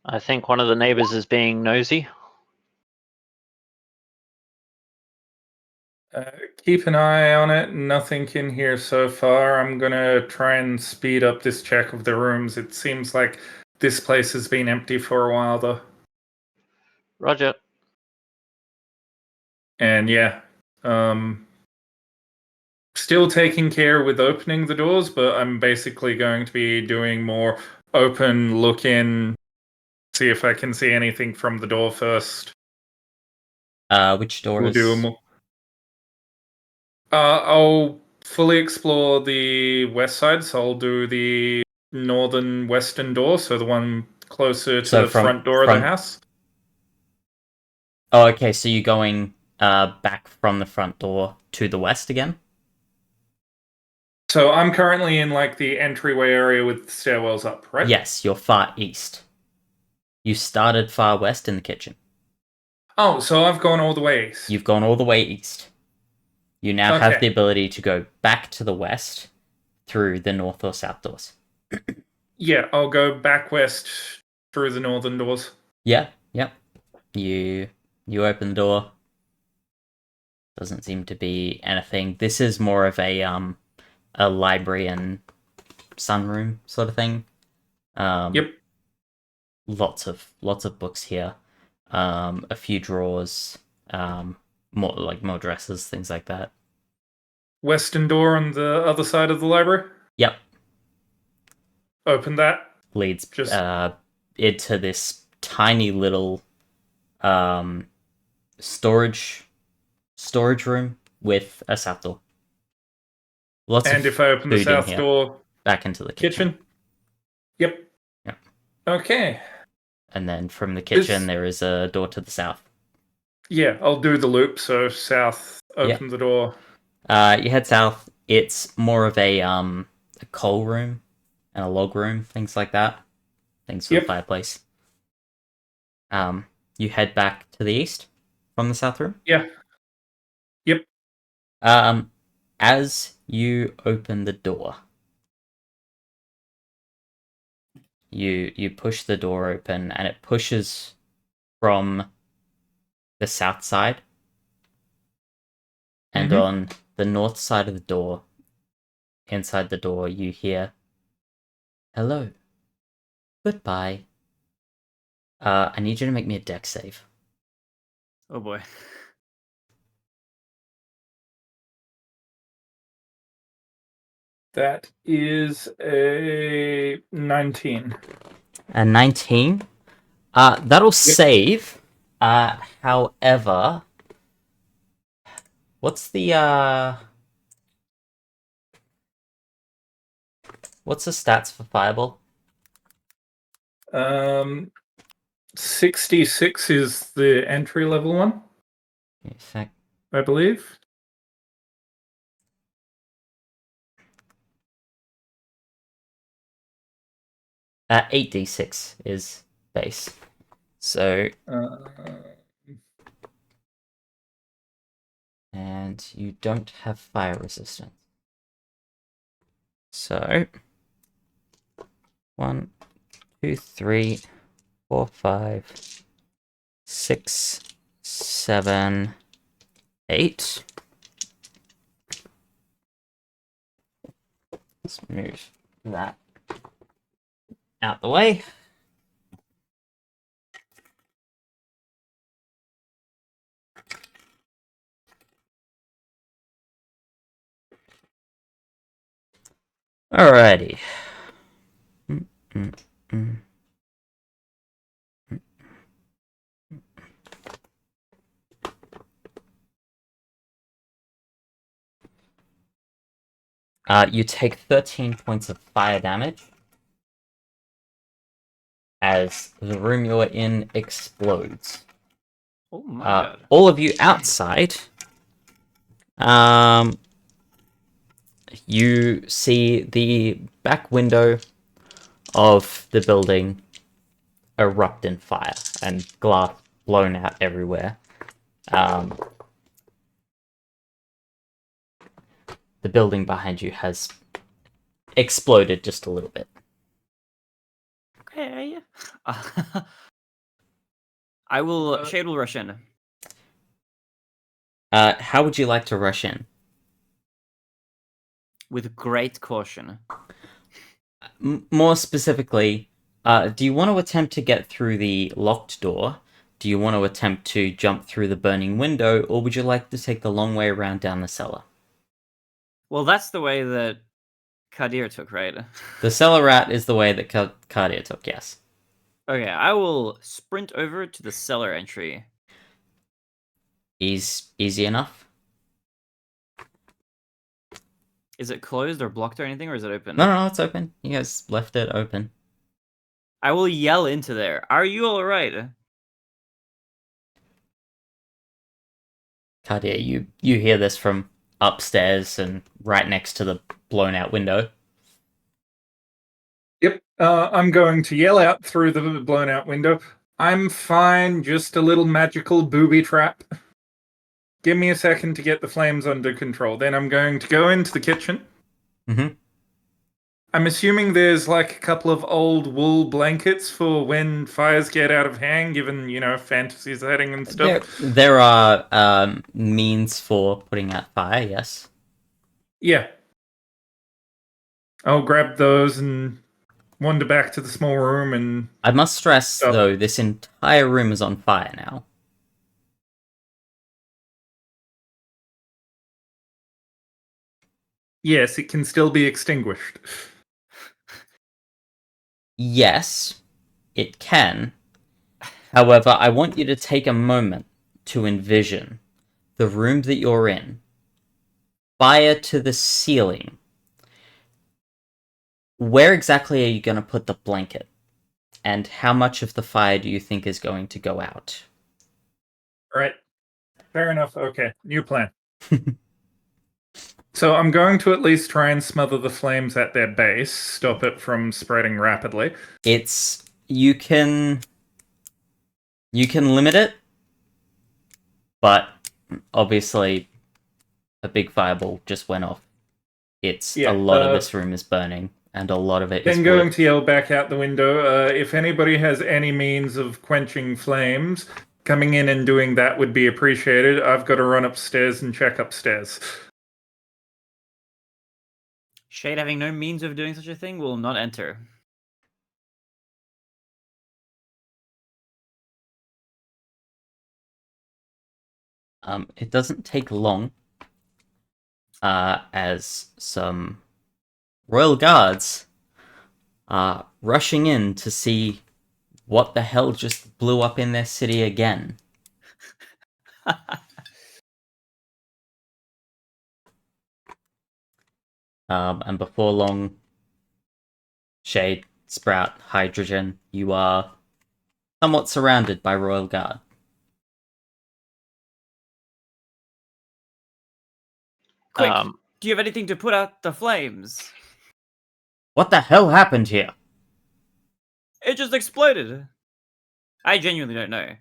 I think one of the neighbors is being nosy. Keep an eye on it. Nothing in here so far. I'm gonna try and speed up this check of the rooms. It seems like this place has been empty for a while, though. Roger. And yeah, still taking care with opening the doors, but I'm basically going to be doing more open look in, see if I can see anything from the door first. Which door We'll is... do more. I'll fully explore the west side, so I'll do the northern western door, so the one closer to the front door of the house. Oh, okay, so you're going back from the front door to the west again? So I'm currently in like the entryway area with stairwells up, right? Yes, you're far east. You started far west in the kitchen. Oh, so I've gone all the way east. You've gone all the way east. You now have the ability to go back to the west through the north or south doors. Yeah, I'll go back west through the northern doors. Yeah, yep. You open the door. Doesn't seem to be anything. This is more of a library and sunroom sort of thing. Yep. Lots of books here. A few drawers. More dresses, things like that. Western door on the other side of the library. Yep. Open that. Leads into this tiny little storage room with a south door. And if I open the south door, back into the kitchen. Yep. Yep. Okay. And then from the kitchen, there is a door to the south. Yeah, I'll do the loop. So south, open the door. You head south. It's more of a coal room and a log room, things like that. Things for the fireplace. You head back to the east from the south room. Yeah. Yep. As you open the door, you push the door open, and it pushes from the south side. And on the north side of the door, inside the door, you hear, "Hello. Goodbye. I need you to make me a dex save." Oh boy. That is a 19. A 19? That'll save. However, what's the What's the stats for Fireball? 66 is the entry level one, In fact, I believe. uh, 8d6 is base. So, and you don't have fire resistance. So, 1, 2, 3, 4, 5, 6, 7, 8. Let's move that out the way. Alrighty. You take 13 points of fire damage as the room you're in explodes. Oh my god. All of you outside, you see the back window of the building erupt in fire and glass blown out everywhere. The building behind you has exploded just a little bit. Okay. I will. Shade will rush in. How would you like to rush in? With great caution. More specifically, do you want to attempt to get through the locked door? Do you want to attempt to jump through the burning window, or would you like to take the long way around down the cellar? Well, that's the way that Kadir took, right? The cellar rat is the way that Cardia took, yes. Okay, I will sprint over to the cellar entry. Easy enough? Is it closed or blocked or anything, or is it open? No, it's open. You guys left it open. I will yell into there. Are you alright? Cardia, you hear this from upstairs and right next to the blown out window. Yep. I'm going to yell out through the blown out window. I'm fine, just a little magical booby trap. Give me a second to get the flames under control. Then I'm going to go into the kitchen. Mm-hmm. I'm assuming there's like a couple of old wool blankets for when fires get out of hand, given, fantasy setting and stuff. There are means for putting out fire, yes. Yeah. I'll grab those and wander back to the small room and... I must stress, though, this entire room is on fire now. Yes, it can still be extinguished. Yes, it can. However, I want you to take a moment to envision the room that you're in. Fire to the ceiling. Where exactly are you going to put the blanket? And how much of the fire do you think is going to go out? Right. Fair enough. Okay. New plan. So I'm going to at least try and smother the flames at their base, stop it from spreading rapidly. You can limit it, but obviously a big fireball just went off. A lot of this room is burning, and a lot of it is then going to yell back out the window, if anybody has any means of quenching flames, coming in and doing that would be appreciated. I've got to run upstairs and check upstairs. Shade, having no means of doing such a thing, will not enter. It doesn't take long, as some royal guards are rushing in to see what the hell just blew up in their city again. And before long, Shade, Sprout, Hydrogen, you are somewhat surrounded by Royal Guard. Quick, do you have anything to put out the flames? What the hell happened here? It just exploded. I genuinely don't know.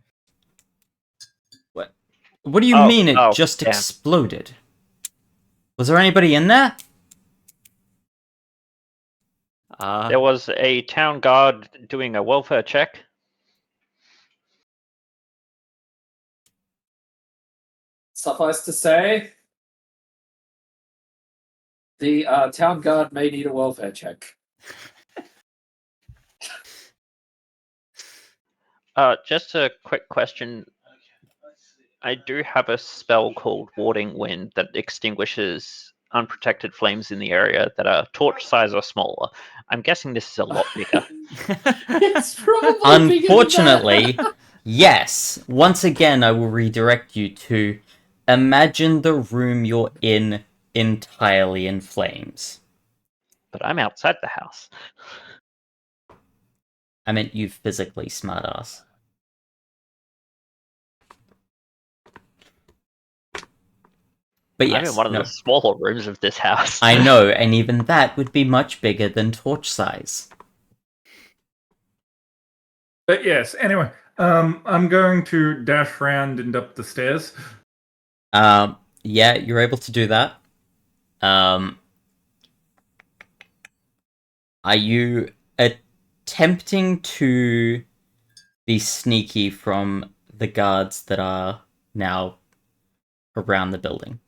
What do you mean it just exploded? Was there anybody in there? There was a town guard doing a welfare check. Suffice to say, the town guard may need a welfare check. Just a quick question. I do have a spell called Warding Wind that extinguishes unprotected flames in the area that are torch size or smaller. I'm guessing this is a lot bigger. It's probably Unfortunately, yes. Once again, I will redirect you to imagine the room you're in entirely in flames. But I'm outside the house. I meant you physically, smartass. But yes, I'm in one of the smaller rooms of this house. I know, and even that would be much bigger than torch size. But yes, anyway, I'm going to dash round and up the stairs. Yeah, you're able to do that. Are you attempting to be sneaky from the guards that are now around the building?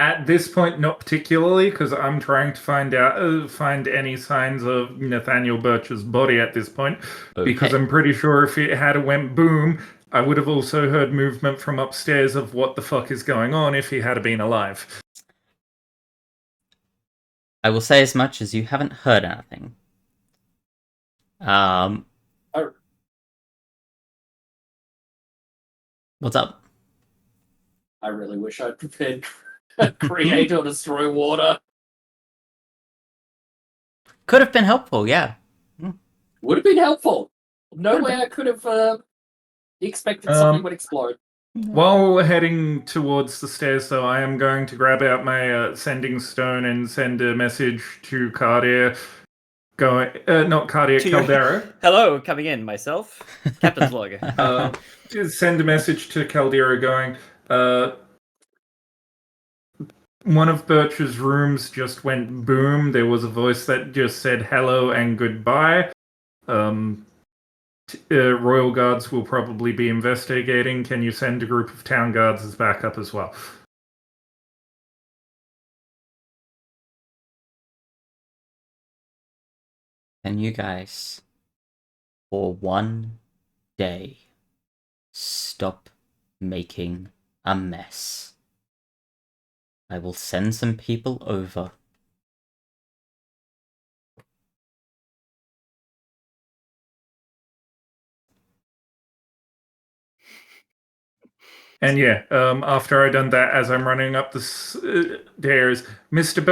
At this point, not particularly, because I'm trying to find any signs of Nathaniel Birch's body at this point. Okay. Because I'm pretty sure if it had went boom, I would have also heard movement from upstairs of what the fuck is going on if he had been alive. I will say as much as you haven't heard anything. What's up? I really wish I'd prepared create or destroy water. Could have been helpful, yeah. Would have been helpful. No way I could have expected something would explode. While heading towards the stairs, though, I am going to grab out my sending stone and send a message to Cardia. Not Cardia, Caldera. Hello, coming in, myself. Captain's log. Send a message to Caldera going, one of Birch's rooms just went boom. There was a voice that just said hello and goodbye. Royal Guards will probably be investigating. Can you send a group of town guards as backup as well? Can you guys, for one day, stop making a mess? I will send some people over. And yeah, after I done that, as I'm running up the stairs, Mr.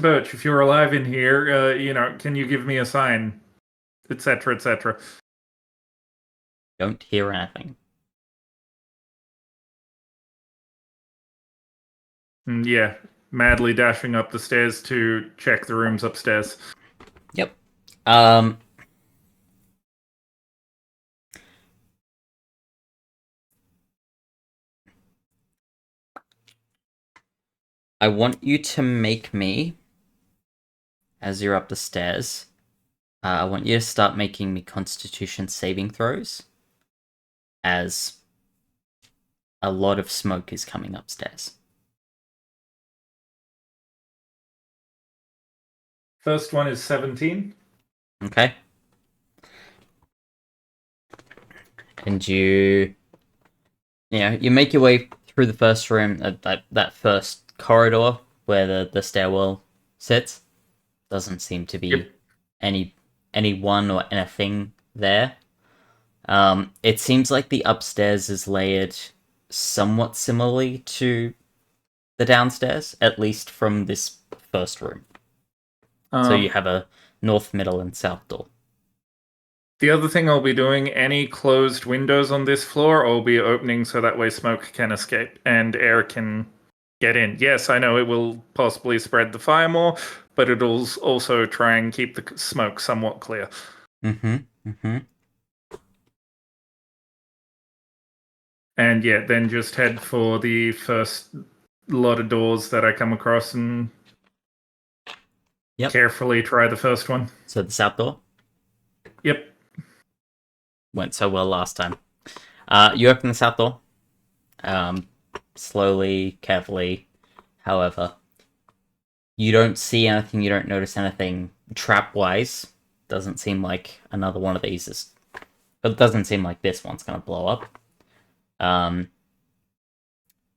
Birch, if you're alive in here, can you give me a sign, etc., etc. Don't hear anything. Yeah, madly dashing up the stairs to check the rooms upstairs. Yep. I want you to make me, as you're up the stairs, I want you to start making me Constitution saving throws, as a lot of smoke is coming upstairs. First one is 17. Okay. And you make your way through the first room, that first corridor where the stairwell sits. Doesn't seem to be anyone or anything there. It seems like the upstairs is layered somewhat similarly to the downstairs, at least from this first room. So you have a north, middle, and south door. The other thing I'll be doing, any closed windows on this floor, I'll be opening so that way smoke can escape and air can get in. Yes, I know it will possibly spread the fire more, but it'll also try and keep the smoke somewhat clear. And yeah, then just head for the first lot of doors that I come across and carefully try the first one. So the south door? Yep. Went so well last time. You open the south door. Slowly, carefully. However, you don't see anything, you don't notice anything trap-wise. Doesn't seem like another one of these is... But it doesn't seem like this one's going to blow up.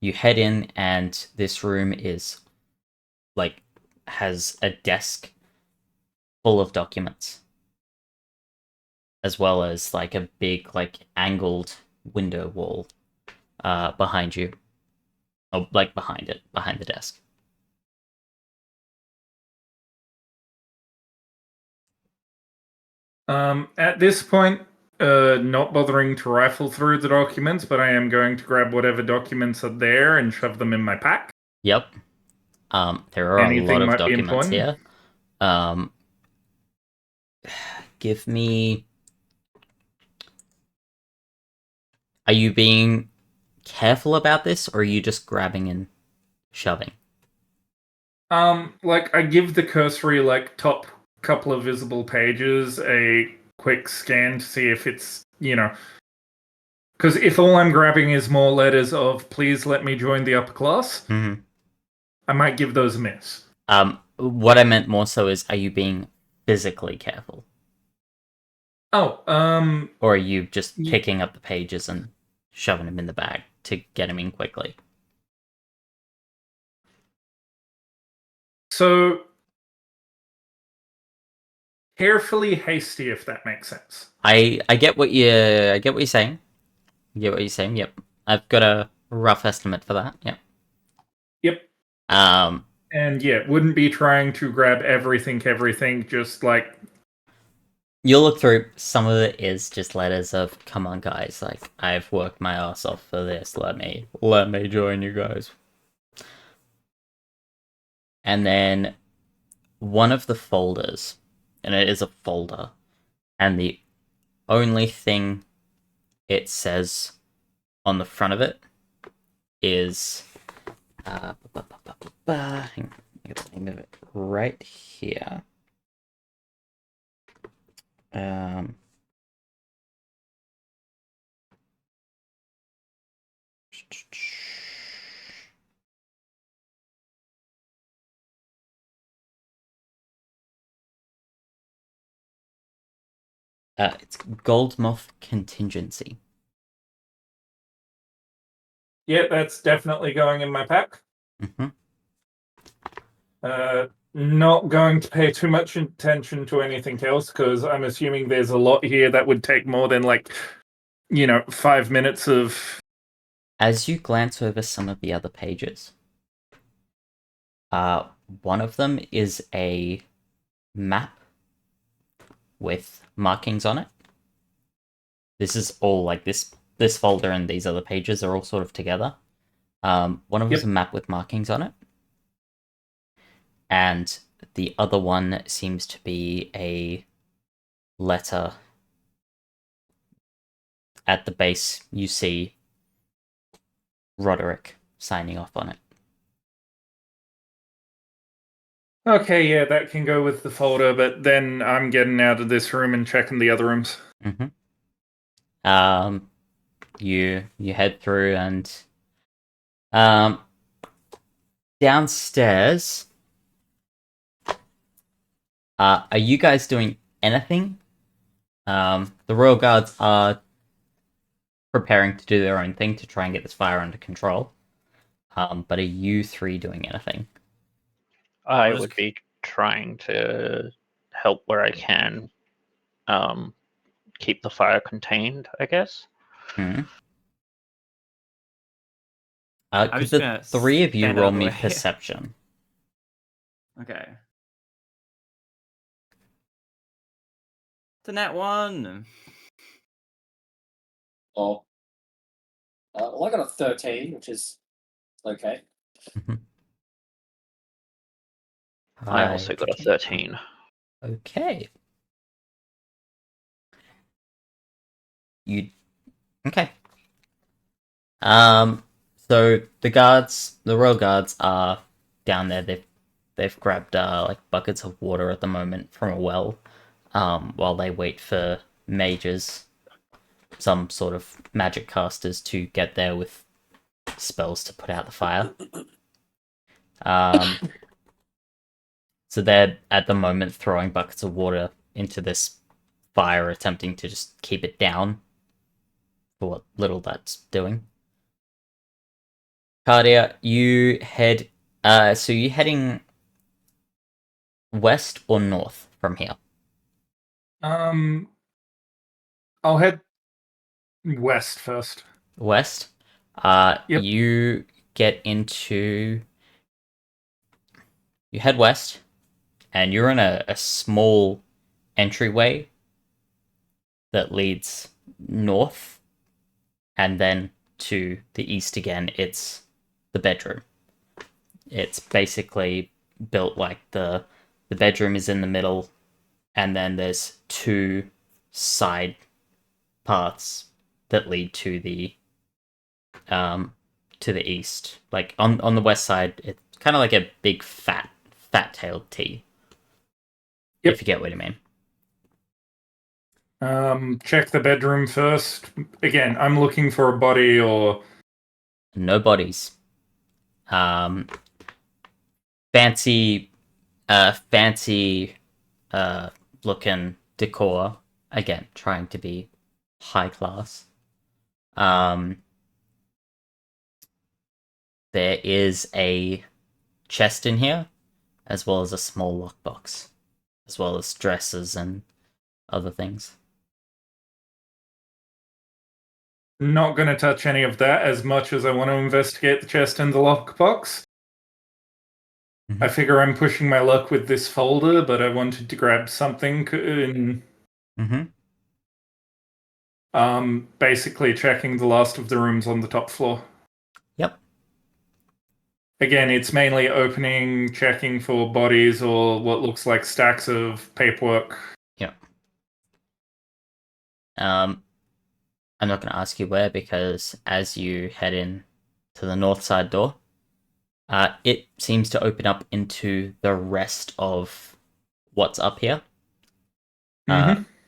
You head in, and this room is, like, has a desk full of documents. As well as, like, a big, like, angled window wall behind you. Or, like, behind it, behind the desk. At this point, not bothering to rifle through the documents, but I am going to grab whatever documents are there and shove them in my pack. Yep. There are Anything a lot of might be documents important. here. Give me... Are you being careful about this, or are you just grabbing and shoving? Like, I give the cursory, like, top couple of visible pages a quick scan to see if it's, because if all I'm grabbing is more letters of please let me join the upper class, I might give those a miss. What I meant more so is, are you being physically careful? Oh, Or are you just picking up the pages and shoving them in the bag to get them in quickly? So, carefully hasty, if that makes sense. I get what you're saying. Yep. I've got a rough estimate for that. Yep. And yeah, wouldn't be trying to grab everything, just like... You'll look through, some of it is just letters of, come on guys, like, I've worked my ass off for this, let me join you guys. And then one of the folders, and it is a folder, and the only thing it says on the front of it is hang on, I get the name of it right here. It's Goldmoth Contingency. Yeah, that's definitely going in my pack. Not going to pay too much attention to anything else, because I'm assuming there's a lot here that would take more than, 5 minutes of... As you glance over some of the other pages, one of them is a map with markings on it. This is all, like, this folder and these other pages are all sort of together. One of them is a map with markings on it. And the other one seems to be a letter. At the base, you see Roderick signing off on it. Okay, yeah, that can go with the folder, but then I'm getting out of this room and checking the other rooms. You head through, and downstairs, are you guys doing anything? The Royal Guards are preparing to do their own thing to try and get this fire under control. But are you three doing anything? I would be trying to help where I can. Keep the fire contained, I guess. Could the three of you roll me perception? Okay. It's a nat 1. Oh. Well, I got a 13, which is okay. I also got a 13. Okay. Okay. So the royal guards are down there. They've grabbed like buckets of water at the moment from a well, while they wait for mages, some sort of magic casters, to get there with spells to put out the fire. So they're at the moment throwing buckets of water into this fire, attempting to just keep it down for what little that's doing. Cardia, you head. So you heading west or north from here? I'll head west first. West. Yep. You get into. You head west, and you're in a small entryway that leads north, and then to the east again. It's the bedroom. It's basically built like the bedroom is in the middle, and then there's two side paths that lead to the east. Like on the west side, it's kind of like a big fat-tailed T. Yep. If you get what I mean. Check the bedroom first. Again, I'm looking for a body or No bodies. Fancy looking decor. Again, trying to be high class. There is a chest in here, as well as a small lockbox, as well as dresses and other things. not going to touch any of that as much as I want to investigate the chest and the lockbox. I figure I'm pushing my luck with this folder, but I wanted to grab something in. Basically checking the last of the rooms on the top floor. Yep. Again, it's mainly opening, checking for bodies or what looks like stacks of paperwork. Yep. I'm not going to ask you where, because as you head in to the north side door, it seems to open up into the rest of what's up here.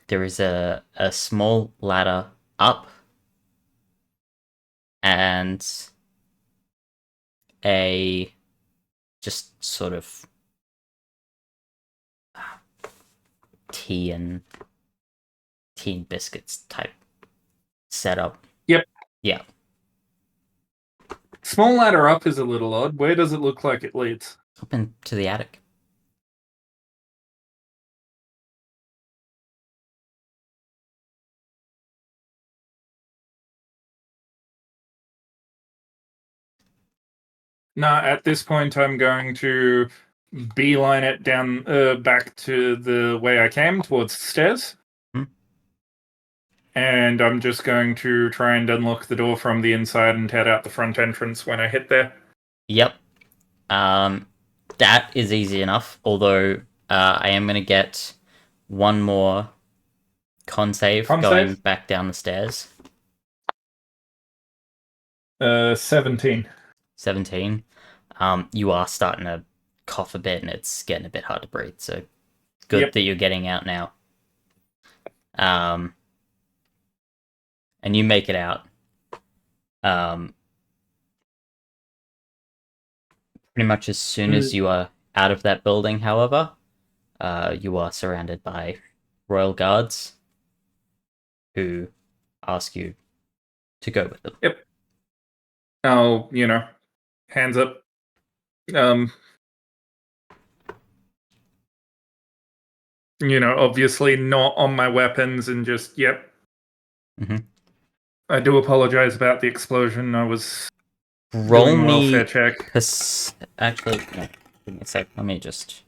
There is a small ladder up, and a just sort of tea and biscuits type setup. Yep. Yeah. Small ladder up is a little odd. Where does it look like it leads? Up into the attic. No, at this point I'm going to beeline it down back to the way I came, towards the stairs. And I'm just going to try and unlock the door from the inside and head out the front entrance when I hit there. Yep. That is easy enough, although I am going to get one more con save going back down the stairs. 17. 17. You are starting to cough a bit, and it's getting a bit hard to breathe, so good that you're getting out now. And you make it out. Pretty much as soon as you are out of that building, however, you are surrounded by royal guards who ask you to go with them. Yep. Oh, hands up. Obviously not on my weapons and just, yep. I do apologize about the explosion. I was roll doing me welfare check. Actually, no, give me a sec. Let me just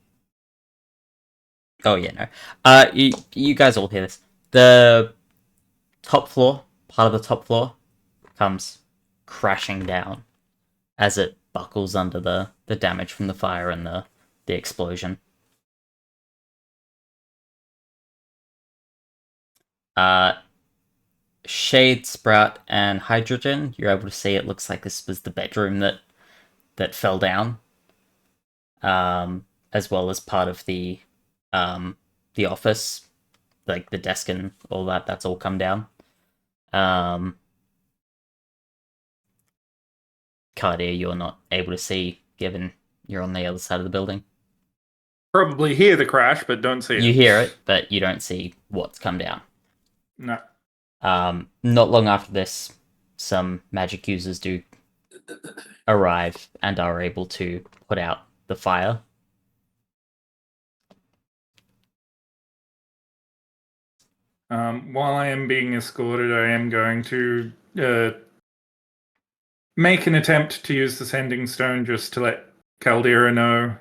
Oh yeah, no. You guys all hear this. The top floor, part of the top floor, comes crashing down as it buckles under the damage from the fire and the explosion. Shade, Sprout, and Hydrogen, you're able to see it looks like this was the bedroom that fell down. As well as part of the office, like the desk and all that's all come down. Cardia, you're not able to see, given you're on the other side of the building. Probably hear the crash, but don't see it. You hear it, but you don't see what's come down. No. Not long after this, some magic users do arrive and are able to put out the fire. While I am being escorted, I am going to make an attempt to use the sending stone just to let Caldera know,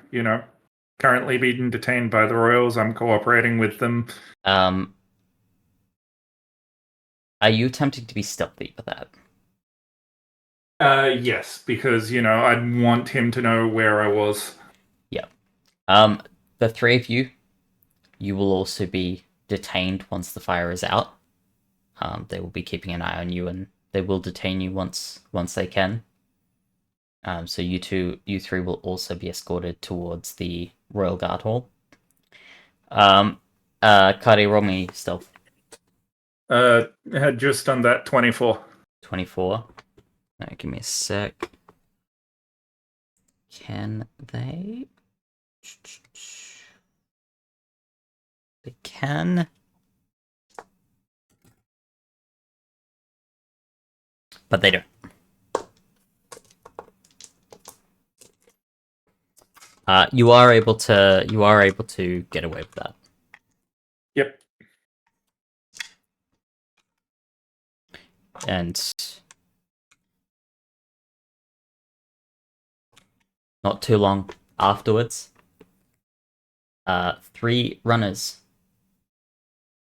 currently being detained by the Royals. I'm cooperating with them. Are you attempting to be stealthy with that? Yes, because, I'd want him to know where I was. Yeah. The three of you will also be detained once the fire is out. They will be keeping an eye on you, and they will detain you once they can. So you three will also be escorted towards the Royal Guard Hall. Cardi, roll me stealth. Had just done that. 24. 24. Give me a sec. Can they? They can. But they don't. You are able to get away with that. Yep. And not too long afterwards, 3 runners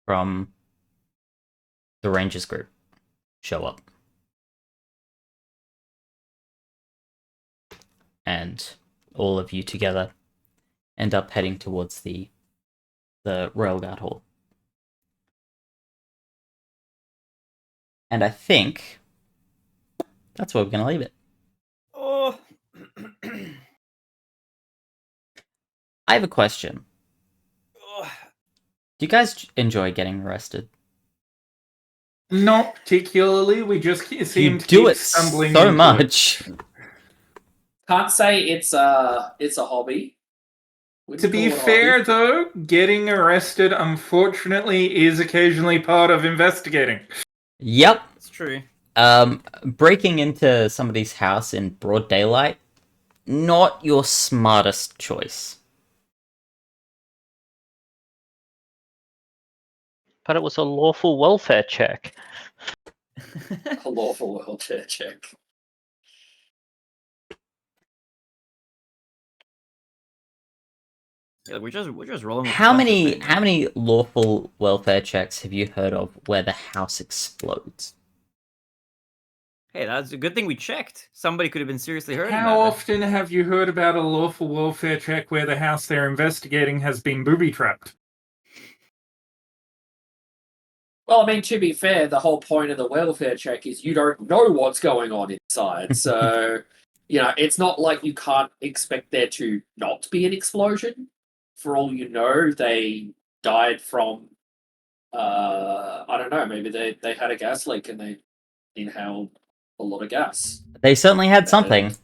from the Rangers group show up. And all of you together end up heading towards the Royal Guard Hall. And I think that's where we're going to leave it. Oh. I have a question. Oh. Do you guys enjoy getting arrested? Not particularly. We just seem to do keep it stumbling so into much. It. Can't say it's a hobby. To be fair, though, getting arrested, unfortunately, is occasionally part of investigating. Yep. It's true. Breaking into somebody's house in broad daylight, not your smartest choice. But it was a lawful welfare check. A lawful welfare check. Yeah, we're just rolling. With How many lawful welfare checks have you heard of where the house explodes? Hey, that's a good thing we checked. Somebody could have been seriously hurt. How often have you heard about a lawful welfare check where the house they're investigating has been booby-trapped? Well, I mean, to be fair, the whole point of the welfare check is you don't know what's going on inside. So, it's not like you can't expect there to not be an explosion. For all you know, they died from, I don't know, maybe they had a gas leak and they inhaled a lot of gas. They certainly had something.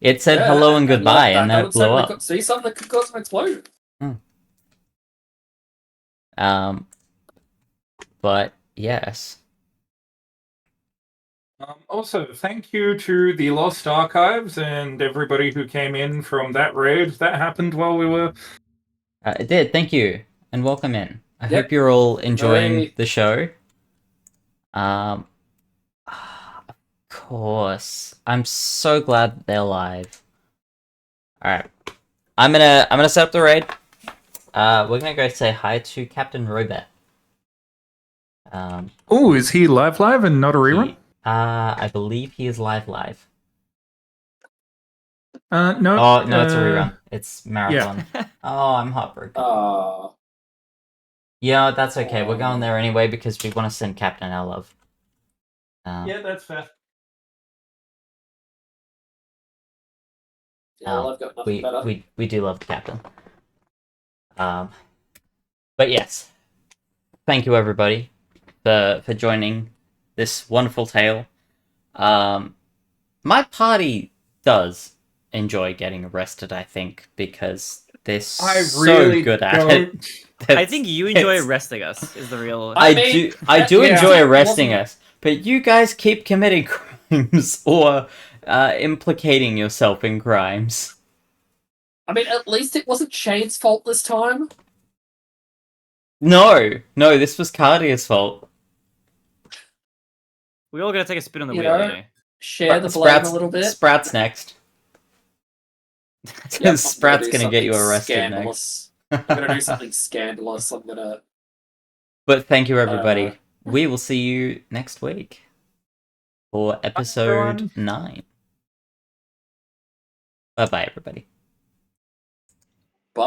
It said hello and goodbye, and then it blew up. See something that could cause an explosion. But yes. Also, thank you to the Lost Archives and everybody who came in from that raid. That happened while we were... It did, thank you. And welcome in. I hope you're all enjoying the show. Of course. I'm so glad they're live. Alright. I'm gonna set up the raid. we're gonna go say hi to Captain Robert. Oh, is he live and not a rerun? I believe he is live. No. Oh no, it's a rerun. It's marathon. Yeah. Oh, I'm heartbroken. Uh, Yeah, that's okay. We're going there anyway because we want to send Captain our love. That's fair. yeah, well, I've got nothing better. we do love the Captain. But yes, thank you everybody for joining this wonderful tale. My party does enjoy getting arrested, I think, because they're I so really good at don't. it. I think you enjoy it's- arresting us. Is the real. I mean, I do yeah. enjoy arresting Wasn't- us, but you guys keep committing crimes or implicating yourself in crimes. I mean, at least it wasn't Shane's fault this time. No, this was Cardia's fault. We all gotta take a spin on the You wheel, know? you know. Share the blame a little bit. Sprat's next. Yep, I'm Sprat's do gonna get you something arrested scandalous. I'm gonna do something scandalous. I'm gonna. But thank you, everybody. We will see you next week for episode everyone. 9. Bye bye, everybody. Bye.